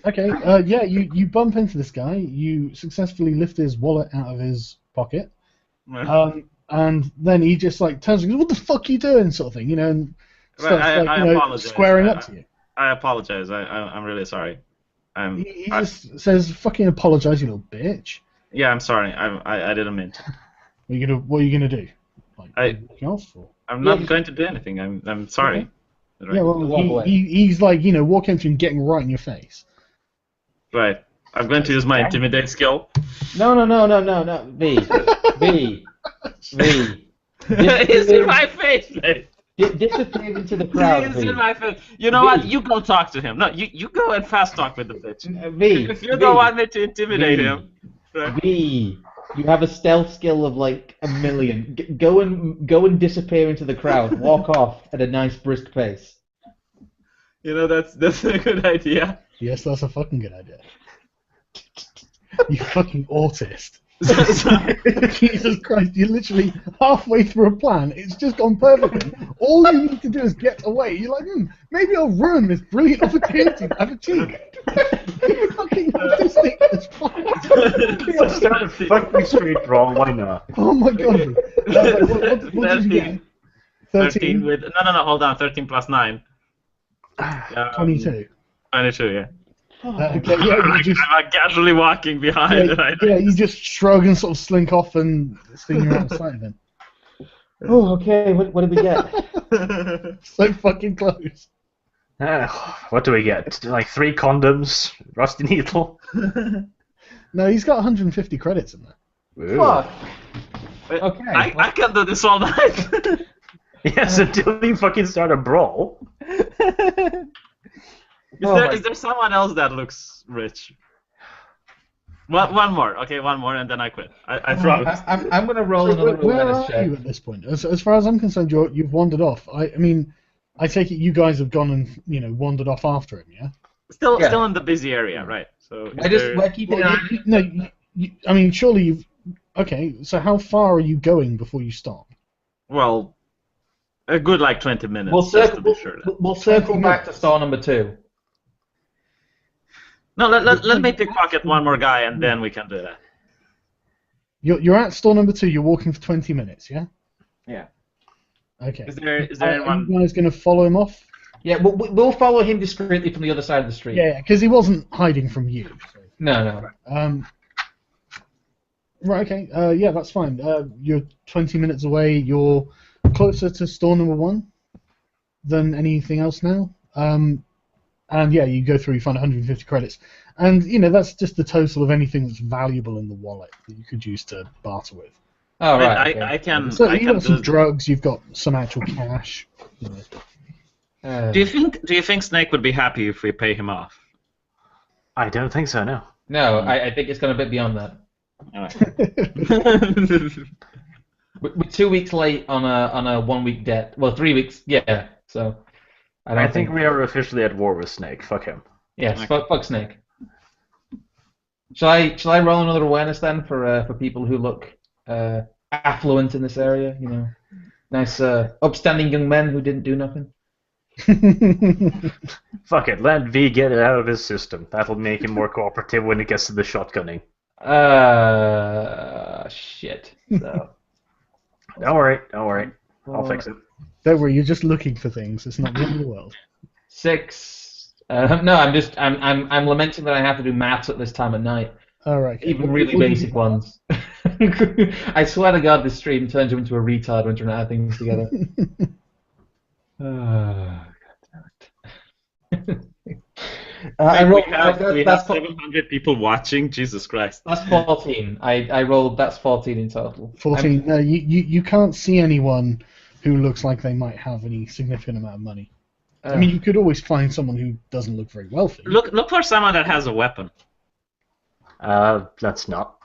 Okay, you bump into this guy, you successfully lift his wallet out of his pocket, and then he just like turns and goes, "What the fuck are you doing?" sort of thing, and starts I apologize. Squaring up to you. I apologize. I'm really sorry. He just says, "Fucking apologize, you little bitch." Yeah, I'm sorry. I didn't mean to. What are you gonna do? Walking off? I'm not going to do anything. I'm sorry. Okay. Yeah, well, he's like, walking up to you and getting right in your face. Right. I'm going to use my intimidate skill. No. V. He's in my face, mate. Disappear into the crowd. He's in my face. You know what? You go talk to him. No, you go and fast talk with the bitch. V. If you don't want me to intimidate him. V. You have a stealth skill of like 1,000,000. Go and disappear into the crowd. Walk off at a nice brisk pace. That's a good idea. Yes, that's a fucking good idea. You fucking autist. Jesus Christ, you're literally halfway through a plan. It's just gone perfectly. All you need to do is get away. You're like, maybe I'll ruin this brilliant opportunity to have a tea. You're fucking autistic as fuck. Let's start a fucking street brawl, why not? Oh my god. What did you get? 13 with... No, hold on. 13 plus 9. 22. 22, yeah. Okay, yeah, I'm casually walking behind. Yeah, you just shrug and sort of slink off and sting you're out of sight of him. Oh, okay. What did we get? So fucking close. What do we get? Like 3 condoms, rusty needle. No, he's got 150 credits in there. Ooh. Fuck. Okay. I can do this all night. Yes, until you fucking start a brawl. Is there someone else that looks rich? One more, okay, one more, and then I quit. I promise. I'm gonna roll another Where awareness are check. you at this point? As far as I'm concerned, you've wandered off. I mean, I take it you guys have gone and wandered off after him, yeah? Still in the busy area, right? So We're keeping an eye. No, I mean, surely you've. Okay, so how far are you going before you stop? Well, a good like 20 minutes. We'll just circle. to be sure. We'll circle back to store number 2. No, let me pickpocket one more guy, and then we can do that. You're at store number 2. You're walking for 20 minutes, yeah? Yeah. Okay. Is there Are anyone? you guys going to follow him off? Yeah, we'll follow him discreetly from the other side of the street. Yeah, because he wasn't hiding from you. So. No. Right. Okay. Yeah, that's fine. You're 20 minutes away. You're closer to store number 1 than anything else now. And yeah, you go through, you find 150 credits, and that's just the total of anything that's valuable in the wallet that you could use to barter with. Oh right. Okay. I can. So I you've can got some do. drugs. You've got some actual cash. Do you think Snake would be happy if we pay him off? I don't think so, no. No, I think it's gone a bit beyond that. We're 2 weeks late on a 1 week debt. Well, 3 weeks. Yeah. So. I think we are officially at war with Snake. Fuck him. Yes, fuck Snake. Shall I roll another awareness then for people who look affluent in this area? Nice upstanding young men who didn't do nothing. Fuck it, let V get it out of his system. That'll make him more cooperative when it gets to the shotgunning. Shit. So. Don't worry. I'll fix it. Don't worry, you're just looking for things. It's not the end of the world. 6. No, I'm lamenting that I have to do maths at this time of night. All right. Okay. Even really basic ones. I swear to God, this stream turns you into a retard when trying to add things together. God damn it. We have 700 people watching. Jesus Christ. That's 14. I rolled. That's 14 in total. 14. No, you can't see anyone who looks like they might have any significant amount of money. I mean, you could always find someone who doesn't look very wealthy. Look for someone that has a weapon. That's not.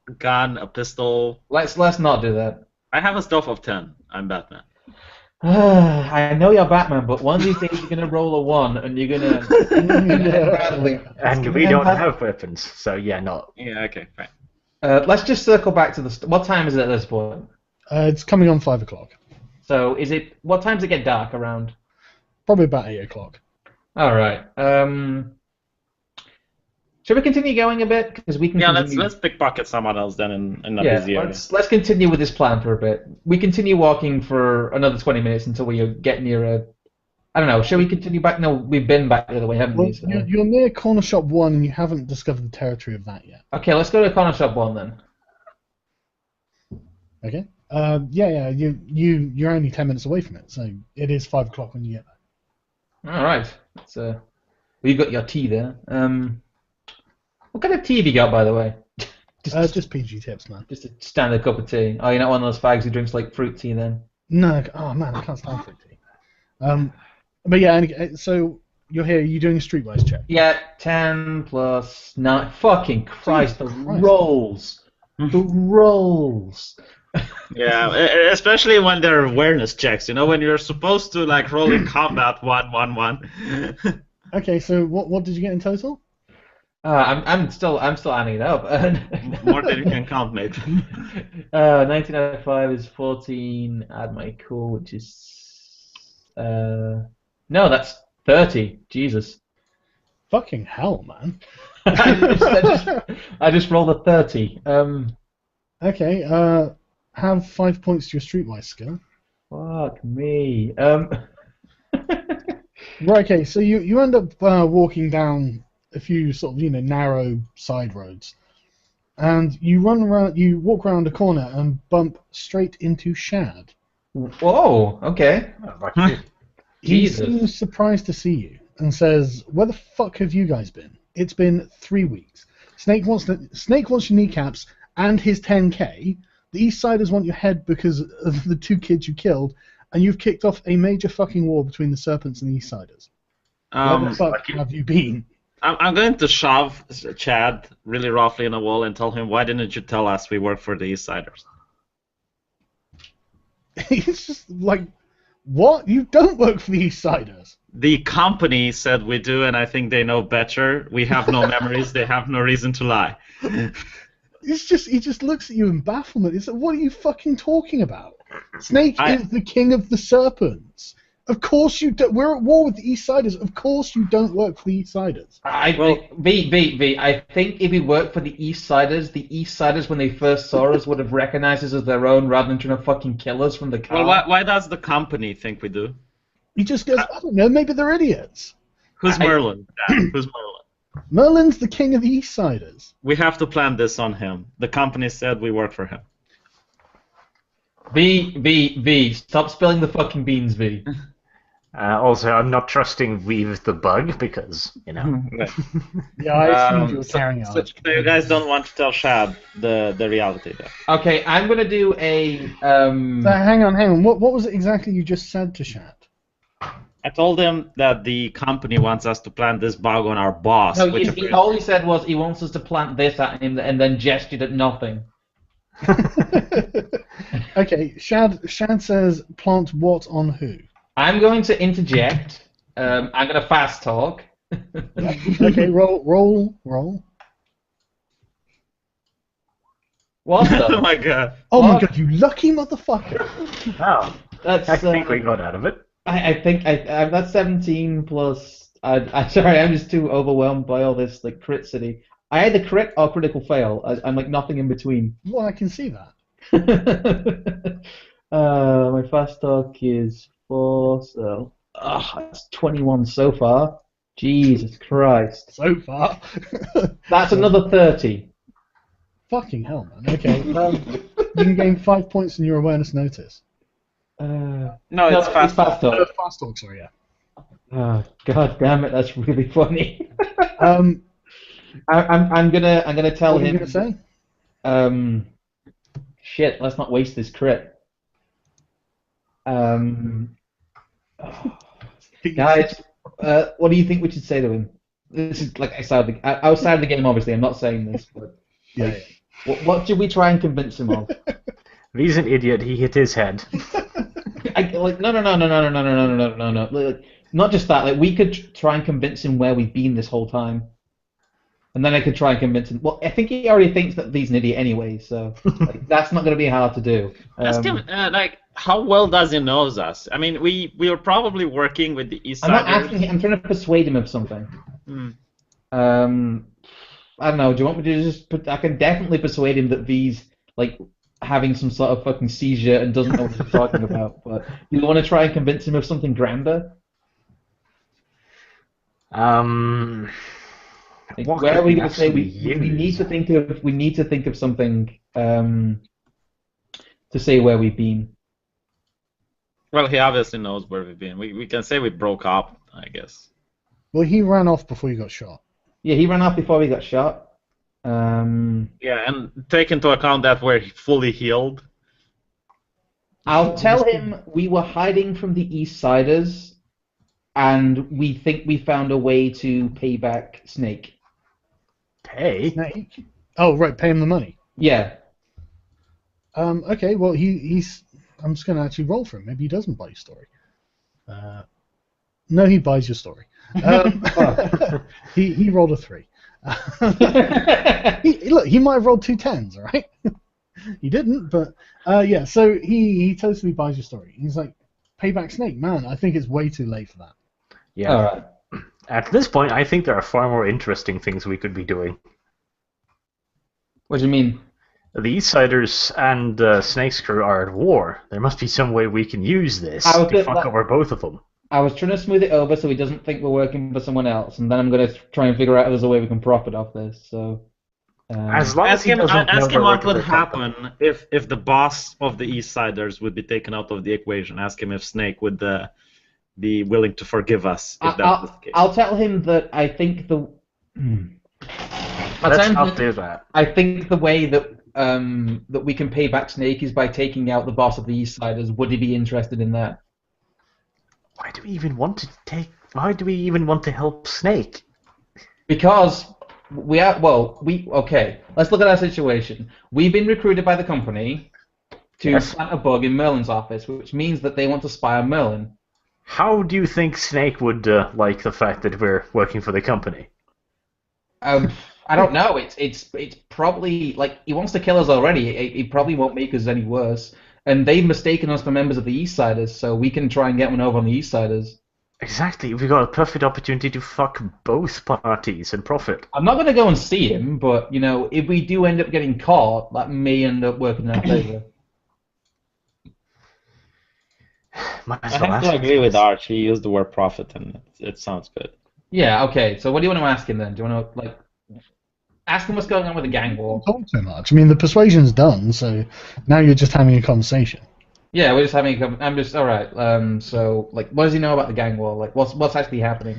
A gun, a pistol. Let's not do that. I have a stuff of 10. I'm Batman. I know you're Batman, but one of these days you're gonna roll a 1 and you're gonna. And we don't have weapons, so yeah, not. Yeah, okay, fine. Let's just circle back to the. What time is it at this point? It's coming on 5 o'clock. So is it? What time does it get dark around? Probably about 8 o'clock. All right. Should we continue going a bit? Because we can. Yeah, continue. let's pickpocket someone else then in a busy area. Let's continue with this plan for a bit. We continue walking for another 20 minutes until we get near a. I don't know. Shall we continue back? No, we've been back the other way, haven't Well, we? So. you're near Corner Shop 1 and you haven't discovered the territory of that yet. Okay, let's go to Corner Shop 1 then. Okay. Yeah. You're only 10 minutes away from it, so it is 5 o'clock when you get there. All right. Well, you got your tea there. What kind of tea have you got, by the way? Just PG tips, man. Just a standard cup of tea. Oh, you're not one of those fags who drinks like fruit tea then? No. Oh man, I can't stand fruit tea. But yeah. So you're here. Are you doing a streetwise check? Yeah, 10 plus 9. Fucking Christ, the rolls. The rolls. Yeah, especially when there are awareness checks. You know, when you're supposed to like roll in combat 1-1-1. Okay, so what did you get in total? I'm still adding it up. More than you can count, mate. 19 out of 5 is 14. Add my cool, which is no, that's 30. Jesus. Fucking hell, man. I just rolled a 30. Okay, have 5 points to your streetwise skill. Fuck me. Right, okay, so you end up walking down a few sort of, narrow side roads. And you walk around a corner and bump straight into Shad. Whoa, okay. He Jesus. seems surprised to see you and says, "Where the fuck have you guys been? It's been 3 weeks. Snake wants your kneecaps and his 10k. The East Siders want your head because of the 2 kids you killed, and you've kicked off a major fucking war between the Serpents and the East Siders. Where the fuck have you been?" I'm going to shove Chad really roughly in a wall and tell him, why didn't you tell us we work for the East Siders? He's just like, what? You don't work for the East Siders. The company said we do, and I think they know better. We have no memories. They have no reason to lie. He just looks at you in bafflement. He's like, what are you fucking talking about? Snake is the king of the serpents. Of course you don't. We're at war with the East Siders. Of course you don't work for the East Siders. I think if we worked for the East Siders, when they first saw us, would have recognized us as their own rather than trying to fucking kill us from the car. Well, why does the company think we do? He just goes, I don't know, maybe they're idiots. Who's Merlin? Who's Merlin? Merlin's the king of the East Siders. We have to plan this on him. The company said we work for him. V, stop spilling the fucking beans, V. Also, I'm not trusting Weave the bug because, Yeah, I assumed you were carrying on. So you guys don't want to tell Shad the reality there. Okay, I'm gonna do a. So hang on. What was it exactly you just said to Shad? I told him that the company wants us to plant this bug on our boss. No, all he said was he wants us to plant this at him and then gestured at nothing. Okay, Shad says plant what on who? I'm going to interject. I'm going to fast talk. Okay, roll. What the? Oh my god. Oh my god, you lucky motherfucker. oh, That's, I think we got out of it. I think that's 17 plus. I'm sorry, I'm just too overwhelmed by all this like crit city. I either crit or critical fail. I'm like nothing in between. Well, I can see that. My fast talk is 4, so that's 21 so far. Jesus Christ. So far. That's another 30. Fucking hell, man. Okay, you can gain 5 points in your awareness notice. No, it's fast talk. Fast talk, sorry, yeah. Oh, god damn it, that's really funny. I'm gonna tell him. What are you gonna say? Shit, let's not waste this crit. Guys, what do you think we should say to him? This is like outside the game, obviously. I'm not saying this, but Yeah. What should we try and convince him of? He's an idiot. He hit his head. No. Like, not just that. Like we could try and convince him where we've been this whole time, and then I could try and convince him. Well, I think he already thinks that he's an idiot anyway, so that's not going to be hard to do. Ask him, how well does he know us? I mean, we were probably working with the East Siders. I'm not asking him. I'm trying to persuade him of something. I don't know. Do you want me to just I can definitely persuade him that V's like having some sort of fucking seizure and doesn't know what he's talking about. But you want to try and convince him of something grander? Where are we going to say we need to think of something to say where we've been? Well, he obviously knows where we've been. We can say we broke up, I guess. Well, he ran off before you got shot. Yeah, he ran off before we got shot. Yeah, and take into account that we're fully healed. I'll tell him we were hiding from the East Siders, and we think we found a way to pay back Snake. Pay? Snake? Oh, right, pay him the money. Yeah. Okay, well, he's. I'm just going to actually roll for him. Maybe he doesn't buy your story. No, he buys your story. He rolled a 3. Look, he might have rolled 2 10s, all right? He didn't, but yeah. So he totally buys your story. He's like, Payback Snake, man. I think it's way too late for that. Yeah. All right. At this point, I think there are far more interesting things we could be doing. What do you mean? The Eastsiders and Snake's crew are at war. There must be some way we can use this to fuck over both of them. I was trying to smooth it over so he doesn't think we're working for someone else, and then I'm going to try and figure out if there's a way we can profit off this. So, as long as he doesn't ask him know what we're would happen if the boss of the Eastsiders would be taken out of the equation. Ask him if Snake would be willing to forgive us if that was the case. I'll tell him that I think the. Let's not do that. I think the way that that we can pay back Snake is by taking out the boss of the Eastsiders. Would he be interested in that? Why do we even want to help Snake? Because we are okay. Let's look at our situation. We've been recruited by the company to plant a bug in Merlin's office, which means that they want to spy on Merlin. How do you think Snake would like the fact that we're working for the company? I don't know. It's probably like he wants to kill us already. He probably won't make us any worse. And they've mistaken us for members of the Eastsiders, so we can try and get one over on the Eastsiders. Exactly. We've got a perfect opportunity to fuck both parties and profit. I'm not going to go and see him, but, you know, if we do end up getting caught, that may end up working in our favor. I have to agree with Arch. He used the word profit, and it sounds good. Yeah, okay. So what do you want to ask him then? Do you want to, like, ask him what's going on with the gang war? Don't talk too much. I mean, the persuasion's done, so now you're just having a conversation. Yeah, we're just having a conversation. I'm just, all right. So, like, what does he know about the gang war? Like, what's actually happening?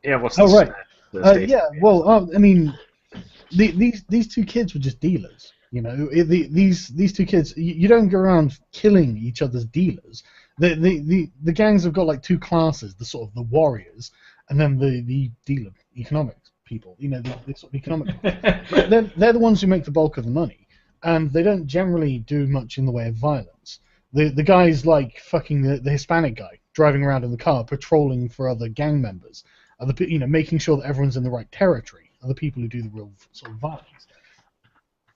Yeah, what's right. Yeah, well, I mean, these two kids were just dealers. You know, these two kids. You don't go around killing each other's dealers. The gangs have got like two classes: the sort of the warriors, and then the dealer economics people. You know, the sort of economic. they're the ones who make the bulk of the money, and they don't generally do much in the way of violence. The guys like fucking the Hispanic guy driving around in the car, patrolling for other gang members, making sure that everyone's in the right territory, are the people who do the real sort of violence.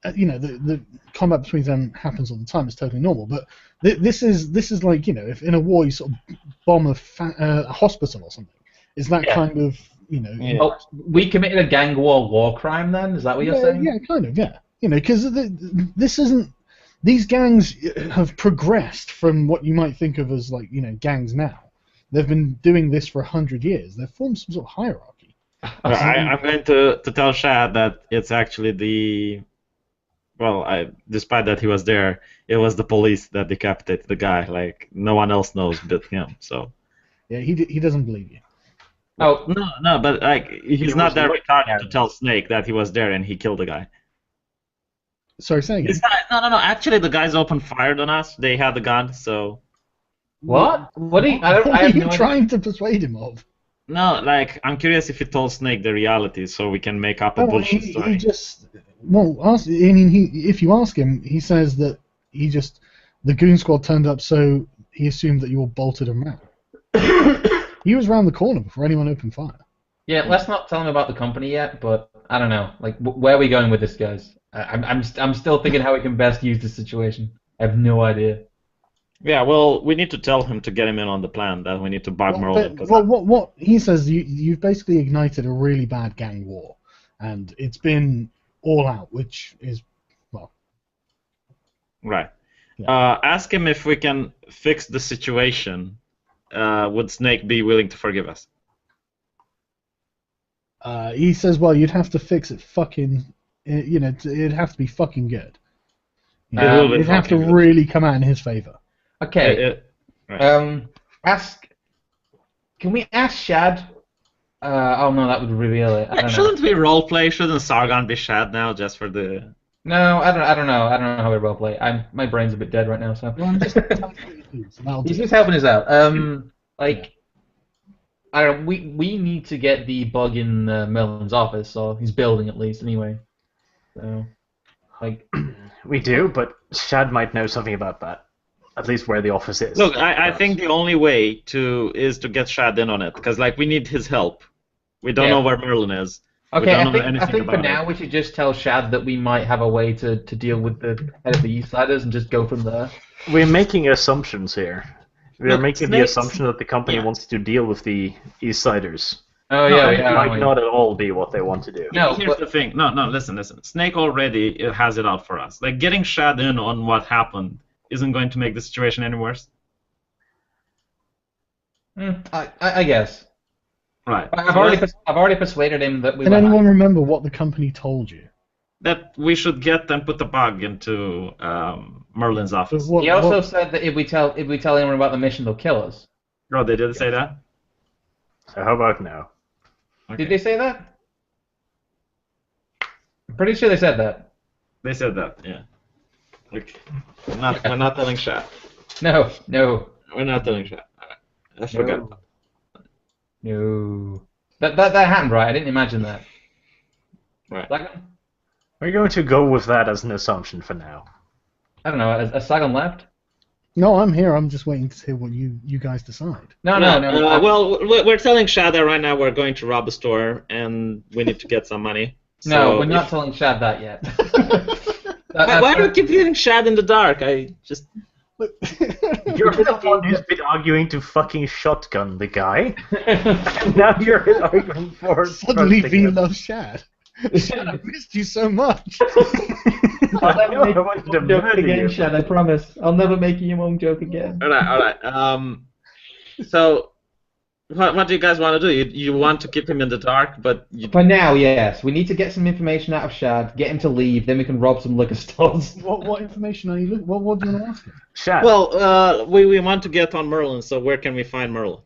The combat between them happens all the time. It's totally normal. But this is like, you know, if in a war you sort of bomb a hospital or something. Is that kind of, you know? Yeah. Oh, we committed a gang war crime then? Is that what you're saying? Yeah, kind of. Yeah. You know, because this isn't. These gangs have progressed from what you might think of as, like, you know, gangs now. They've been doing this for 100 years. They've formed some sort of hierarchy. I'm going to tell Shad that it's actually despite that he was there, it was the police that decapitated the guy. Like, no one else knows but him. So. Yeah, he doesn't believe you. Oh no, but like he's not that retarded to tell Snake that he was there and he killed the guy. Sorry, say again. No. Actually, the guys opened fire on us. They had the gun, so. What? What are you? What are you trying to persuade him of? No, like, I'm curious if he told Snake the reality, so we can make up a bullshit story. If you ask him, he says that the goon squad turned up, so he assumed that you all bolted him out. He was around the corner before anyone opened fire. Yeah, let's not tell him about the company yet, but I don't know. Like, where are we going with this, guys? I'm still thinking how we can best use this situation. I have no idea. Yeah, well, we need to tell him to get him in on the plan. That we need to bug Merlin. What he says, you've basically ignited a really bad gang war, and it's been all out, which is, well. Right. Yeah. Ask him if we can fix the situation. Would Snake be willing to forgive us? He says, well, you'd have to fix it fucking, it'd have to be fucking good. It'd have to really come out in his favor. Okay. Right. Can we ask Shad? Oh no, that would reveal it. Shouldn't we roleplay? Shouldn't Sargon be Shad now, just for the? No, I don't know. I don't know how we roleplay. My brain's a bit dead right now, so. He's just helping us out. Like, I don't. We need to get the bug in Merlin's office, or he's building at least anyway. So, like, We do, but Shad might know something about that. At least where the office is. Look, I think the only way is to get Shad in on it, because like we need his help. We don't know where Merlin is. Okay, we don't I know think anything for about now it. we should just tell Shad that we might have a way to deal with the head of the Eastsiders and just go from there. We're making assumptions here. We're Look, making the Snake's- assumption that the company yeah. wants to deal with the Eastsiders. Oh No, yeah, it yeah. Might not at all be what they want to do. No, Here's but- the thing. No, listen. Snake already has it out for us. Like, getting Shad in on what happened isn't going to make the situation any worse. I guess. Right. I've So already persuaded him that we Can were. anyone remember what the company told you? that we should get them put the bug into Merlin's office. What- He also what- said that if we tell anyone about the mission, they'll kill us. Oh, they did say that? So how about now? Okay. Did they say that? I'm pretty sure they said that. They said that, yeah. Okay. We're not telling Shad. No. We're not telling Shad. Alright. I forgot. No. That happened, right? I didn't imagine that. Right. Sargon? We're going to go with that as an assumption for now. I don't know. Has Sargon left? No, I'm here. I'm just waiting to hear what you guys decide. No. Well, we're telling Shad that right now we're going to rob a store and we need to get some money. No, So we're not if- telling Shad that yet. Why do you keep leaving Shad in the dark? I just. You're the one who's been arguing to fucking shotgun the guy. And now you're arguing for Suddenly, trusting V him. loves Shad. Shad, I missed you so much. I'll never No, make I wanted to you a joke murder again, you. Shad. I promise. I'll never make you your own joke again. All right. So, what do you guys want to do? You want to keep him in the dark, but you. For now, yes. We need to get some information out of Shad, get him to leave, then we can rob some liquor stores. What information are you looking? What do you want to ask him? Shad. Well, we want to get on Merlin. So where can we find Merlin?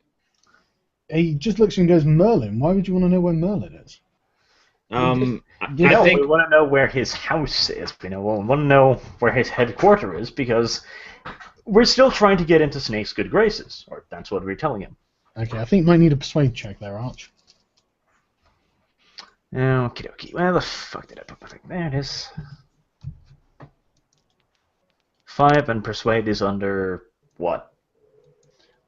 He just looks and goes, Merlin. Why would you want to know where Merlin is? You I know, think. we want to know where his house is. We want to know where his headquarters is because we're still trying to get into Snake's good graces, or that's what we're telling him. Okay, I think you might need a persuade check there, Arch. Okie dokie. Where the fuck did I put my thing? There it is. 5 and persuade is under what?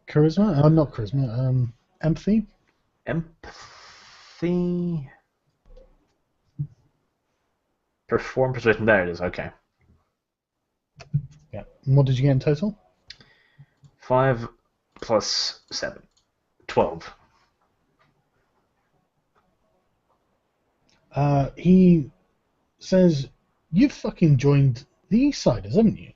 Charisma? Not charisma. Empathy? Empathy. Perform persuasion. There it is. Okay. Yeah. And what did you get in total? 5 plus 7. 12. He says, you've fucking joined the Eastsiders, haven't you?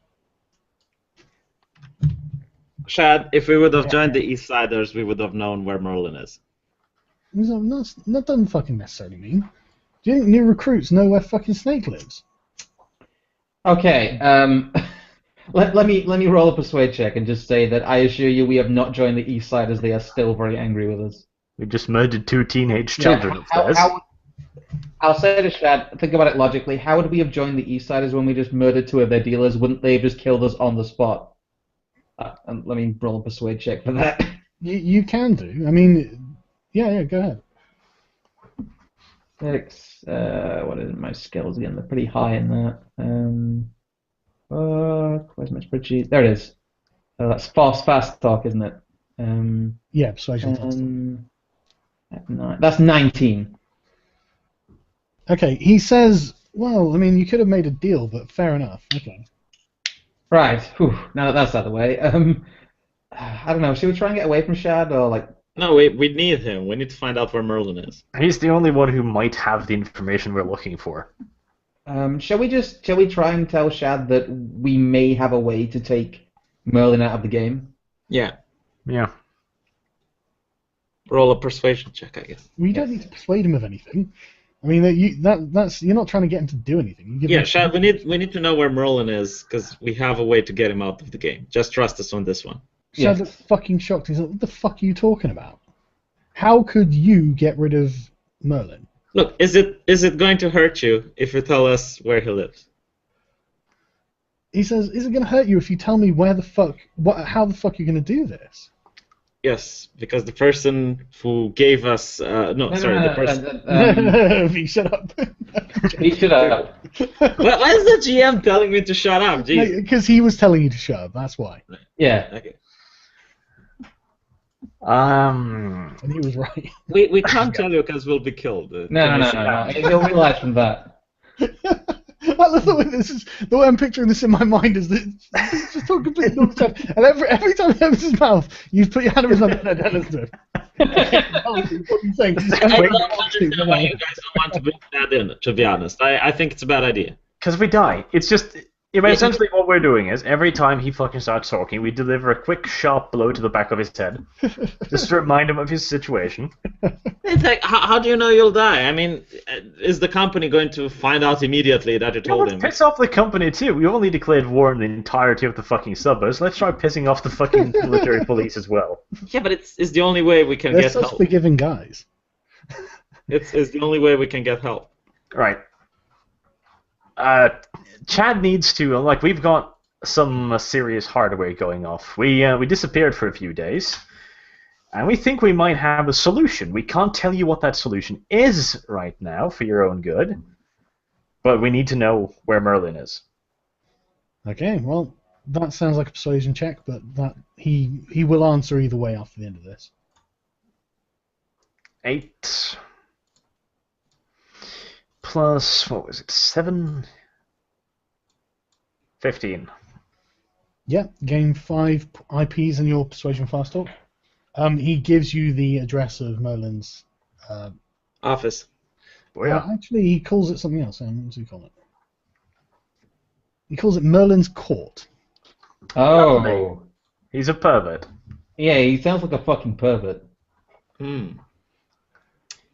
Shad, if we would have joined the Eastsiders, we would have known where Merlin is. He's like, that doesn't fucking necessarily mean. Do you think new recruits know where fucking Snake lives? Okay, let me roll a persuade check and just say that I assure you we have not joined the Eastsiders. They are still very angry with us. We just murdered 2 teenage children upstairs. I'll say to Shad, think about it logically. How would we have joined the Eastsiders when we just murdered 2 of their dealers? Wouldn't they have just killed us on the spot? And let me roll a persuade check for that. You can do. I mean, yeah, go ahead. 6. What is my skills again? They're pretty high in that. Where's my spreadsheet? There it is. That's fast talk, isn't it? Yeah, persuasion. That's 19. Okay, he says, well, I mean, you could have made a deal, but fair enough. Okay. Right. Whew. Now that that's out of the way. I don't know. Should we try and get away from Shad or like? No, we need him. We need to find out where Merlin is. He's the only one who might have the information we're looking for. Shall we try and tell Shad that we may have a way to take Merlin out of the game? Yeah. Yeah. Roll a persuasion check, I guess. We don't need to persuade him of anything. I mean, that's you're not trying to get him to do anything. You give Yeah, him- Shad, we need to know where Merlin is because we have a way to get him out of the game. Just trust us on this one. Shad Yes. looks fucking shocked. He's like, what the fuck are you talking about? How could you get rid of Merlin? Look, is it going to hurt you if you tell us where he lives? He says, is it going to hurt you if you tell me how the fuck you're going to do this? Yes, because the person who gave us the person. V, shut up. He should have. Why is the GM telling me to shut up? Jesus. Because he was telling you to shut up. That's why. Yeah. Okay. And he was right. We can't tell you because we'll be killed. No. He'll realize from that. Well, the way I'm picturing this in my mind is that he's just talking completely nonsense, and every time he opens his mouth, you put your hand on his mouth and tell us to. What are you saying? I don't understand why you guys don't want to bring that in, to be honest. I think it's a bad idea. Because we die. It's just... essentially what we're doing is, every time he fucking starts talking, we deliver a quick sharp blow to the back of his head, just to remind him of his situation. It's like, how do you know you'll die? I mean, is the company going to find out immediately that you told him? Piss off the company too. We only declared war on the entirety of the fucking suburbs. Let's try pissing off the fucking military police as well. Yeah, but it's the only way we can They're get such help. forgiving guys. It's the only way we can get help. Right. Chad needs to, we've got some serious hardware going off. We disappeared for a few days, and we think we might have a solution. We can't tell you what that solution is right now for your own good, but we need to know where Merlin is. Okay, well, that sounds like a persuasion check, but that he will answer either way after the end of this. 8 plus, what was it, 7? 15. Yeah, gain 5 IPs in your persuasion fast talk. He gives you the address of Merlin's office. Actually, he calls it something else. What does he call it? He calls it Merlin's Court. Oh. He's a pervert. Yeah, he sounds like a fucking pervert.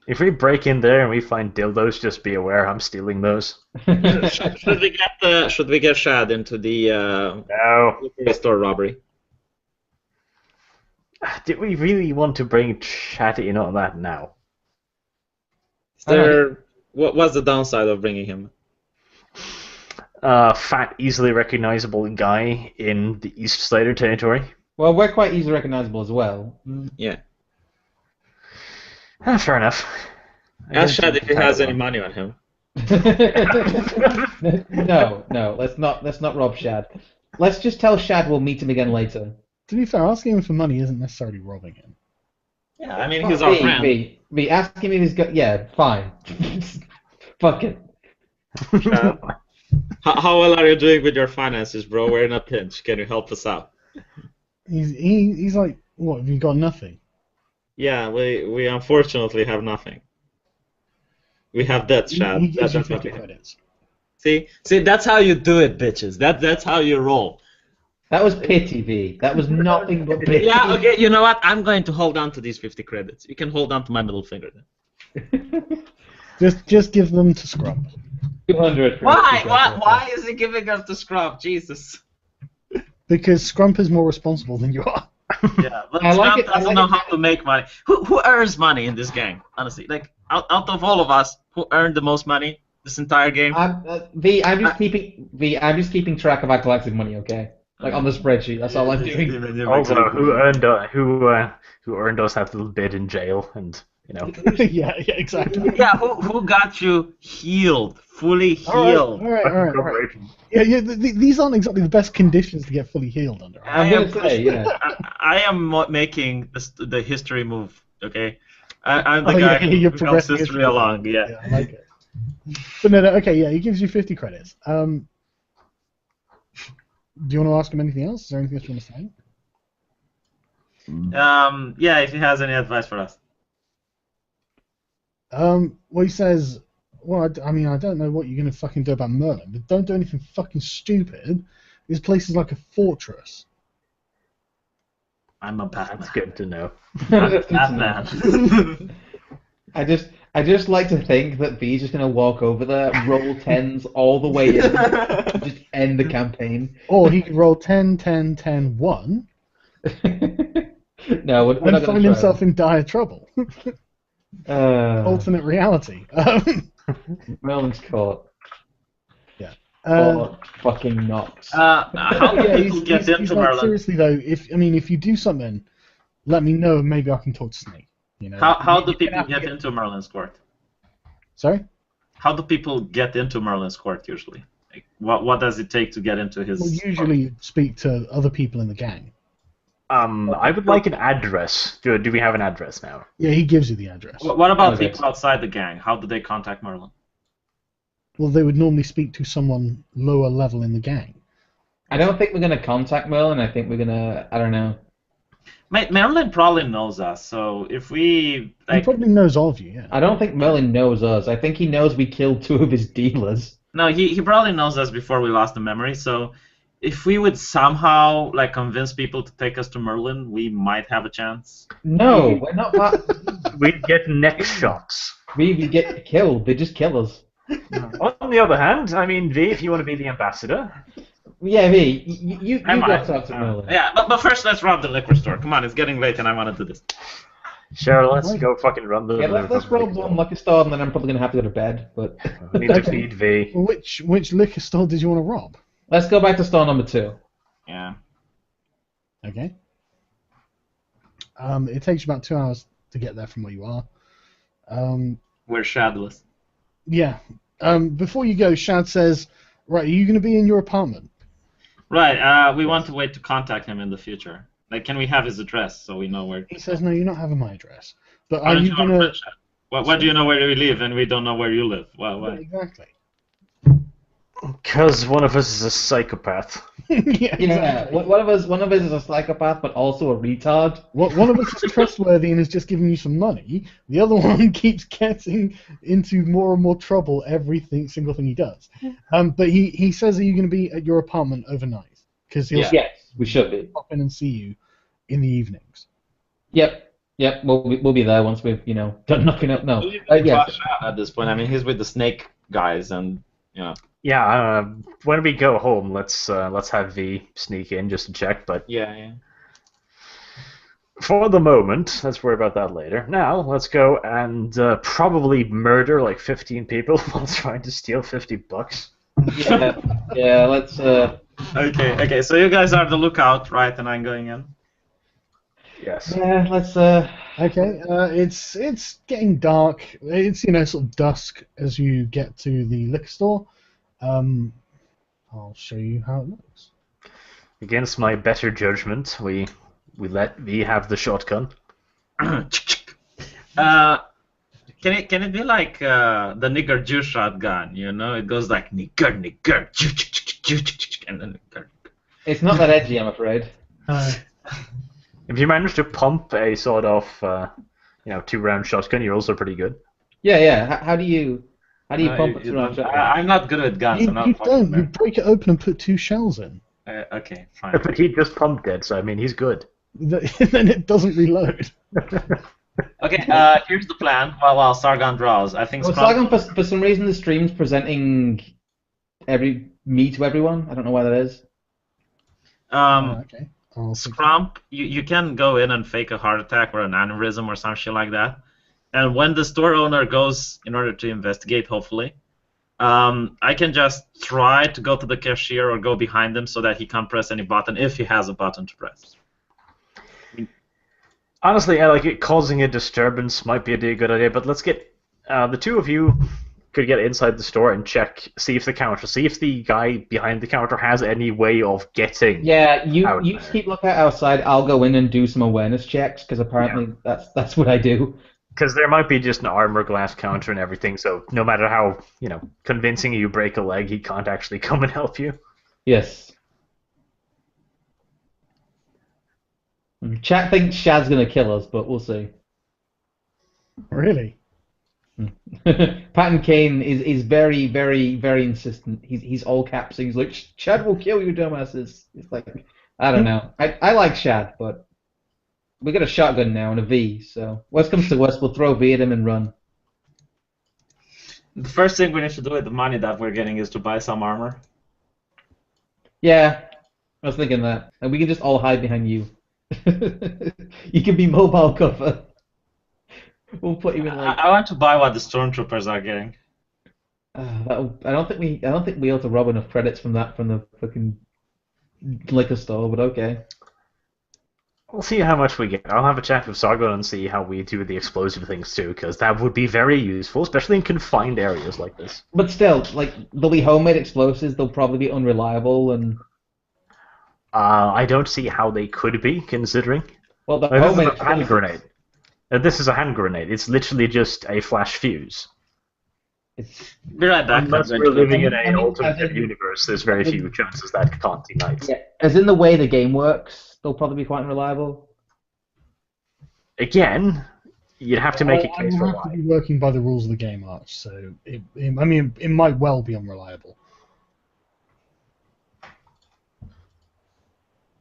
If we break in there and we find dildos, just be aware I'm stealing those. Should we get Shad into the store robbery? Did we really want to bring Chad in on that now? What's the downside of bringing him? Fat, easily recognizable guy in the East Slater territory. Well, we're quite easily recognizable as well. Yeah. Fair enough. Ask Shad if he has any money on him. No, let's not rob Shad. Let's just tell Shad we'll meet him again later. To be fair, asking him for money isn't necessarily robbing him. Yeah, I mean, he's our friend. V, ask him if he's got... Yeah, fine. Fuck it. How well are you doing with your finances, bro? We're in a pinch. Can you help us out? He's like, what, have you got nothing? Yeah, we unfortunately have nothing. We have debts, Shad. He gives you 50 credits. See, that's how you do it, bitches. That's how you roll. That was pity, V. That was nothing but pity. Yeah, okay, you know what? I'm going to hold on to these 50 credits. You can hold on to my middle finger then. Just give them to Scrump. 200. Why is he giving them to Scrump? Jesus. Because Scrump is more responsible than you are. Yeah, but Scrump doesn't know how to make money. Who earns money in this gang? Honestly, like out of all of us, who earned the most money this entire game? I'm just keeping track of our collected money. Okay. Like on the spreadsheet, that's all I'm doing. Also, who earned us that little bit in jail, and you know. yeah, exactly. Yeah, who got you healed, fully healed? All right. Yeah, these aren't exactly the best conditions to get fully healed under. I'm gonna say, yeah. I am making the history move. Okay, I'm the guy who helps history along. Yeah, I like it. But no, okay, yeah, he gives you 50 credits. Do you want to ask him anything else? Is there anything else you want to say? Yeah, if he has any advice for us. Well, he says, well, I mean, I don't know what you're going to fucking do about Merlin, but don't do anything fucking stupid. This place is like a fortress. I'm a Batman. That's good to know. Batman. I just like to think that V's just gonna walk over there, roll 10s all the way in, just end the campaign. Or he could roll 10, 10, 10, 1. No, we're not and find himself in dire trouble. Alternate reality. Merlin's Court. Yeah. Or fucking Knox. How do people get into Merlin? Seriously though, if you do something let me know, and maybe I can talk to Snake. You know. How do people get into Merlin's court? Sorry? How do people get into Merlin's court usually? Like, what does it take to get into his? Well, usually you speak to other people in the gang. I would like an address. Do we have an address now? Yeah, he gives you the address. What about people outside the gang? How do they contact Merlin? Well, they would normally speak to someone lower level in the gang. I don't think we're going to contact Merlin. I think we're going to, I don't know. Merlin probably knows us, so if we... He probably knows of you, yeah. I don't think Merlin knows us. I think he knows we killed 2 of his dealers. No, he probably knows us before we lost the memory, so if we would somehow like convince people to take us to Merlin, we might have a chance. No, we're not part... We'd get neck shots. We get killed. They just kill us. On the other hand, I mean, V, if you want to be the ambassador... Yeah, V, you go talk to Merlin. Yeah, but first let's rob the liquor store. Come on, it's getting late and I want to do this. Sure, let's go fucking run the... Yeah, let's rob one liquor store and then I'm probably going to have to go to bed, but... We need to feed V. Which liquor store did you want to rob? Let's go back to store number 2. Yeah. Okay. It takes you about 2 hours to get there from where you are. We're shadowless. Yeah. Before you go, Shad says, right, are you going to be in your apartment? Right, we want to wait to contact him in the future. Like, can we have his address so we know where... He says, no, you're not having my address. But Why are don't you going to... What do you know where we live and we don't know where you live? Well, Yeah, exactly. Because one of us is a psychopath. Yeah, exactly. Yeah, one of us is a psychopath, but also a retard. One of us is trustworthy and is just giving you some money. The other one keeps getting into more and more trouble every single thing he does. But he says, are you going to be at your apartment overnight? Because he'll Yes, we should be. pop in and see you in the evenings. Yep, we'll be there once we've, done knocking up. No, yes. At this point, I mean, he's with the snake guys and, Yeah, when we go home, let's have V sneak in just to check, but... Yeah. For the moment, let's worry about that later. Now, let's go and probably murder like 15 people while trying to steal $50. Yeah, let's... Okay, so you guys are the lookout, right, and I'm going in? Yes. Yeah, let's... Okay, it's getting dark. It's, sort of dusk as you get to the liquor store. I'll show you how it looks. Against my better judgment, we let V have the shotgun. Can it be like the nigger Jew shotgun? It goes like nigger, and then nigger. It's not that edgy, I'm afraid. If you manage to pump a sort of 2-round shotgun, you're also pretty good. Yeah. How do you pump it around? I'm not good with guns. You don't. You break it open and put 2 shells in. Okay, fine. But he just pumped it, so I mean, he's good. Then it doesn't reload. Okay, here's the plan. While Sargon draws, I think. Well, Sargon, for some reason, the stream's presenting me to everyone. I don't know why that is. Okay. Scrump, you can go in and fake a heart attack or an aneurysm or some shit like that. And when the store owner goes in order to investigate, hopefully, I can just try to go to the cashier or go behind him so that he can't press any button if he has a button to press. Honestly, causing a disturbance might be a good idea, but let's get the 2 of you could get inside the store and see if the guy behind the counter has any way of getting. Yeah, you keep looking outside. I'll go in and do some awareness checks because apparently that's what I do. Because there might be just an armor glass counter and everything, so no matter how convincing you break a leg, he can't actually come and help you. Yes. Chat thinks Shad's gonna kill us, but we'll see. Really? Patton Kane is very, very, very insistent. He's all caps. He's like, Shad will kill you, dumbasses. It's like, I don't know. I like Shad, but we got a shotgun now and a V. So worst comes to worst, we'll throw V at him and run. The first thing we need to do with the money that we're getting is to buy some armor. Yeah, I was thinking that, and we can just all hide behind you. You can be mobile cover. We'll put you in like. I want to buy what the stormtroopers are getting. I don't think we able to rob enough credits from the fucking liquor store, but okay. We'll see how much we get. I'll have a chat with Sargon and see how we do the explosive things too, because that would be very useful, especially in confined areas like this. But still, like, they'll be homemade explosives. They'll probably be unreliable, and I don't see how they could be, considering. well, the Like, this is homemade a hand explosives. grenade. This is a hand grenade. It's literally just a flash fuse. It's Be right back. Unless I'm we're going to living in I an mean, alternative universe, there's very few chances that can't ignite. yeah, as in the way the game works, they'll probably be quite unreliable. Again, you'd have to make a case I for have to why. be working by the rules of the game, Arch. So I mean, it might well be unreliable.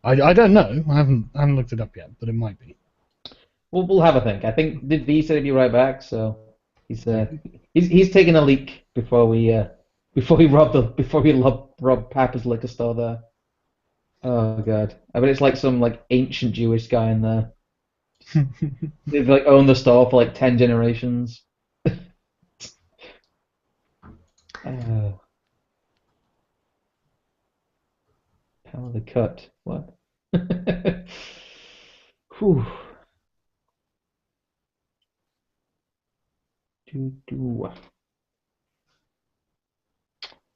I don't know. I haven't looked it up yet, but it might be. We'll have a think. I think V said he'd be right back, so he's taking a leak before we rob Papa's liquor store there. Oh god, I bet it's like some like ancient Jewish guy in there. They've like owned the store for like 10 generations. Power the cut. What? Whew. I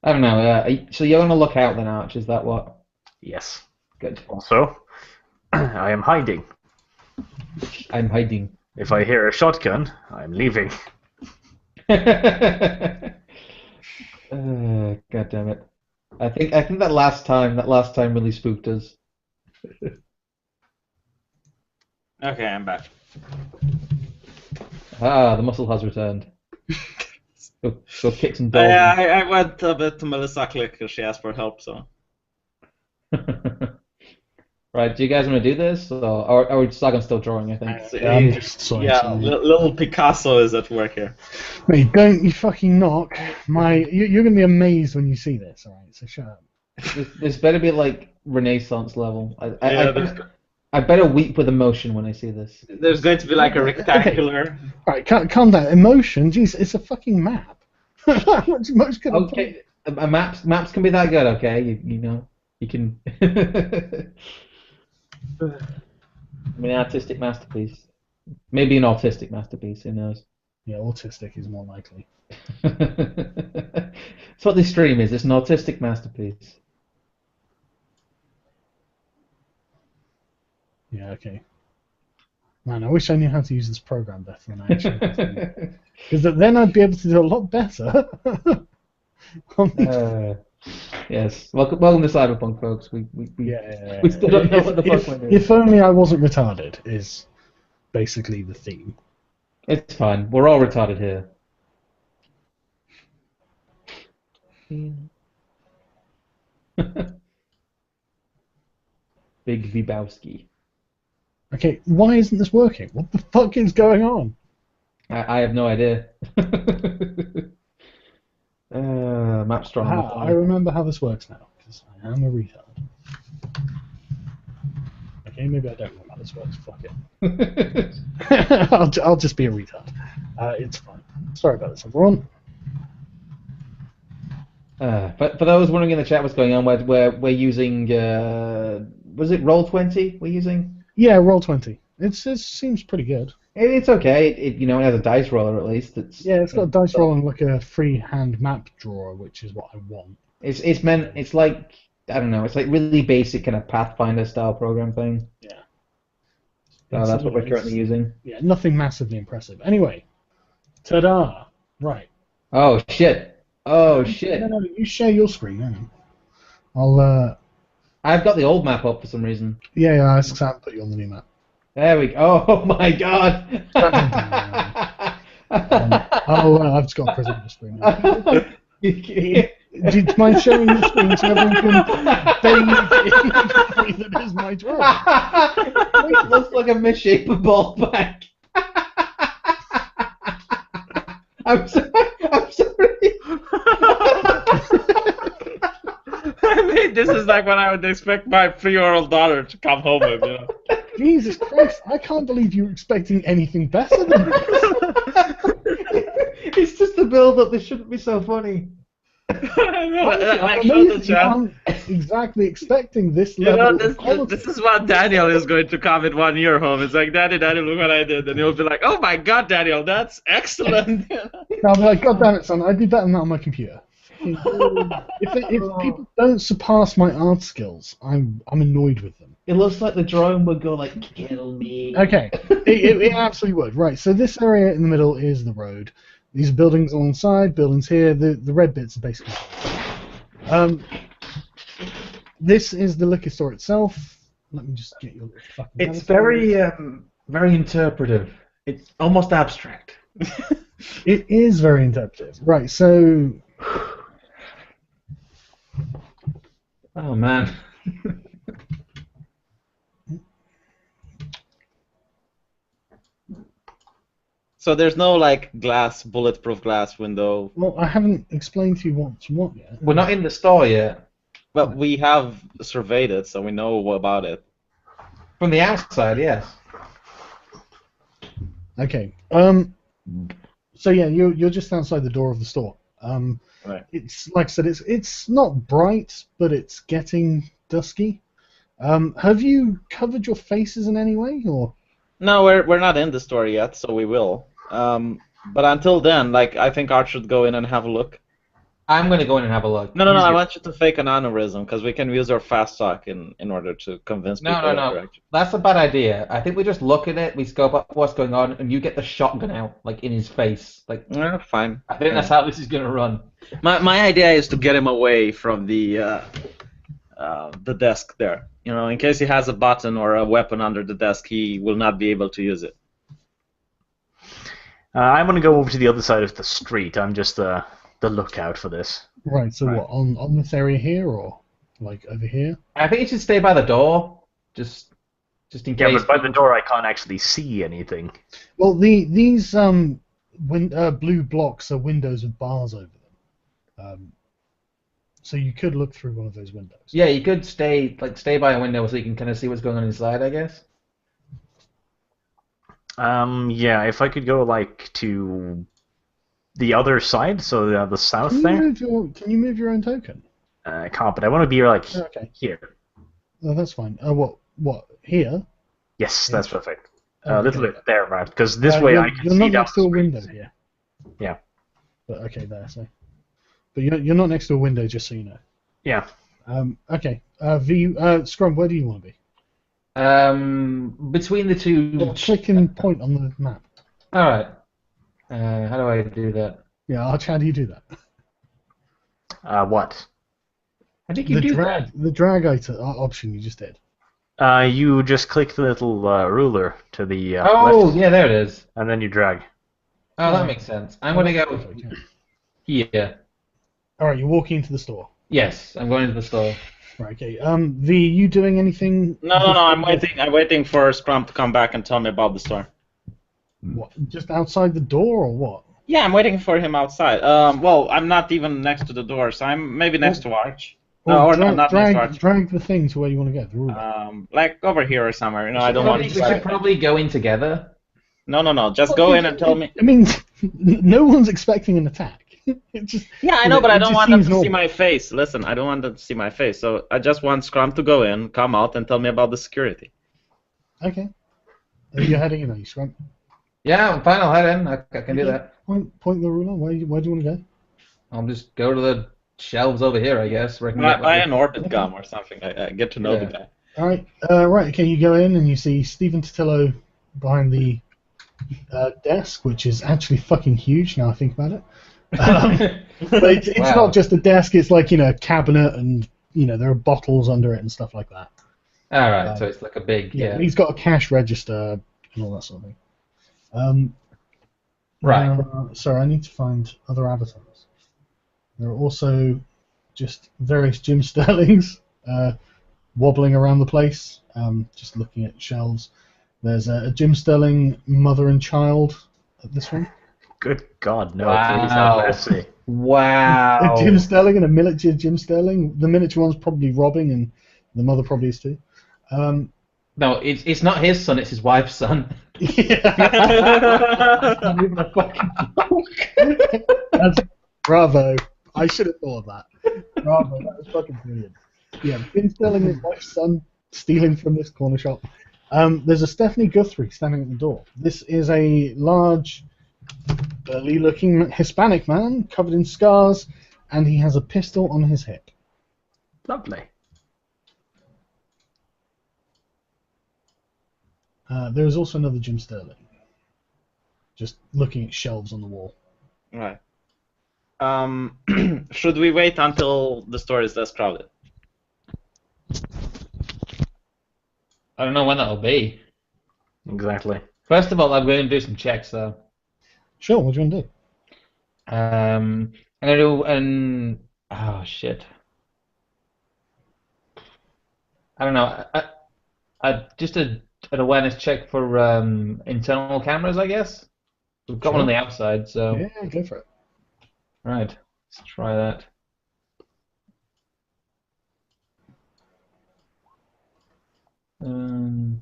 don't know. So you're gonna look out then, Arch? Is that what? Yes. Good. Also, I am hiding. I'm hiding. If I hear a shotgun, I'm leaving. God damn it! I think that last time really spooked us. Okay, I'm back. Ah, the muscle has returned. Go kick some dogs. I went a bit to Melissa Click because she asked for help, so. Right, do you guys want to do this, or is Sargon still drawing? I think. Yeah, I'm just sorry. Yeah, little Picasso is at work here. Wait, don't you fucking knock. You're going to be amazed when you see this, alright? So shut up. This better be like Renaissance level. Yeah, I better weep with emotion when I see this. there's going to be like a rectangular. Alright, calm down. Emotion? Jeez, it's a fucking map. How much emotion can I put? Okay, maps can be that good. Okay, you know you can. I mean, an artistic masterpiece. Maybe an autistic masterpiece. Who knows? Yeah, autistic is more likely. That's what this stream is. It's an autistic masterpiece. Yeah, okay. Man, I wish I knew how to use this program better than I actually do. Because then I'd be able to do a lot better. Yes. Welcome to Cyberpunk, folks. We still don't know what the fuck we're doing. If only I wasn't retarded is basically the theme. It's fine. We're all retarded here. Big Vibowski. Okay, why isn't this working? What the fuck is going on? I have no idea. Map strong. I remember how this works now, because I am a retard. Okay, maybe I don't know how this works. Fuck it. I'll just be a retard. It's fine. Sorry about this, everyone. But for those wondering in the chat what's going on, we're using was it Roll20 we're using? Yeah, Roll20. It seems pretty good. It's okay. It has a dice roller at least. Yeah, it's got a dice roll and like a freehand map drawer, which is what I want. It's meant. It's like I don't know. It's like really basic kind of Pathfinder style program thing. Yeah. So that's what we're currently using. Yeah, nothing massively impressive. Anyway, ta-da! Right. Oh shit! Oh shit! No, you share your screen. Hang on. I've got the old map up for some reason. Yeah, I can't put you on the new map. There we go. Oh my god! I've just got to press on the screen now. Do you mind sharing your screen so everyone can bathe in the way that is my drawing? It looks like a misshapen ball bag. I'm sorry. I mean, this is like what I would expect my 3-year-old daughter to come home with, you know. Jesus Christ, I can't believe you're expecting anything better than this. It's just the build-up. This shouldn't be so funny. Like, I'm exactly expecting this you level know, of quality. this is what Daniel is going to come in 1 year home. It's like, Daddy, look what I did. And he'll be like, oh my God, Daniel, that's excellent. I'll be like, God damn it, son, I do better than that on my computer. If people don't surpass my art skills, I'm annoyed with them. It looks like the drone would go like, kill me. Okay, it absolutely would. Right, so this area in the middle is the road. These buildings alongside, buildings here. The red bits are basically. This is the liquor store itself. Let me just get your fucking. It's very interpretive. It's almost abstract. It is very interpretive. Right, so. Oh man. So there's no like bulletproof glass window. Well, I haven't explained to you what's what yet. We're not in the store yet. But we have surveyed it, so we know about it. From the outside, yes. Okay. So yeah, you're just outside the door of the store. Right. It's like I said, it's not bright, but it's getting dusky. Have you covered your faces in any way, or? No, we're not in the store yet, so we will. But until then, like, I think Art should go in and have a look. I'm gonna go in and have a look. No, I want you to fake an aneurysm, because we can use our fast talk in order to convince people. No. That's a bad idea. I think we just look at it, we scope up what's going on, and you get the shotgun out, like, in his face. Like, fine. I think that's how this is gonna run. My idea is to get him away from the desk there. You know, in case he has a button or a weapon under the desk, he will not be able to use it. I'm going to go over to the other side of the street. I'm just the lookout for this. Right. So what on this area here, or like over here? I think you should stay by the door, just in case. Yeah, but by the door I can't actually see anything. Well, these blue blocks are windows with bars over them. So you could look through one of those windows. Yeah, you could stay by a window so you can kind of see what's going on inside, I guess. Yeah, if I could go like to the other side, so the south there. Can you move your own token? I can't, but I want to be like here. Oh, that's fine. What here? Yes, that's perfect. Okay. A little bit there, right? Because this way I can you're see not down next to a window here. Yeah. But okay, there. So, but you're not next to a window, just so you know. Yeah. Okay. Scrump, where do you want to be? Between the two. Click and point on the map. All right. How do I do that? Yeah, Arch, how do you do that? What? How do you do that? The drag option you just did. You just click the little ruler to the left. Yeah, there it is. And then you drag. Oh, that makes sense. I'm going to go here. All right, you're walking into the store. Yes, I'm going into the store. Right, okay. You doing anything? No. I'm waiting for Scrump to come back and tell me about the store. What? Just outside the door, or what? Yeah, I'm waiting for him outside. Well, I'm not even next to the door, so I'm maybe next to Arch. Not next to Arch. Drag the thing to where you want to go. The ruler. Like over here or somewhere. You know, I don't want to. We should probably go in together. No. Just go in and tell me. I mean, no one's expecting an attack. Yeah, I know, but I don't want them to see my face. Listen, I don't want them to see my face, so I just want Scrum to go in, come out, and tell me about the security. Okay. You're heading in, are you, Scrum? Yeah, I'm fine. I'll head in. I can do that. Point the ruler. Where do you want to go? I'll just go to the shelves over here, I guess. Buy an orbit gum or something. I get to know the guy. All right. Right. Okay. You go in and you see Stephen Totillo behind the desk, which is actually fucking huge. Now I think about it. But it's not just a desk. It's like a cabinet, and there are bottles under it and stuff like that. All right. So it's like a big. Yeah. He's got a cash register and all that sort of thing. Right. Sorry, I need to find other avatars. There are also just various Jim Sterlings wobbling around the place, just looking at shelves. There's a Jim Sterling mother and child at this one. Good God, no! Wow. Please have mercy. Wow. A Jim Sterling and a miniature Jim Sterling. The miniature one's probably robbing, and the mother probably is too. No, it's not his son. It's his wife's son. Yeah. That's not even a fucking joke. Bravo. I should have thought of that. Bravo, that was fucking brilliant. Yeah, been stealing his wife's son, stealing from this corner shop. There's a Stephanie Guthrie standing at the door. This is a large, burly-looking Hispanic man covered in scars, and he has a pistol on his hip. Lovely. There is also another Jim Sterling, just looking at shelves on the wall. Right. Should we wait until the store is less crowded? I don't know when that'll be. Exactly. First of all, I'm going to do some checks, though. Sure, what do you want to do? I'm going to do an... Oh, shit. I don't know. Just an awareness check for internal cameras, I guess. We've got one on the outside, so... Yeah, go for it. Right. Let's try that.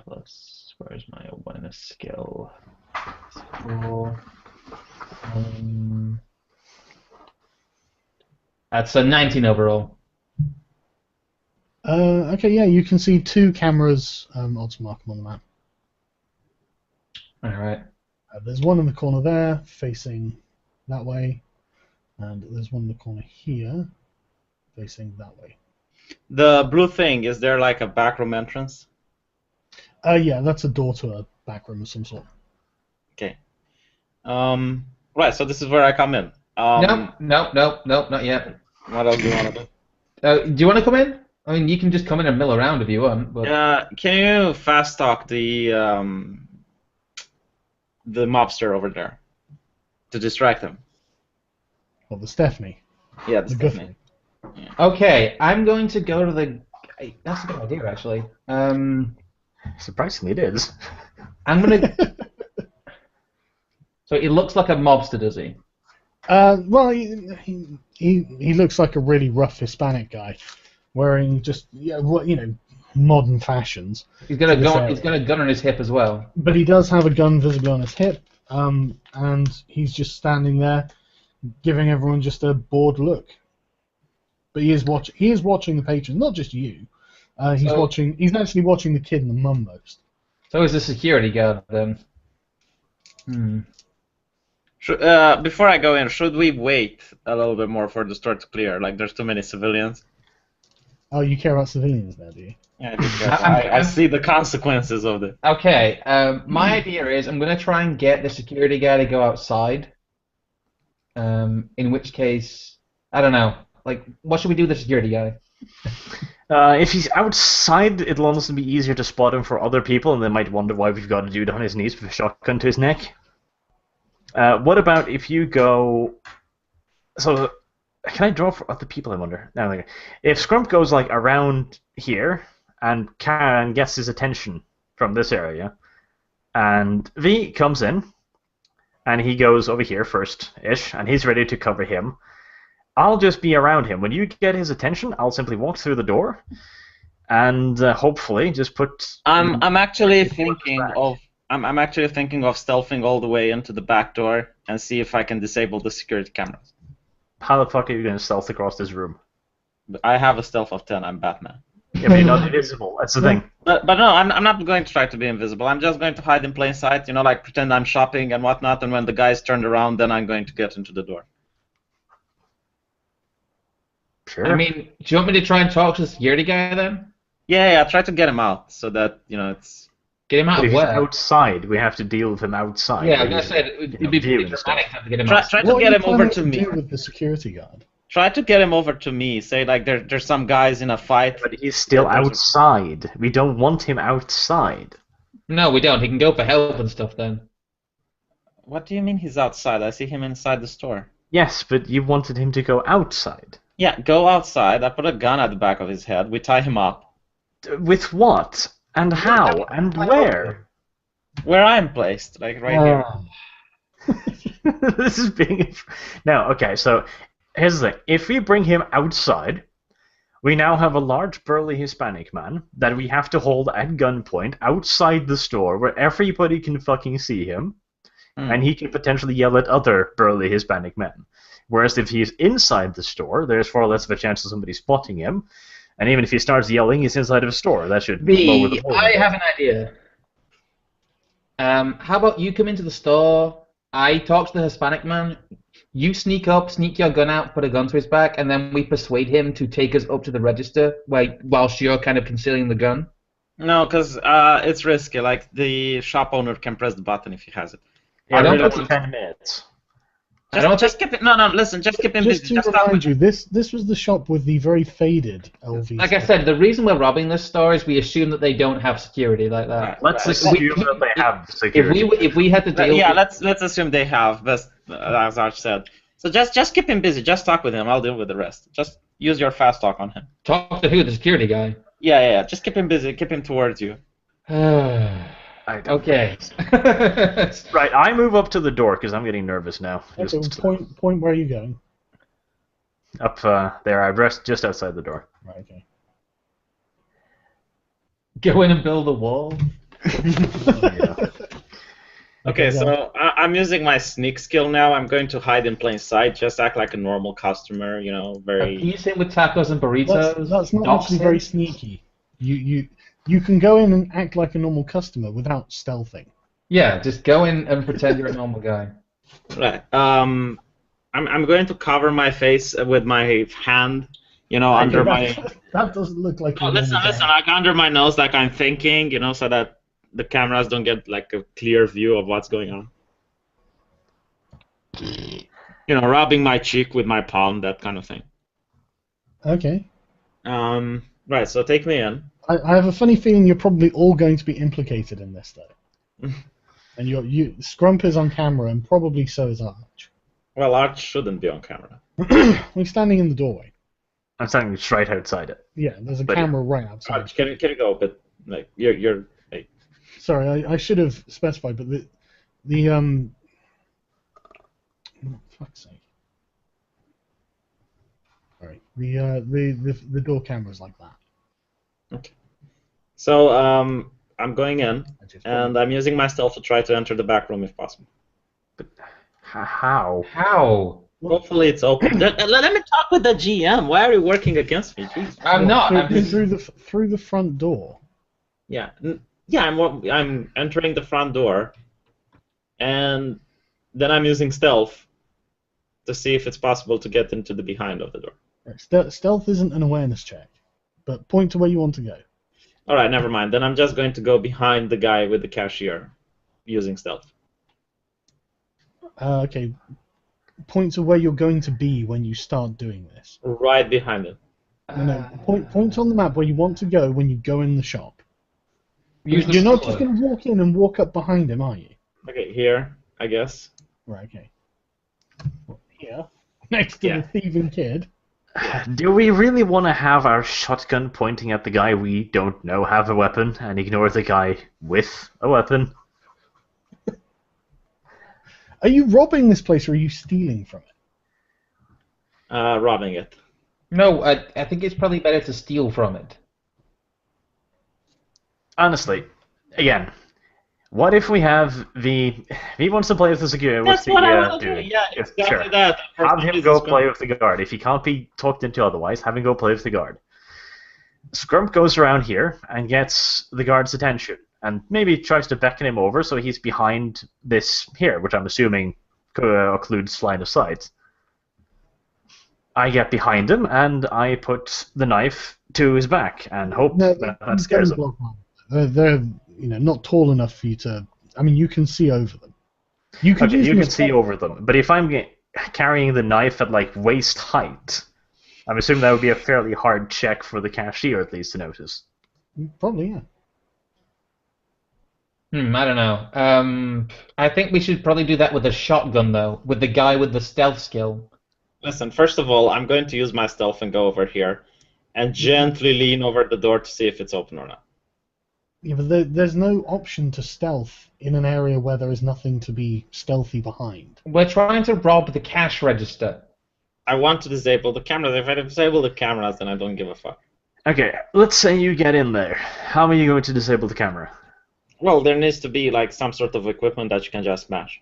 Plus, where's my awareness skill? That's a 19 overall. Okay, yeah, you can see two cameras. I'll just mark them on the map. All right. There's one in the corner there, facing that way, and there's one in the corner here, facing that way. The blue thing, is there like a backroom entrance? Yeah, that's a door to a back room of some sort. Okay. Right, so this is where I come in. No, not yet. What else do you want to do? Do you want to come in? I mean, you can just come in and mill around if you want. But Can you fast talk the mobster over there to distract him? Well, the Stephanie. Yeah, The Stephanie. Guthrie. okay, I'm going to go to the. That's a good idea, actually. Surprisingly, it is. I'm gonna. So he looks like a mobster, does he? Well, he looks like a really rough Hispanic guy, wearing just modern fashions. He's got a gun. He's got a gun on his hip as well. But he does have a gun visibly on his hip, and he's just standing there, giving everyone just a bored look. But he is watching the patrons, not just you. He's actually watching the kid and the mum most. So is the security guard then? Before I go in, should we wait a little bit more for the store to clear? Like, there's too many civilians. Oh, you care about civilians now, do you? Yeah, I see the consequences of it. Okay. My idea is I'm going to try and get the security guy to go outside. In which case, I don't know. Like, what should we do with the security guy? If he's outside, it'll honestly be easier to spot him for other people, and they might wonder why we've got a dude on his knees with a shotgun to his neck. What about if you go... So, can I draw for other people, I wonder? No, if Scrump goes, like, around here, and gets his attention from this area, and V comes in, and he goes over here first-ish, and he's ready to cover him, I'll just be around him. When you get his attention, I'll simply walk through the door, and hopefully just put... I'm actually thinking of stealthing all the way into the back door and see if I can disable the security cameras. How the fuck are you going to stealth across this room? I have a stealth of 10. I'm Batman. Yeah, but you're not invisible. That's the thing. But no, I'm not going to try to be invisible. I'm just going to hide in plain sight. Like pretend I'm shopping and whatnot. And when the guy's turned around, then I'm going to get into the door. Sure. I mean, do you want me to try and talk to the security guy then? Yeah. Try to get him out so that it's. Get him out But if of he's where? outside, we have to deal with him outside. Yeah, I was gonna say it'd be viewing pretty stuff. dramatic to get him Try out. to get him over What to are you me. planning to do with the security guard? Try to get him over to me. Say like there's some guys in a fight. But he's still outside. We don't want him outside. No, we don't. He can go for help and stuff then. What do you mean he's outside? I see him inside the store. Yes, but you wanted him to go outside. Yeah, go outside. I put a gun at the back of his head. We tie him up. With what? And how? And where? Where I'm placed, like right here. This is being... No, okay, so here's the thing. If we bring him outside, we now have a large burly Hispanic man that we have to hold at gunpoint outside the store where everybody can fucking see him, and he can potentially yell at other burly Hispanic men. Whereas if he's inside the store, there's far less of a chance of somebody spotting him. And even if he starts yelling, he's inside of a store. That should lower the volume. I have an idea. How about you come into the store, I talk to the Hispanic man, you sneak up, sneak your gun out, put a gun to his back, and then we persuade him to take us up to the register whilst you're kind of concealing the gun? No, because it's risky. Like, the shop owner can press the button if he has it. Yeah, I don't really think- 10 minutes. Just keep it. No, listen. Just keep him Just busy. to Just talk remind with you, this was the shop with the very faded LV. Like I said, the reason we're robbing this store is we assume that they don't have security like that. Let's Right. assume that they have security. If we had to deal Yeah, with... let's assume they have. But as Arch said, so just keep him busy. Just talk with him. I'll deal with the rest. Just use your fast talk on him. Talk to who? The security guy? Yeah. Just keep him busy. Keep him towards you. Okay. Right, I move up to the door because I'm getting nervous now. Okay, Just point where are you going? up there, I rest just outside the door. Right, okay. Go in and build a wall? Yeah. Okay, yeah. so I'm using my sneak skill now. I'm going to hide in plain sight. Just act like a normal customer. You know, very. Appease him with tacos and burritos? That's not dox actually him? very sneaky. You can go in and act like a normal customer without stealthing. Yeah, just go in and pretend you're a normal guy. Right. I'm going to cover my face with my hand. You know, under my. That doesn't look like. Oh, a listen, normal guy. like under my nose, like I'm thinking. You know, so that the cameras don't get like a clear view of what's going on. You know, rubbing my cheek with my palm, that kind of thing. Okay. Right. So take me in. I have a funny feeling you're probably all going to be implicated in this, though. And Scrump is on camera, and probably so is Arch. Well, Arch shouldn't be on camera. We're standing in the doorway. I'm standing just right outside it. Yeah, there's a But- camera right outside. Arch, can you go a bit? Like you're. Like, Sorry, I should have specified, but the oh, fuck's sake. Sorry, the door camera's like that. So I'm going in, I just- and I'm using my stealth to try to enter the back room if possible. How? How? Hopefully it's open. Let me talk with the GM. Why are you working against me? Jeez. I'm not. I'm just... through the front door. Yeah, I'm entering the front door, and then I'm using stealth to see if it's possible to get into the behind of the door. Right, stealth isn't an awareness check, but point to where you want to go. All right, never mind. Then I'm just going to go behind the guy with the cashier, using stealth. Okay. Point to where you're going to be when you start doing this. Right behind him. No, point on the map where you want to go when you go in the shop. Use the You're not stroller. just going to walk in and walk up behind him, are you? Okay, here, I guess. Right, okay. Here, next to Yeah. the thieving kid. Do we really want to have our shotgun pointing at the guy we don't know have a weapon and ignore the guy with a weapon? Are you robbing this place or are you stealing from it? Robbing it. No, I think it's probably better to steal from it. Honestly, again, what if we have he wants to play with the security? That's what I want to do. dude? Yeah, exactly sure. that. Have him go play with the guard. If he can't be talked into otherwise, have him go play with the guard. Scrump goes around here and gets the guard's attention, and maybe tries to beckon him over so he's behind this here, which I'm assuming occludes line of sight. I get behind him and I put the knife to his back and hope that scares him. They're not tall enough for you to. I mean, you can see over them. You can see over them, but if I'm carrying the knife at like waist height, I'm assuming that would be a fairly hard check for the cashier at least to notice. Probably, yeah. I don't know. I think we should probably do that with a shotgun, though, with the guy with the stealth skill. Listen, first of all, I'm going to use my stealth and go over here and gently lean over the door to see if it's open or not. Yeah, but there's no option to stealth in an area where there is nothing to be stealthy behind. We're trying to rob the cash register. I want to disable the cameras. If I disable the cameras, then I don't give a fuck. Okay, let's say you get in there. How are you going to disable the camera? Well, there needs to be like some sort of equipment that you can just smash.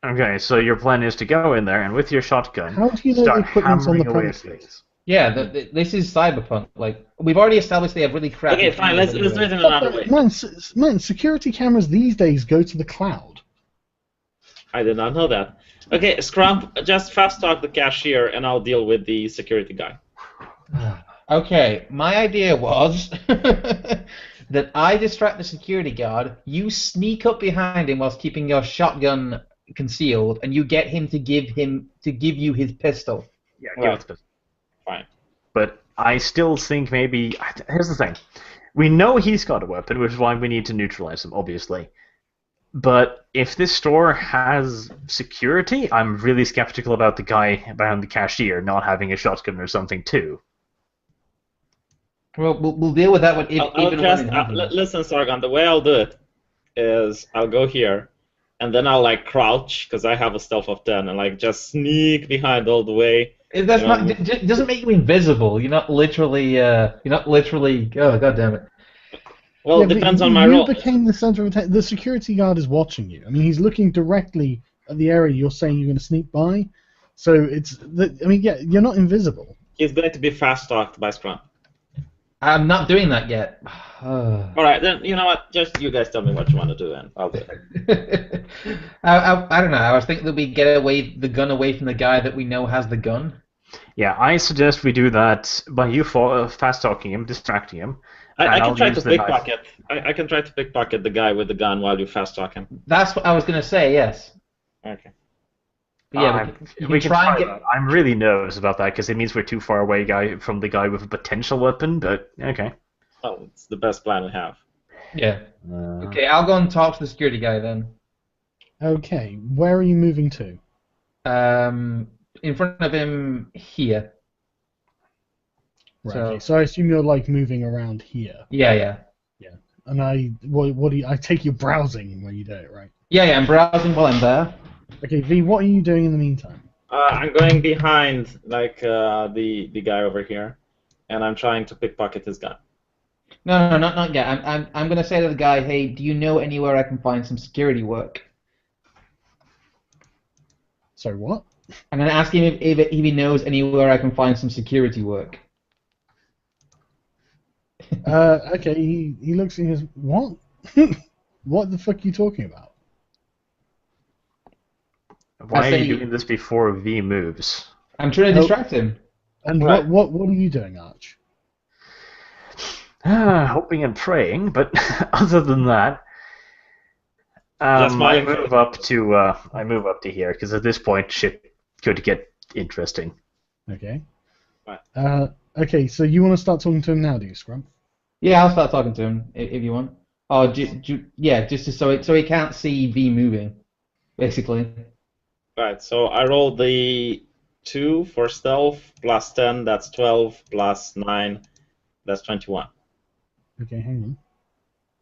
Okay, so your plan is to go in there and with your shotgun How do you know the start equipment's on the hammering away at premises? things. Yeah, this is Cyberpunk. Like we've already established they have really crappy. Okay, fine. Let's cameras do it in anyway. another way. Man, security cameras these days go to the cloud. I did not know that. Okay, Scrump, just fast talk the cashier, and I'll deal with the security guy. Okay, my idea was that I distract the security guard, you sneak up behind him whilst keeping your shotgun concealed, and you get him to give you his pistol. Yeah, Right. give it to Fine. But I still think maybe... Here's the thing. We know he's got a weapon, which is why we need to neutralize him, obviously. But if this store has security, I'm really skeptical about the guy behind the cashier not having a shotgun or something too. Well, we'll deal with that one Listen, Sargon, the way I'll do it is I'll go here, and then I'll like crouch, because I have a stealth of 10, and like just sneak behind all the way. That's not. It doesn't make you invisible. You're not literally. Oh, god damn it. Well, Yeah, it but depends on my role. You became the center of attention. The security guard is watching you. I mean, he's looking directly at the area you're saying you're going to sneak by. So you're not invisible. He's going to be fast talked by Scrump. I'm not doing that yet. All right, then you know what? Just you guys tell me what you want to do, and I'll do it. I don't know. I was thinking that we get the gun away from the guy that we know has the gun. Yeah, I suggest we do that by you fast-talking him, distracting him. I can try to pickpocket. I can try to pickpocket the guy with the gun while you fast-talk him. That's what I was going to say, yes. Okay. But yeah, we can try and get... that. I'm really nervous about that because it means we're too far away from the guy with a potential weapon, but okay. Well, it's the best plan we have. Yeah. Okay, I'll go and talk to the security guy then. Okay, where are you moving to? In front of him here. Right. So I assume you're like moving around here. Yeah. And what do you? I take you browsing when you do it, right? Yeah, I'm browsing while I'm there. Okay, V, what are you doing in the meantime? I'm going behind like the guy over here, and I'm trying to pickpocket his gun. No, not yet. I'm gonna say to the guy, hey, do you know anywhere I can find some security work? Sorry, what? I'm gonna ask him if he knows anywhere I can find some security work. Okay, he looks and goes, what? What the fuck are you talking about? Why are you doing this before V moves? I'm trying to distract him. And right. what are you doing, Arch? Hoping and praying, but other than that, I move up to here because at this point shit could get interesting. Okay. Right. Okay, so you want to start talking to him now, do you, Scrump? Yeah, I'll start talking to him if you want. Oh, just so he can't see V moving, basically. Right. So I rolled the 2 for stealth plus 10. That's 12 plus 9. That's 21. Okay, hang on.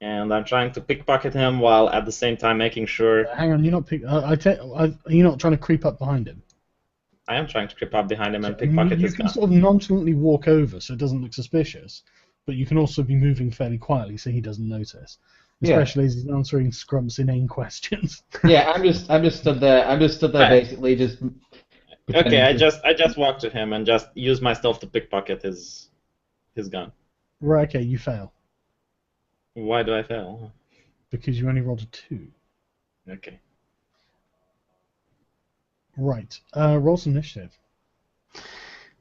And I'm trying to pickpocket him while at the same time making sure. Hang on, you're not you're not trying to creep up behind him. I am trying to creep up behind him and pickpocket his gun. You can sort of nonchalantly walk over so it doesn't look suspicious, but you can also be moving fairly quietly so he doesn't notice. Especially as he's answering Scrump's inane questions. Yeah, I'm just stood there. Right. Basically just. Okay, I just walk to him and just use my stealth to pickpocket his gun. Right. Okay, you fail. Why do I fail? Because you only rolled a 2. Okay. Right. Roll some initiative.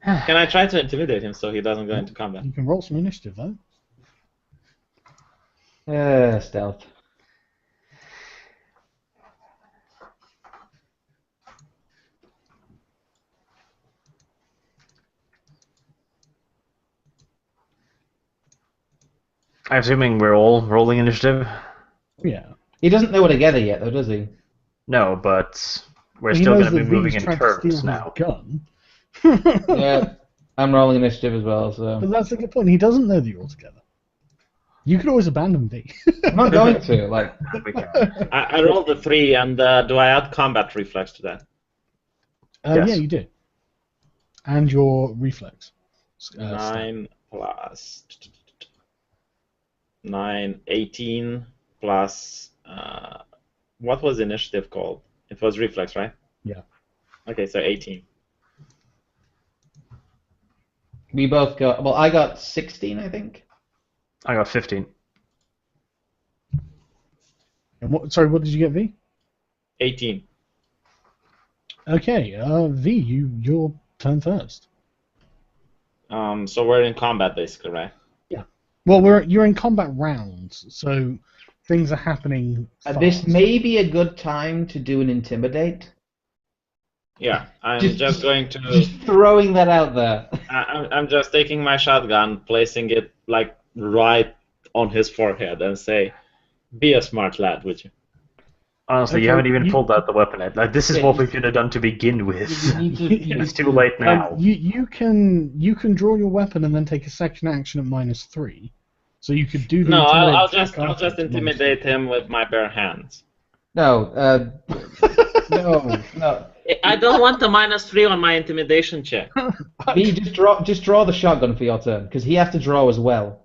Can I try to intimidate him so he doesn't go into combat? You can roll some initiative, though. Stealth. I'm assuming we're all rolling initiative? Yeah. He doesn't know what to gather yet, though, does he? No, but we're still going to be moving in turns now. Gun. Yeah, I'm rolling initiative as well, so... But that's a good point. He doesn't know that you're all together. You could always abandon V. I'm not going to, like... I rolled a 3, and do I add combat reflex to that? Yes. Yeah, you do. And your reflex. 9 plus... 9, 18 plus... what was initiative called? It was reflex, right? Yeah. Okay, so 18. We both got. Well, I got 16, I think. I got 15. And what did you get, V? 18. Okay, V, your turn first. So we're in combat basically, right? Well, you're in combat rounds, so things are happening fast. This may be a good time to do an intimidate. Yeah, I'm Just- just going to. Just throwing that out there. I'm just taking my shotgun, placing it like right on his forehead, and say, "Be a smart lad, would you?" Honestly, Okay, you haven't even you- pulled out the weapon yet. Like, this is Yeah, what we should have done to begin with. You need to. It's too late now. You can draw your weapon and then take a section action at -3. So you could do the No, I'll intimidate just check after I'll just at -3. intimidate him with my bare hands. No, no. I don't want the -3 on my intimidation check. V, just draw the shotgun for your turn, because he has to draw as well.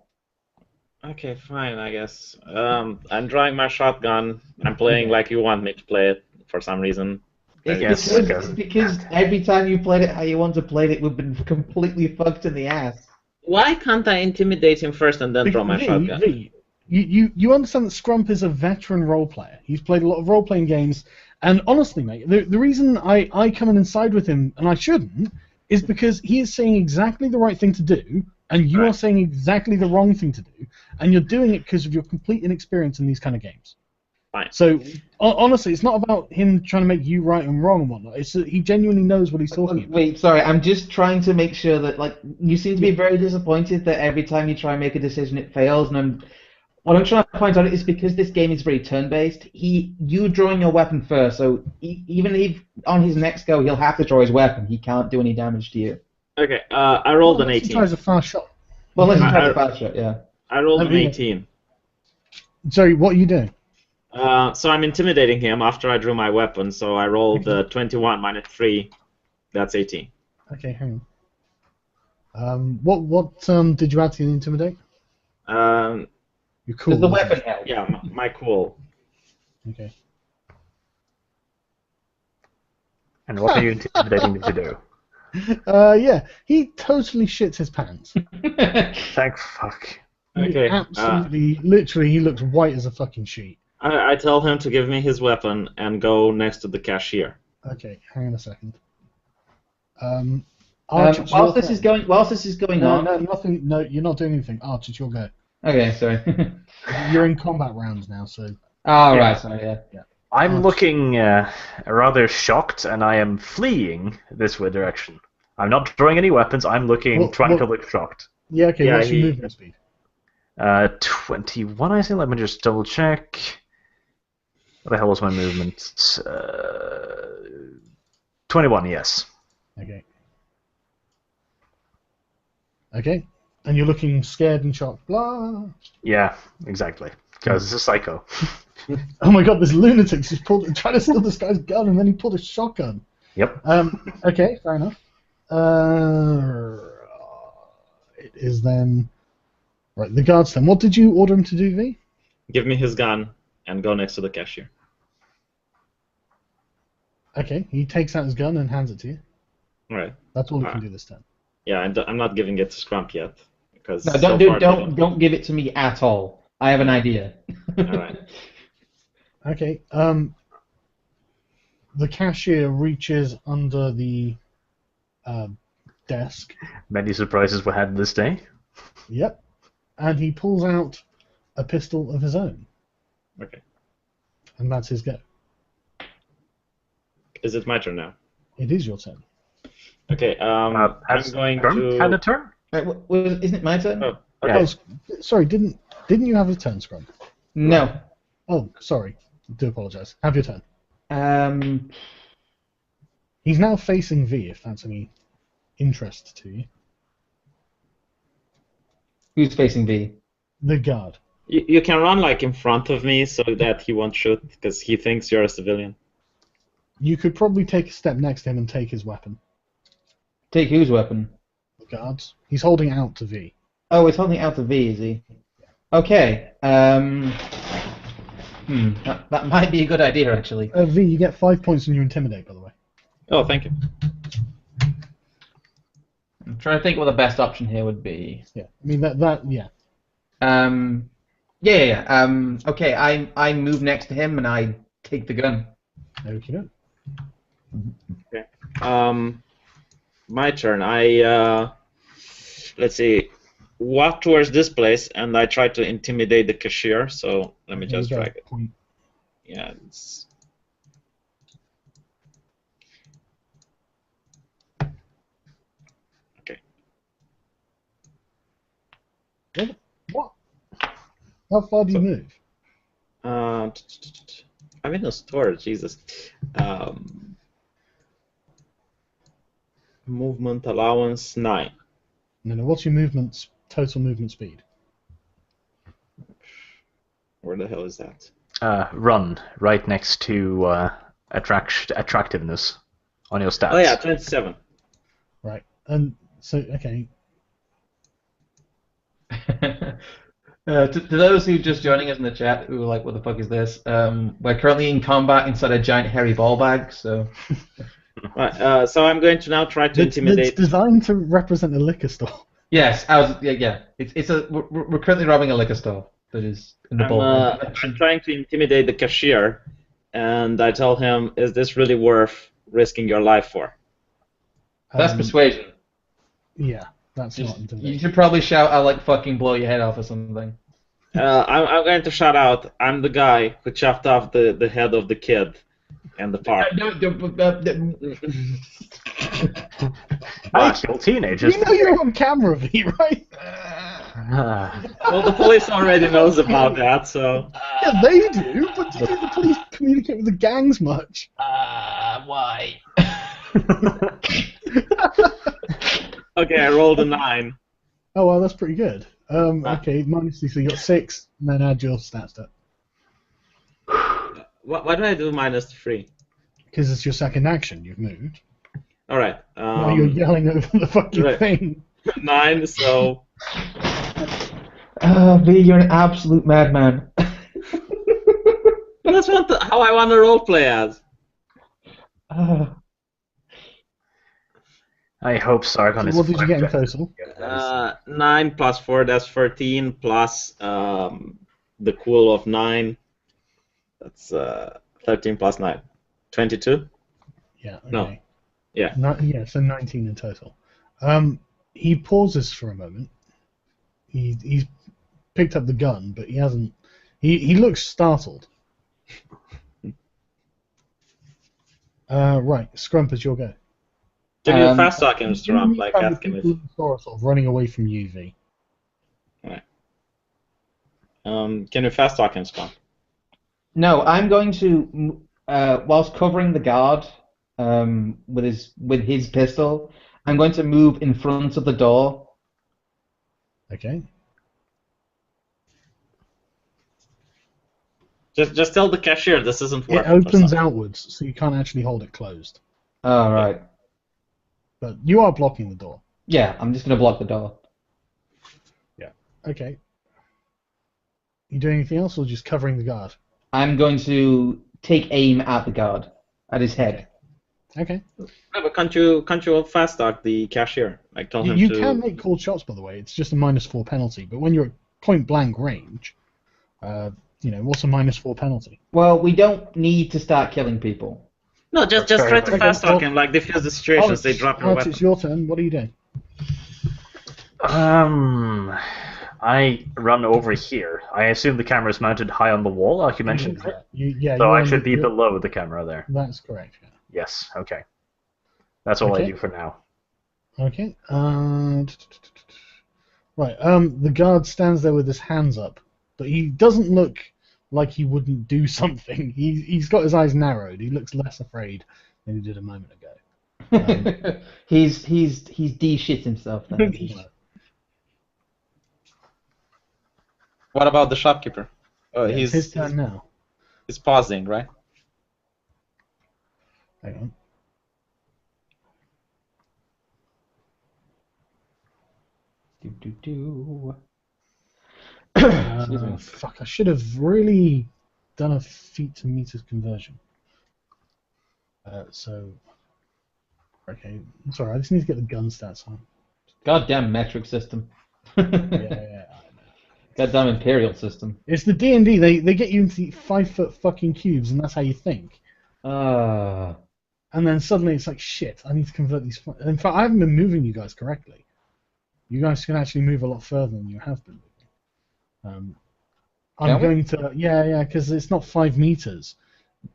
Okay, fine, I guess. I'm drawing my shotgun. I'm playing like you want me to play it for some reason. It's because every time you played it how you want to play it, we've been completely fucked in the ass. Why can't I intimidate him first and then draw my shotgun? V, you understand that Scrump is a veteran role player. He's played a lot of role-playing games, and honestly, mate, the reason I come in and side with him, and I shouldn't, is because he is saying exactly the right thing to do, and you are saying exactly the wrong thing to do, and you're doing it because of your complete inexperience in these kind of games. Fine. So, honestly, it's not about him trying to make you right and wrong and whatnot. It's that he genuinely knows what he's talking about. Wait, sorry, I'm just trying to make sure that, like, you seem to be very disappointed that every time you try and make a decision it fails, and what I'm trying to point out is because this game is very turn-based, you drawing your weapon first, so even if on his next go he'll have to draw his weapon, he can't do any damage to you. Okay, I rolled an Unless he 18. tries a fast shot. Well, unless he tries I- a fast shot, yeah. I rolled I an mean- 18. Sorry, what are you doing? So I'm intimidating him after I drew my weapon, so I rolled 21 -3. That's 18. Okay, hang on. What did you add to the intimidate? You're cool. Does the weapon help? Yeah, my cool. Okay. And what are you intimidating me to do? Yeah, he totally shits his pants. Thank fuck. Okay. Absolutely, literally, he looks white as a fucking sheet. I tell him to give me his weapon and go next to the cashier. Okay, hang on a second. Arch, it's your whilst this is turn. going No, on. no, nothing. No, you're not doing anything. Arch, it's your go. Okay, sorry. You're in combat rounds now, so. Oh, right, sorry, yeah. I'm looking rather shocked, and I am fleeing this way direction. I'm not drawing any weapons. I'm looking, trying to look shocked. Yeah, okay. Yeah, What's your movement speed? 21, I think. Let me just double check. What the hell was my movement? 21, yes. Okay. Okay, and you're looking scared and shocked. Blah. Yeah, exactly. Because it's a psycho. Oh my god, this lunatic just tried to steal this guy's gun and then he pulled a shotgun. Yep. Okay, fair enough. It is then. Right, the guard's then. What did you order him to do, V? Give me his gun and go next to the cashier. Okay, he takes out his gun and hands it to you. All right. That's all he can do this turn. Yeah, I'm not giving it to Scrump yet because No, so far, don't give it to me at all. I have an idea. All right. Okay, the cashier reaches under the desk. Many surprises were had this day. Yep. And he pulls out a pistol of his own. Okay. And that's his go. Is it my turn now? It is your turn. Okay. I'm going to. Had a turn? Right, isn't it my turn? Oh, Oh, okay. sorry, didn't you have a turn, Scrum? No. Oh, sorry. Do apologise. Have your turn. He's now facing V, if that's any interest to you. Who's facing V? The guard. You can run like in front of me so that he won't shoot because he thinks you're a civilian. You could probably take a step next to him and take his weapon. Take whose weapon? The guard's. He's holding out to V. Oh, he's holding out to V, is he? Okay. That might be a good idea, actually. V, you get 5 points when you intimidate, by the way. Oh, thank you. I'm trying to think what the best option here would be. Yeah, I mean yeah. Okay, I move next to him and I take the gun. Okay. Okay. My turn. Let's see, walk towards this place, and I try to intimidate the cashier. So let me just drag it. Point. Yeah. It's... Okay. What? How far do you move? I'm in a store. Jesus. Movement allowance 9. No. What's your total movement speed? Where the hell is that? Run right next to attractiveness on your stats. Oh yeah, 27. Right. And so, okay. To those who are just joining us in the chat, who are like, "What the fuck is this?" We're currently in combat inside a giant hairy ball bag, so. Right. So I'm going to now try to intimidate. It's designed to represent a liquor store. Yes, yeah. We're currently robbing a liquor store that is in the ball. I'm trying to intimidate the cashier, and I tell him, "Is this really worth risking your life for?" That's persuasion. Yeah, that's not You intimidation. should probably shout, "I'll like fucking blow your head off" or something. I'm going to shout out, "I'm the guy who chopped off the head of the kid in the park." I kill teenagers. You know you're on camera, V, right? Well, the police already knows about that, so. Yeah, they do, but do the police communicate with the gangs much? Why? Okay, I rolled a 9. Oh, well, that's pretty good. Okay, minus 2, so you got 6, and then add your stats to it. Why did I do minus 3? Because it's your second action, you've moved. Alright. Now you're yelling over the fucking right. thing. 9, so. V, you're an absolute madman. That's how I want to roleplay as. I hope Sargon is. What did you get in total? 9 plus 4, that's 13, plus the cool of 9. That's 13 plus 9. 22? Yeah, okay. No. Yeah. So 19 in total. He pauses for a moment. He's picked up the gun, but he hasn't. He looks startled. Right, Scrump, is your go. Give you a fast talk him, Scrump, like asking if. Sort of running away from you, V. Right. Can you fast talk him, Scrump? No, I'm going to, whilst covering the guard with his pistol, I'm going to move in front of the door. Okay. Just tell the cashier this isn't worth It opens outwards, so you can't actually hold it closed. Oh, right. But you are blocking the door. Yeah, I'm just going to block the door. Yeah. Okay. You doing anything else, or just covering the guard? I'm going to take aim at the guard, at his head. Okay. No, but can't you fast talk the cashier? Like tell him You to. can make called shots, by the way. It's just a -4 penalty. But when you're at point blank range, what's a -4 penalty? Well, we don't need to start killing people. No, just try to fast talk him, like defuse the situation. They drop your weapon. It's your turn. What are you doing? I run over here. I assume the camera is mounted high on the wall, like you mentioned. So I should be below the camera there. That's correct. Yeah. Yes. Okay. That's all I do for now. Okay. Right. The guard stands there with his hands up, but he doesn't look like he wouldn't do something. He's got his eyes narrowed. He looks less afraid than he did a moment ago. He's de-shit himself now. What about the shopkeeper? It's his turn now. He's pausing, right? Hang on. Do. Fuck! I should have really done a feet to meters conversion. Okay, sorry, I just need to get the gun stats on. Goddamn metric system. Yeah, I know. Goddamn imperial system. It's the D&D. They get you into 5-foot fucking cubes, and that's how you think. Ah. And then suddenly it's like, shit, I need to convert these. In fact, I haven't been moving you guys correctly. You guys can actually move a lot further than you have been moving. I'm going to, because it's not 5 meters.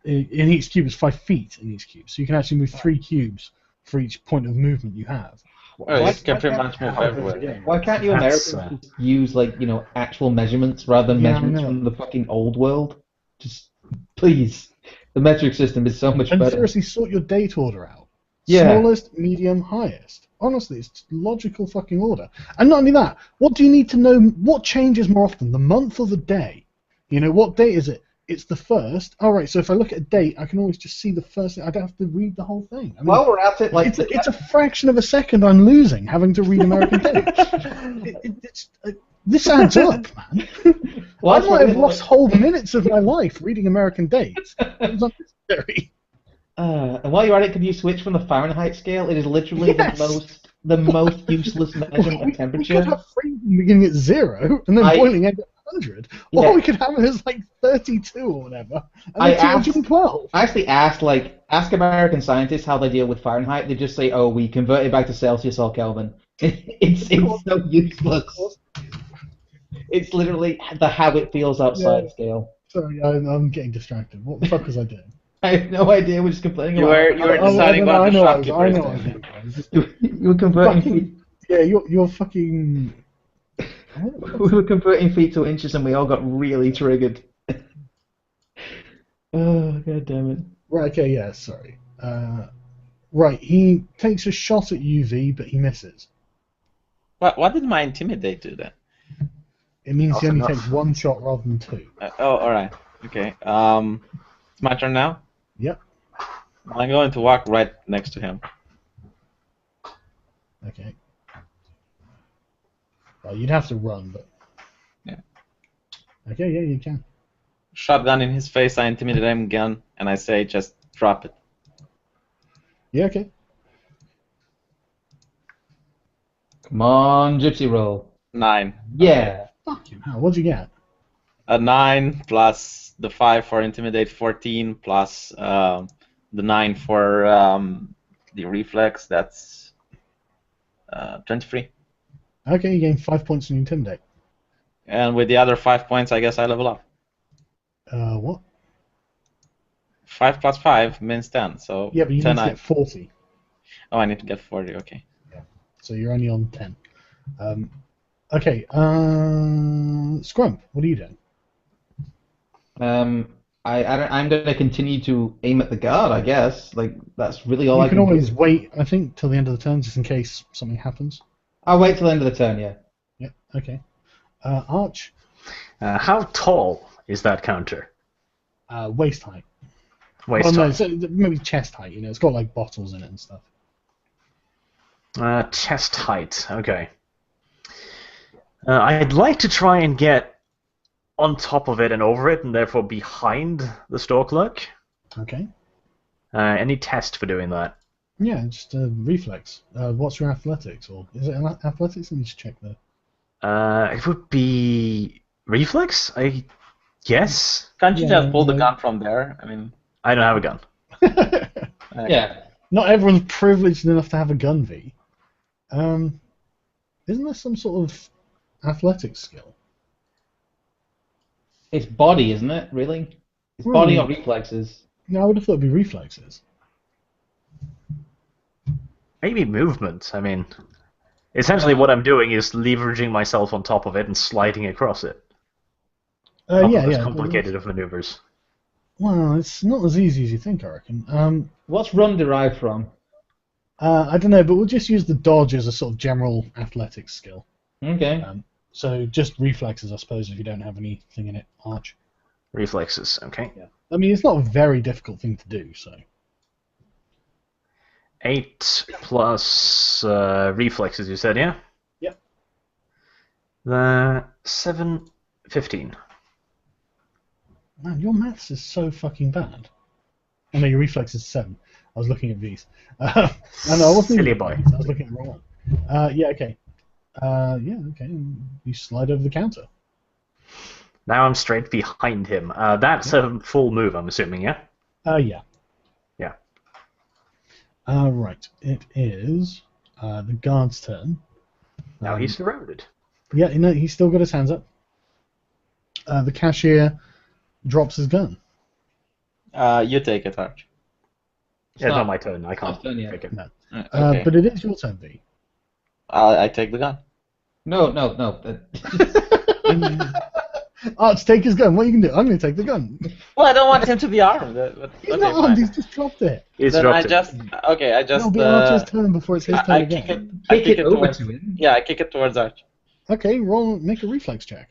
In each cube, it's 5 feet in each cube. So you can actually move 3 cubes for each point of movement you have. Oh, you can pretty much move everywhere. Why can't you Americans just use, like, actual measurements rather than measurements from the fucking old world? Just, please. The metric system is so much better. And seriously, sort your date order out. Yeah. Smallest, medium, highest. Honestly, it's logical fucking order. And not only that, what do you need to know? What changes more often, the month or the day? What date is it? It's the first. All right, so if I look at a date, I can always just see the first thing. I don't have to read the whole thing. I mean, while we're at it, like it's a fraction of a second I'm losing having to read American dates. This adds up, man. I might have lost whole minutes of my life reading American dates. It was unnecessary. And while you're at it, can you switch from the Fahrenheit scale? It is literally the most useless measurement of temperature. We could have freezing beginning at 0 and then boiling end at 100. Yeah. Or we could have it as like 32 or whatever. And then 212. I actually asked, ask American scientists how they deal with Fahrenheit. They just say, oh, we convert it back to Celsius or Kelvin. It's so useless. It's literally the how it feels outside scale. Sorry, I'm getting distracted. What the fuck was I doing? I have no idea. We're just complaining You were deciding about the shopkeepers. You were converting feet. Yeah, you're fucking. We were converting feet to inches, and we all got really triggered. Oh, god damn it! Right. Okay. Yeah. Sorry. Right. He takes a shot at UV, but he misses. What did my intimidate do then? It means he only takes 1 shot rather than 2. All right. Okay. It's my turn now. Yep. I'm going to walk right next to him. Okay. Well, you'd have to run, but. Yeah. Okay. Yeah, you can. Shotgun in his face. I intimidate him again, and I say, just drop it. Yeah. Okay. Come on, gypsy roll. 9. Yeah. Fucking hell! What'd you get? A 9 plus the 5 for intimidate, 14 plus the 9 for the reflex. That's 23. Okay, you gain 5 points in intimidate. And with the other 5 points, I guess I level up. What? 5 plus 5 means 10. So Yeah, but you 10 need to get 40. Oh, I need to get 40. Okay. Yeah. So you're only on 10. Okay. Scrump, what are you doing? I'm going to continue to aim at the guard, I guess. Like, that's really all I can You can always do. wait, I think, till the end of the turn, just in case something happens. I'll wait till the end of the turn, yeah. Yeah, okay. Arch? How tall is that counter? Waist height. Waist No, height. so maybe chest height, it's got, like, bottles in it and stuff. Chest height, okay. I'd like to try and get on top of it and over it, and therefore behind the Storkluck. Okay. Any test for doing that? Yeah, just reflex. What's your athletics? Or is it athletics? Let me just check there. It would be reflex, I guess. Can't you just pull the gun from there? I mean, I don't have a gun. Yeah. Not everyone's privileged enough to have a gun, V. Isn't there some sort of athletics skill? It's body, isn't it, really? It's body or reflexes. No, I would have thought it'd be reflexes. Maybe movement. I mean, essentially what I'm doing is leveraging myself on top of it and sliding across it. Not Yeah. complicated of maneuvers. Well, it's not as easy as you think, I reckon. What's run derived from? I don't know, but we'll just use the dodge as a sort of general athletics skill. Okay. So just reflexes, I suppose, if you don't have anything in it. Arch. Reflexes, okay. Yeah. I mean, it's not a very difficult thing to do, so. 8 plus reflexes, you said, yeah? Yep. 7, 15. Man, your maths is so fucking bad. Oh no, your reflex is 7. I was looking at these. No, I wasn't Silly even boy. I was looking at the wrong one. Yeah, okay. Okay. You slide over the counter. Now I'm straight behind him. That's a full move, I'm assuming, yeah? Yeah. Yeah. Right. It is the guard's turn. Now he's surrounded. Yeah, he's still got his hands up. The cashier drops his gun. You take it, Arch. Yeah, it's not my turn. I can't turn yet. take it. No. Okay. But it is your turn, V. I take the gun. No. Arch, take his gun. What are you going to do? I'm going to take the gun. Well, I don't want him to be armed. He's not armed. He's just dropped it. He's Then I dropped it. It'll be Arch's turn before it's his turn I again. kick it over towards. to him. Yeah, I kick it towards Arch. Okay, make a reflex check.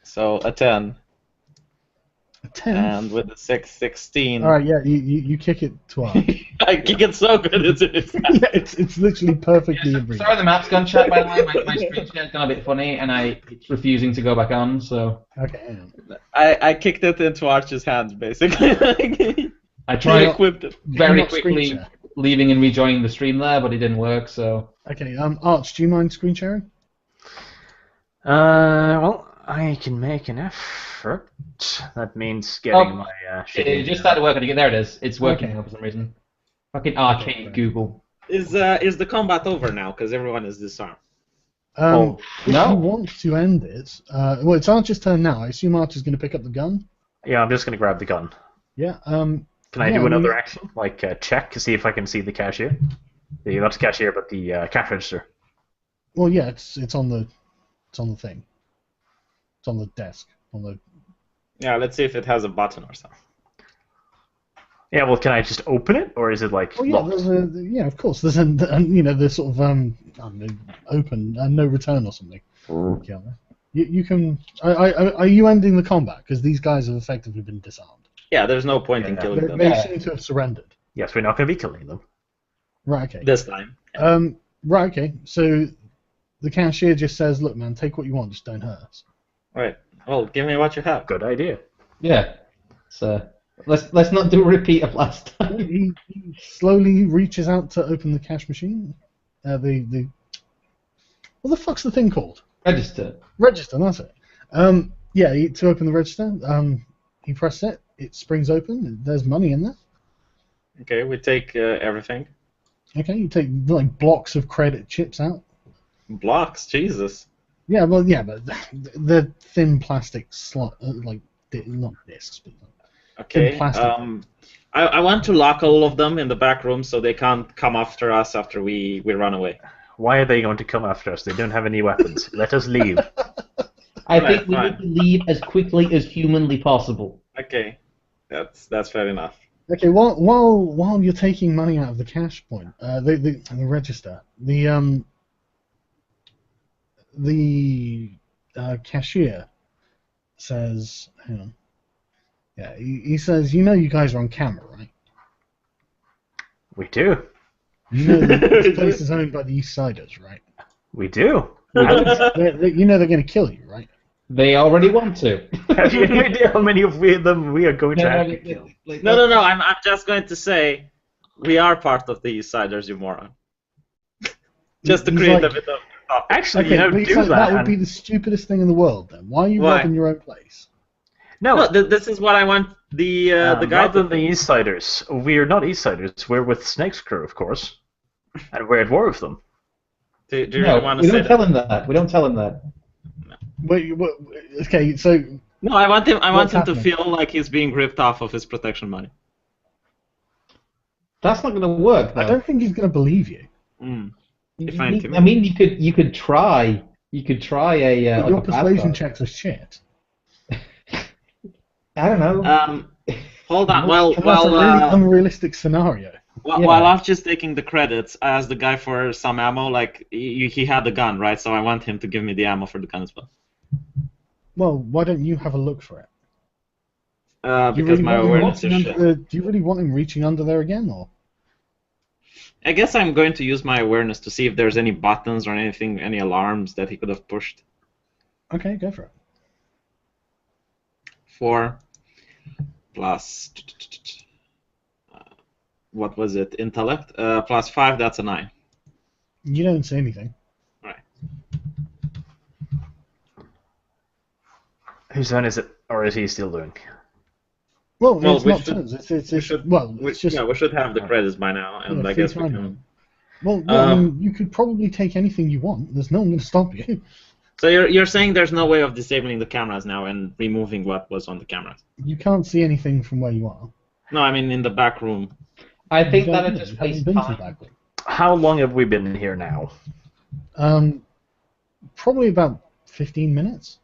So a 10, A 10. and with the 16. All right, yeah, you kick it to Arch. I kick it so good it's in his hand. Yeah, it's literally perfectly Yeah, agreed. sorry, the map's gone chat, by the way. My screen share's gone a bit funny, and it's refusing to go back on, so... Okay, hang on. I kicked it into Arch's hands, basically. I I tried equipped it. very Not screen quickly share. leaving and rejoining the stream there, but it didn't work, so... Okay, Arch, do you mind screen sharing? Well, I can make an effort. That means getting my shit. It just started working again. There it is. It's working Okay. now for some reason. Fucking arcade Google. Is the combat over now? Because everyone is disarmed. If no. you want to end it, well, it's Archer's turn now. I assume Archer's going to pick up the gun. Yeah, I'm just going to grab the gun. Yeah. Can I do another action? Like check to see if I can see the cashier? Not the cashier, but the cash register. Well, yeah, it's on the thing. It's on the desk. Yeah, let's see if it has a button or something. Yeah, well, can I just open it, or is it like Oh yeah, locked? yeah, of course. There's the sort of I don't know, open no return or something. Yeah. You can. Are you ending the combat? Because these guys have effectively been disarmed. Yeah, there's no point in killing them. They seem to have surrendered. Yes, we're not going to be killing them. Right. Okay. This time. Right. Okay. So the cashier just says, "Look, man, take what you want. Just don't hurt us." Right. Well, give me what you have. Good idea. Yeah. So let's not do a repeat of last time. He slowly reaches out to open the cash machine. What the fuck's the thing called? Register. Register. That's it. To open the register, he presses it. It springs open. There's money in there. Okay, we take everything. Okay, you take like blocks of credit chips out. Blocks, Jesus. Yeah, well, yeah, but the thin plastic not discs, but Okay. thin plastic. I want to lock all of them in the back room so they can't come after us after we run away. Why are they going to come after us? They don't have any weapons. Let us leave. I think we need to leave as quickly as humanly possible. Okay, that's fair enough. Okay, while you're taking money out of the cash point, the register, the cashier says, hang on. Yeah, he says, you know you guys are on camera, right? We do. You know that this place is owned by the East Siders, right? We do. You know they're going to kill you, right? They already want to. Have you any idea how many of them we are going to have to kill? No. I'm just going to say we are part of the East Siders, you moron. Just to He's create like- a bit of. Actually, Okay, do but he's like, that would and- be the stupidest thing in the world. Then why are you Why? robbing your own place? No, This is what I want the guy rather to than the Eastsiders. We're not Eastsiders. We're with Snake's crew, of course. And we're at war with them. Do you No, really want we to say don't tell him that. We don't tell him that. Okay, so No, I want him What's to happening? feel like he's being ripped off of his protection money. That's not going to work, though. I don't think he's going to believe you. Define to me. I mean, you could try. You could try a. But your like a persuasion bad checks are shit. guy. I don't know. Hold on. That's a really unrealistic scenario. While Arch is taking the credits, I asked the guy for some ammo. Like he had the gun, right? So I want him to give me the ammo for the gun as well. Well, why don't you have a look for it? Because my awareness is shit. Do you really want him reaching under there again, or? I guess I'm going to use my awareness to see if there's any buttons or anything, any alarms that he could have pushed. Okay, go for it. 4 plus what was it? Intellect plus 5. That's a 9. You don't say anything. Right. Whose turn is it, or is he still doing? Well, Well, it's we not should- turns. It's We, it's just yeah, we should have the credits by now, and Yeah, I free guess we time can. now. Well, yeah, I mean, you could probably take anything you want. There's no one going to stop you. So you're saying there's no way of disabling the cameras now and removing what was on the cameras? You can't see anything from where you are. No, I mean in the back room. I think You don't that'd know. just You haven't waste been to the time. back room. How long have we been here now? Probably about 15 minutes.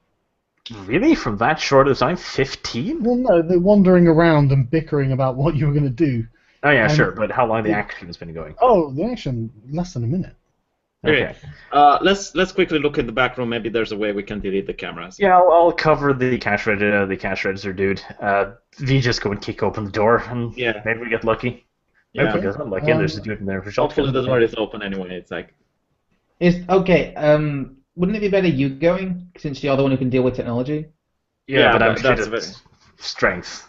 Really? From that short a time? 15? Well, no, they're wandering around and bickering about what you were going to do. Oh yeah, And- sure, but how long the action has been going? Oh, the action, less than a minute. Okay. Let's quickly look in the back room. Maybe there's a way we can delete the cameras. Yeah, I'll cover the cash register dude. V just go and kick open the door, and Yeah. maybe we get lucky. Yeah. Maybe we get unlucky, and there's a dude in there for Hopefully shotgun. the door is open anyway. It's like. Wouldn't it be better you going, since you're the one who can deal with technology? Yeah, but I'm that's shit very- at strength.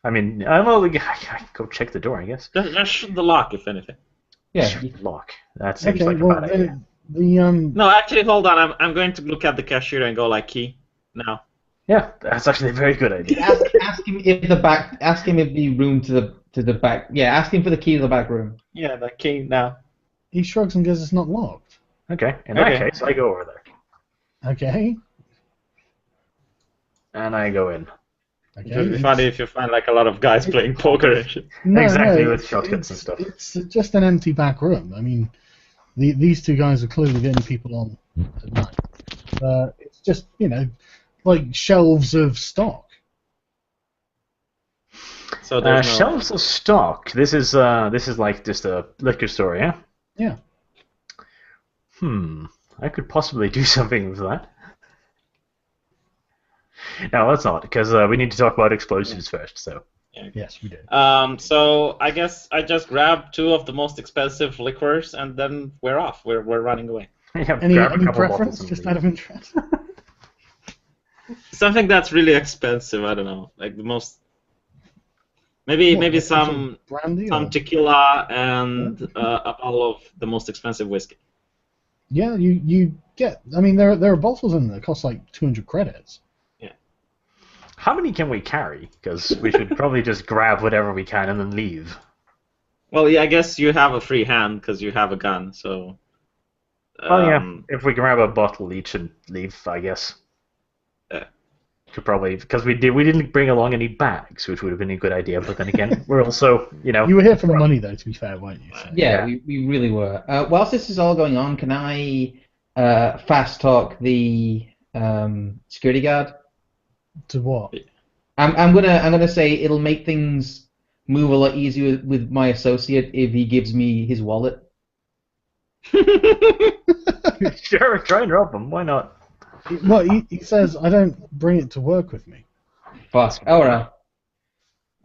I mean, I can go check the door, I guess. Just shoot the lock, if anything. Yeah. Shoot the lock. That seems Okay, like a well, bad idea. No, actually, hold on. I'm going to look at the cashier and go like key now. Yeah, that's actually a very good idea. Ask him if the room to the back. Yeah, ask him for the key to the back room. Yeah, the key now. he shrugs and goes, it's not locked. Okay, in that Okay. case, I go over there. Okay. And I go in. Okay. It would be funny if you find like a lot of guys playing poker and shit. No, Exactly, no, with shotguns and stuff. It's just an empty back room. I mean, these two guys are clearly the only people on at night. It's just, like shelves of stock. So there's no. Shelves of stock. This is like just a liquor store, yeah? Yeah. I could possibly do something with that. No, let's not, because we need to talk about explosives first. So. Yes, we did. So I guess I just grab 2 of the most expensive liquors and then we're off. We're running away. Yeah, Any grab a couple preference, bottles and just leave. out of interest? Something that's really expensive. I don't know, like the most. Maybe What, like some brandy. some Or? tequila and a bottle of the most expensive whiskey. Yeah, you get. I mean, there are bottles in there that cost like 200 credits. How many can we carry? Because we should probably just grab whatever we can and then leave. Well, yeah, I guess you have a free hand because you have a gun. So. Oh yeah, if we grab a bottle each and leave, I guess. Yeah. Could probably, because we didn't bring along any bags, which would have been a good idea. But then again, we're also, You were here for the money, though. To be fair, weren't you? So. Yeah, we really were. Whilst this is all going on, can I fast talk the security guard? To what? I'm gonna say it'll make things move a lot easier with my associate if he gives me his wallet. Sure, try and rob them. Why not? Well, he says, I don't bring it to work with me. Fuck. Alright.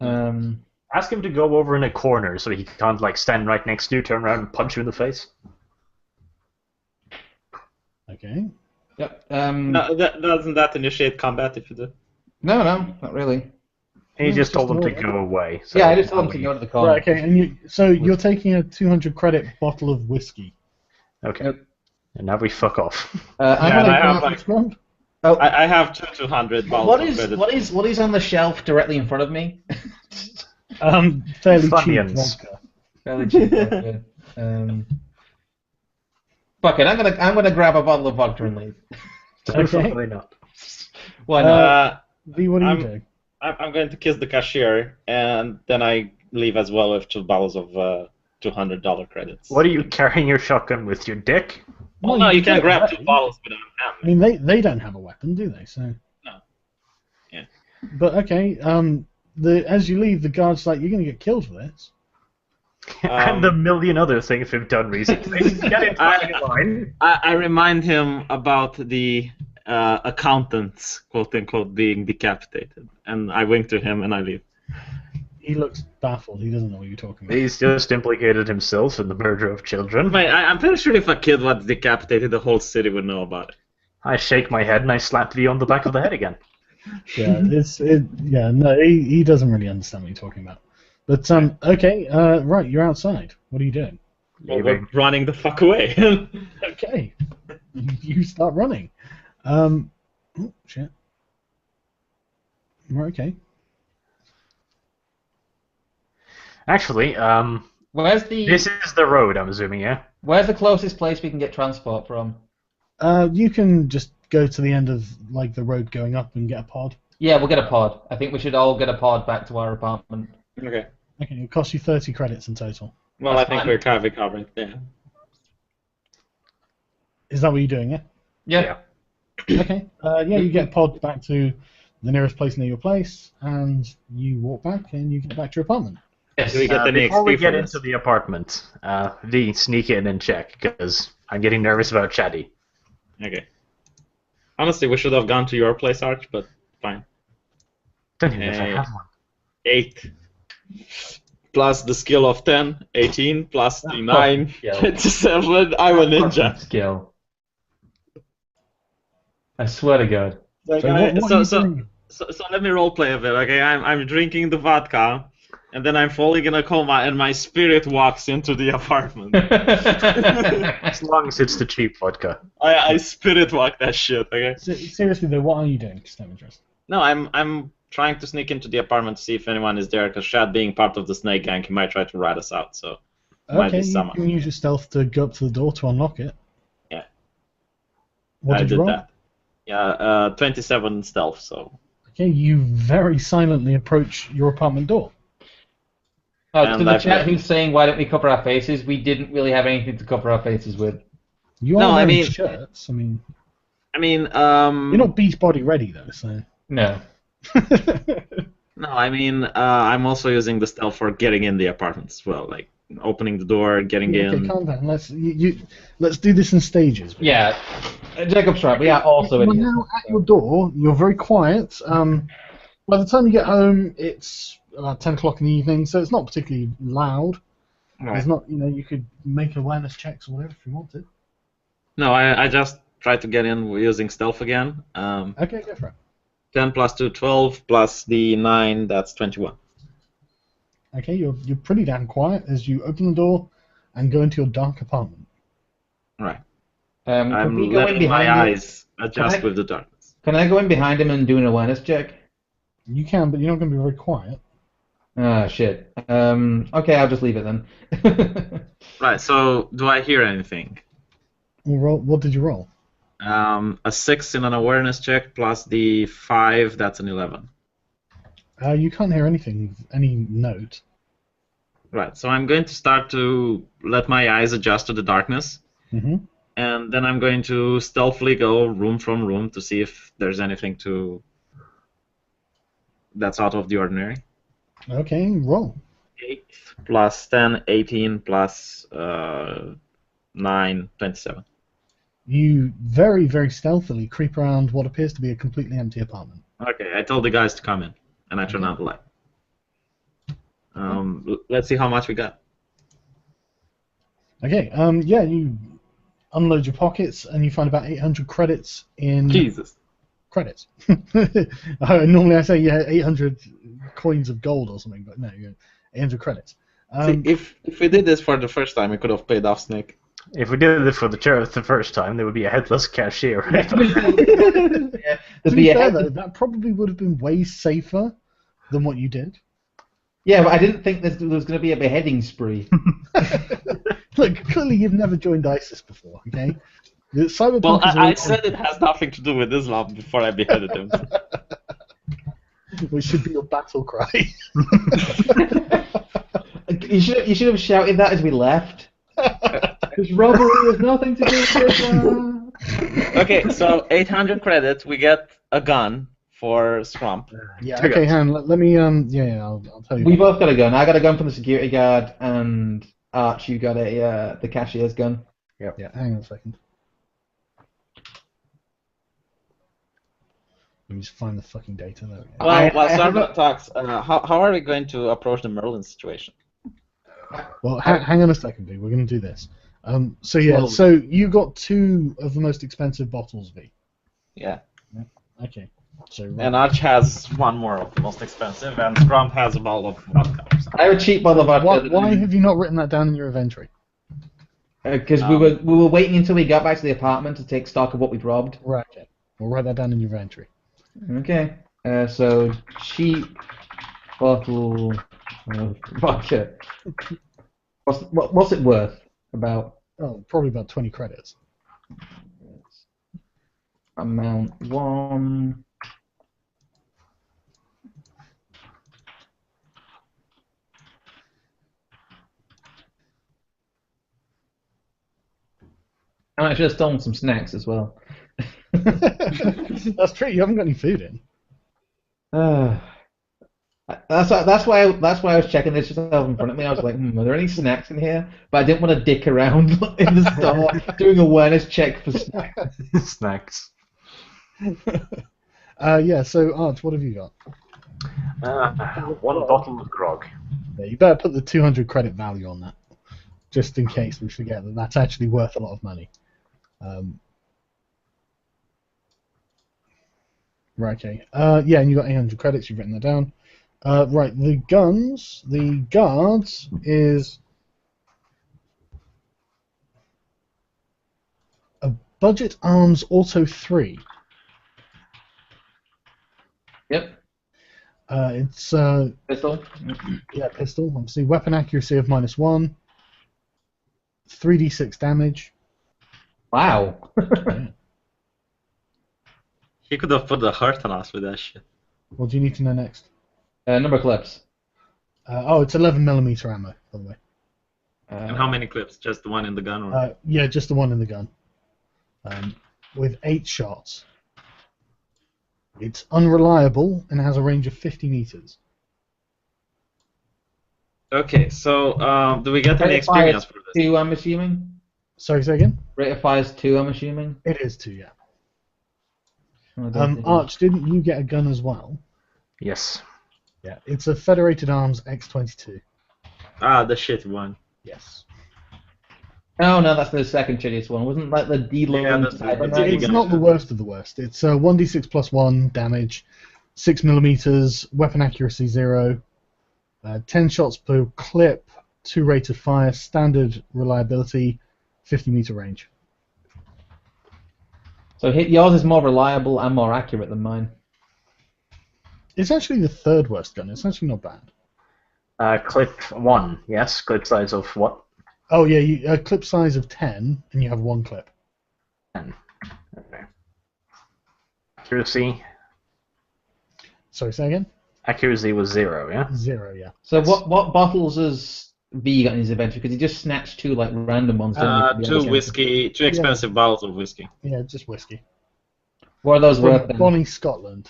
Ask him to go over in a corner so he can't like stand right next to you, turn around and punch you in the face. Okay. Yep. No, doesn't that initiate combat if you do? No, not really. He No, just it's told just them to an order. go away. So Yeah, I just told him to go to the corner. Right, okay, and you're taking a 200 credit bottle of whiskey. Okay. Yep. And now we fuck off. I'm Yeah, gonna I have, grab- like- Scrump? Oh, I have 200 bottles what of is credit. what is on the shelf directly in front of me? Fairly cheap Funyuns. vodka. Fairly cheap. Okay. Fuck it, I'm gonna grab a bottle of vodka and leave. Definitely not. Why not? V, what are I'm- you doing? I'm going to kiss the cashier, and then I leave as well with 2 bottles of $200 credits. What are you carrying your shotgun with? Your dick? Well, no, you can get grab away. 2 bottles without I having. mean, they don't have a weapon, do they? So. No. Yeah. But okay, as you leave, the guard's like, "You're going to get killed for this." And a million other things we've done recently. Get in fucking line. I remind him about the accountants, quote unquote, being decapitated, and I wink to him and I leave. He looks baffled. He doesn't know what you're talking about. He's just implicated himself in the murder of children. Mate, I'm pretty sure if a kid was decapitated, the whole city would know about it. I shake my head and I slap V on the back of the head again. Yeah, no, he doesn't really understand what you're talking about. But okay, right, you're outside. What are you doing? Well, we're running the fuck away. Okay, you start running. Oh shit. Right, okay. Actually, Where's the this is the road, I'm assuming, yeah? Where's the closest place we can get transport from? You can just go to the end of like the road going up and get a pod. Yeah, we'll get a pod. I think we should all get a pod back to our apartment. Okay. Okay, it'll cost you 30 credits in total. Well, That's I think fine. we're kind of covered. Yeah. Is that what you're doing, yeah? Yeah. Okay. Yeah, you get a pod back to the nearest place near your place, and you walk back and you get back to your apartment. Yes. Do we get any Before we XP get for this? into the apartment, V, sneak in and check, because I'm getting nervous about Chatty. Okay. Honestly, we should have gone to your place, Arch, but fine. Don't even know if I Hey. have one. 8 plus the skill of 10, 18 plus the 9, Yeah. 27. I'm a ninja. Skill. I swear to God. Like, So what are you doing? So let me roleplay a bit, okay? I'm drinking the vodka, and then I'm falling in a coma, and my spirit walks into the apartment. As long as it's the cheap vodka. I spirit walk that shit, okay? Seriously though, what are you doing? Just out of interest. No, I'm trying to sneak into the apartment to see if anyone is there, because Shad being part of the snake gang, he might try to rat us out, so... might Okay, be you someone. can use your stealth to go up to the door to unlock it. Yeah. What I did you did roll? that. Yeah, 27 stealth, so... Okay, you very silently approach your apartment door. Oh, And to the I've chat got- who's saying why don't we cover our faces, we didn't really have anything to cover our faces with. You No, are I wearing mean- shirts. I mean, you're you're not beach body ready though, so. No. No, I'm also using the stealth for getting in the apartment as well, like opening the door, getting Okay, in. calm down. Let's do this in stages. Yeah. Jacob's right, we are also You're idiots. now at your door. You're very quiet. By the time you get home, it's about 10 o'clock in the evening, so it's not particularly loud. Right. There's not, you could make awareness checks or whatever if you wanted. No, I just tried to get in using stealth again. Okay, go for it. 10 plus 2, 12, plus the 9, that's 21. Okay, you're pretty damn quiet as you open the door and go into your dark apartment. Right. Can I'm we go in letting my behind him? eyes adjust Can I- with the darkness. Can I go in behind him and do an awareness check? You can, but you're not going to be very quiet. Ah, shit. Okay, I'll just leave it then. Right, so do I hear anything? What did you roll? A 6 in an awareness check plus the 5, that's an 11. You can't hear anything, any note. Right, so I'm going to start to let my eyes adjust to the darkness, Mm-hmm. and then I'm going to stealthily go room from room to see if there's anything that's out of the ordinary. Okay, roll. 8 plus 10, 18 plus 9, 27. You very, very stealthily creep around what appears to be a completely empty apartment. Okay, I told the guys to come in, and I turned out the light. Let's see how much we got. Okay, yeah, you unload your pockets and you find about 800 credits in Jesus. credits. Normally I say, yeah, 800 coins of gold or something, but no, 800 credits. See, if we did this for the first time, we could have paid off Snake. If we did it for the first time, there would be a headless cashier. Right? To There'd be be a fair, head- though, that probably would have been way safer than what you did. Yeah, but I didn't think there was going to be a beheading spree. Look, clearly you've never joined ISIS before, okay? The Cyberpunk Well, is I all- said it has nothing to do with Islam before I beheaded him. which should be your battle cry. You should have shouted that as we left. Because robbery has nothing to do with Islam. Okay, so 800 credits, we get a gun for Scrump. Yeah, okay, Han, let me, I'll tell you. We both got a gun. I got a gun from the security guard, and Arch, you got the cashier's gun. Yeah, hang on a second. Let me just find the fucking data. There we go. Well, while I have Sargon talks, how are we going to approach the Merlin situation? Well, hang on a second, V. We're going to do this. So Slowly. so you got 2 of the most expensive bottles, V. Yeah. Okay. So And Arch has one more of the most expensive, and Scrump has a bottle of vodka or something. I have a cheap bottle of vodka. why have you not written that down in your inventory? Because we were waiting until we got back to the apartment to take stock of what we'd robbed. Right. Okay. We'll write that down in your inventory. Okay. So cheap bottle of vodka. What's it worth? About Oh, probably about 20 credits. amount 1. And I should have stolen some snacks as well. That's true. You haven't got any food in. That's why I was checking this yourself in front of me. I was like, are there any snacks in here? But I didn't want to dick around in the store doing awareness check for snacks. Snacks. Yeah. So Arch, what have you got? One bottle of grog. Yeah, you better put the 200 credit value on that, just in case we forget that that's actually worth a lot of money. Right. Okay. Yeah, and you got 800 credits. You've written that down. Right. The guns. The guards is a budget arms auto 3. Yep. It's Pistol. yeah, pistol. Obviously, weapon accuracy of -1. 3d6 damage. Wow. Yeah. He could have put the heart on us with that shit. What do you need to know next? Number of clips. Oh, it's 11mm ammo, by the way. And how many clips? Just the one in the gun? Or? Yeah, just the one in the gun. With 8 shots. It's unreliable and has a range of 50 meters. Okay, so do we get any Rate of fire experience is for this? 2, I'm assuming. Sorry, say again? Rate of fire is 2, I'm assuming. It is 2, yeah. I don't think- Arch, didn't you get a gun as well? Yes. Yeah, it's a Federated Arms X-22. Ah, the shitty one. Yes. Oh no, that's the second shittiest one. Wasn't that the D-Lone Yeah, that's the Cyberpunk? It's not the worst of the worst. It's 1d6 plus 1 damage, 6mm, weapon accuracy 0, 10 shots per clip, 2 rate of fire, standard reliability, 50-meter range. So yours is more reliable and more accurate than mine. It's actually the third worst gun. It's actually not bad. Clip 1, yes. Clip size of what? Oh yeah, clip size of 10, and you have 1 clip. 10. Okay. Accuracy? Sorry, say again? Accuracy was 0, yeah? 0, yeah. So what bottles has V got in his inventory? Because he just snatched 2 like random ones. Didn't he? 2 whiskey, 2 expensive bottles of whiskey. Yeah, just whiskey. What are those worth then? Bonnie, Scotland.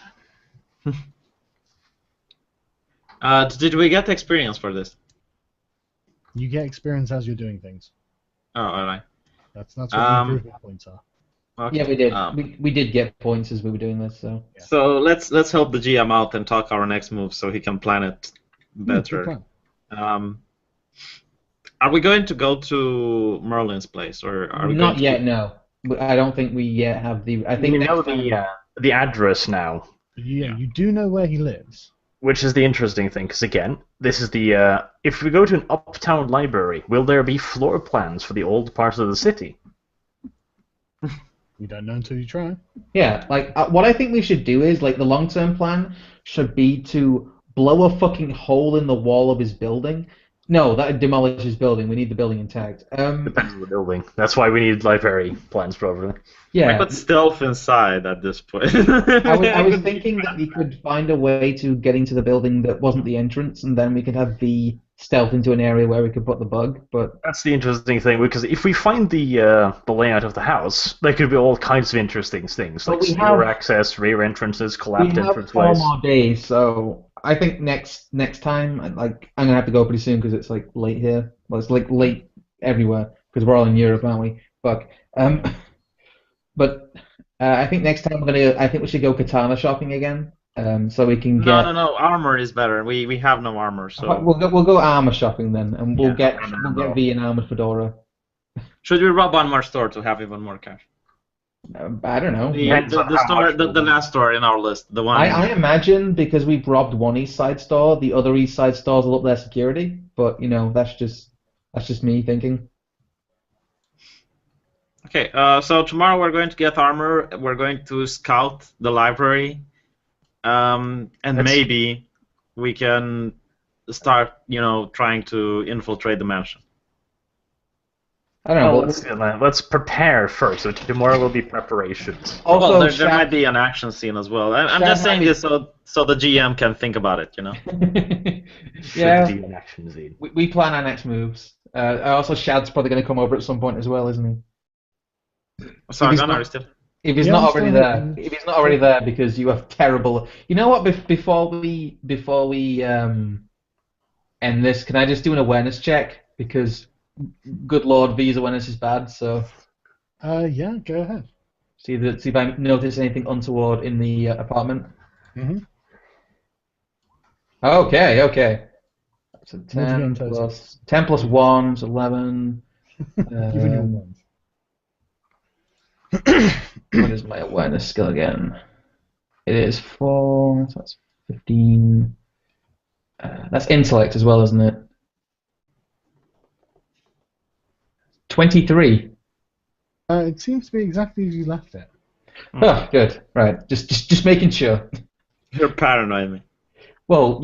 Did we get experience for this? You get experience as you're doing things. Oh, alright. That's what the improvement points are. Okay. Yeah, we did. We did get points as we were doing this. So. Yeah. So let's help the GM out and talk our next move so he can plan it better. Good plan. Are we going to go to Merlin's place, or are we Not going yet, no. I don't think we yet have the. I think We next know time- the address now, Yeah, you do know where he lives. which is the interesting thing, because again, this is the... if we go to an uptown library, will there be floor plans for the old parts of the city? You don't know until you try. Yeah, like what I think we should do is like the long-term plan should be to blow a fucking hole in the wall of his building. No, that would demolish his building. We need the building intact. Depends on the building. That's why we need library plans, probably. Yeah. I put stealth inside at this point. I was thinking that we could find a way to get into the building that wasn't the entrance, and then we could have V stealth into an area where we could put the bug. But That's the interesting thing, because if we find the layout of the house, there could be all kinds of interesting things, But like we sewer have- access, rear entrances, we collapsed have 4 entranceways. more days, so I think next time, I'm gonna have to go pretty soon because it's like late here. Well, it's like late everywhere because we're all in Europe, aren't we? Fuck. But I think next time I think we should go katana shopping again. So we can get. No. Armor is better. We have no armor, so We'll go armor shopping then, and we'll Yeah, get V an armored fedora. should we rob one more store to have even more cash? I don't know. The story, the last story in our list, the one. I imagine because we've robbed one East Side store, the other East Side stores will up their security. But that's just me thinking. Okay, so tomorrow we're going to get armor. We're going to scout the library, and maybe we can start, trying to infiltrate the mansion. I don't know. Let's prepare first. So tomorrow will be preparations. Also, well, there might be an action scene as well. I'm just saying this so the GM can think about it, Yeah. Should be an action scene. We plan our next moves. Also, Shad's probably going to come over at some point as well, isn't he? Sargon, are you still? If he's not already there, because you have terrible. You know what? Before we end this, can I just do an awareness check? Because, good lord, V's awareness is bad. So. Yeah, go ahead. See if I notice anything untoward in the apartment. Mhm. Okay. So 10 plus 1 is 11. Even your ones. What is my awareness skill again? It is 4, so that's 15. That's intellect as well, isn't it? 23. It seems to be exactly as you left it. Oh, good. Right. Just making sure. You're paranoid me. Well,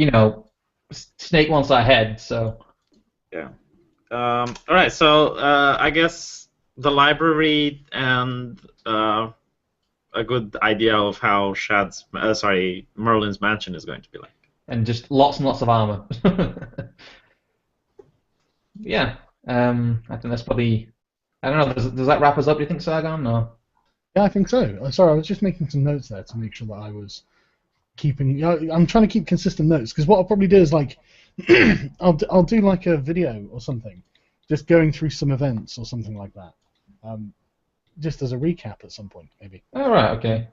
Snake wants our head, so. Yeah. All right. So I guess the library and a good idea of how Merlin's mansion is going to be like. And just lots and lots of armor. Yeah. I think that's probably. I don't know. Does that wrap us up? Do you think, Sargon? No. Yeah, I think so. Sorry, I was just making some notes there to make sure that I was keeping. I'm trying to keep consistent notes because what I'll probably do is like, I'll do like a video or something, just going through some events or something like that, just as a recap at some point maybe. All right. Okay.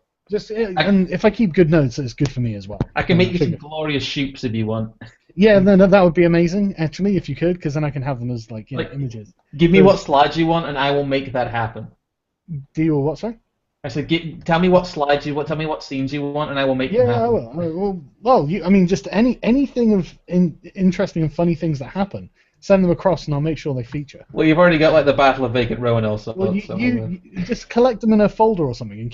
And if I keep good notes, it's good for me as well. I can make you some glorious shoots if you want. Yeah, no, that would be amazing actually if you could, because then I can have them as like images. Give me what slides you want, and I will make that happen. Do you or what, sorry? I said, tell me what slides you want, tell me what scenes you want, and I will make them happen. Yeah, I will. Well, just anything of interesting and funny things that happen, send them across, and I'll make sure they feature. Well, you've already got like the Battle of Vacant Row and also. Well, you just collect them in a folder or something, and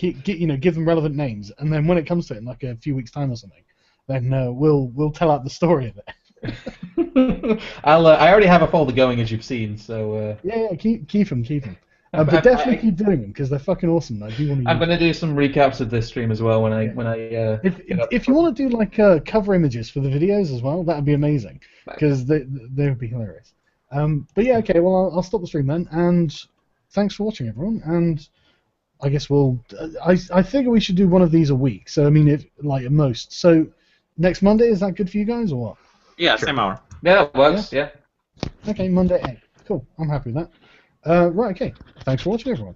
give them relevant names, and then when it comes to it in like a few weeks' time or something, then we'll tell out the story of it. I already have a folder going, as you've seen, so. Yeah, keep them. But definitely keep doing them because they're fucking awesome. I do want to. I'm going to do some recaps of this stream as well when I. If you want to do like cover images for the videos as well, that'd be amazing because they would be hilarious. But yeah, okay. Well, I'll stop the stream then, and thanks for watching, everyone. And I guess I figure we should do one of these a week. So if like at most. So next Monday, is that good for you guys or what? Yeah, sure. Same hour. Yeah, that works. Yeah. Okay, Monday 8. Cool. I'm happy with that. Right, okay. Thanks for watching, everyone.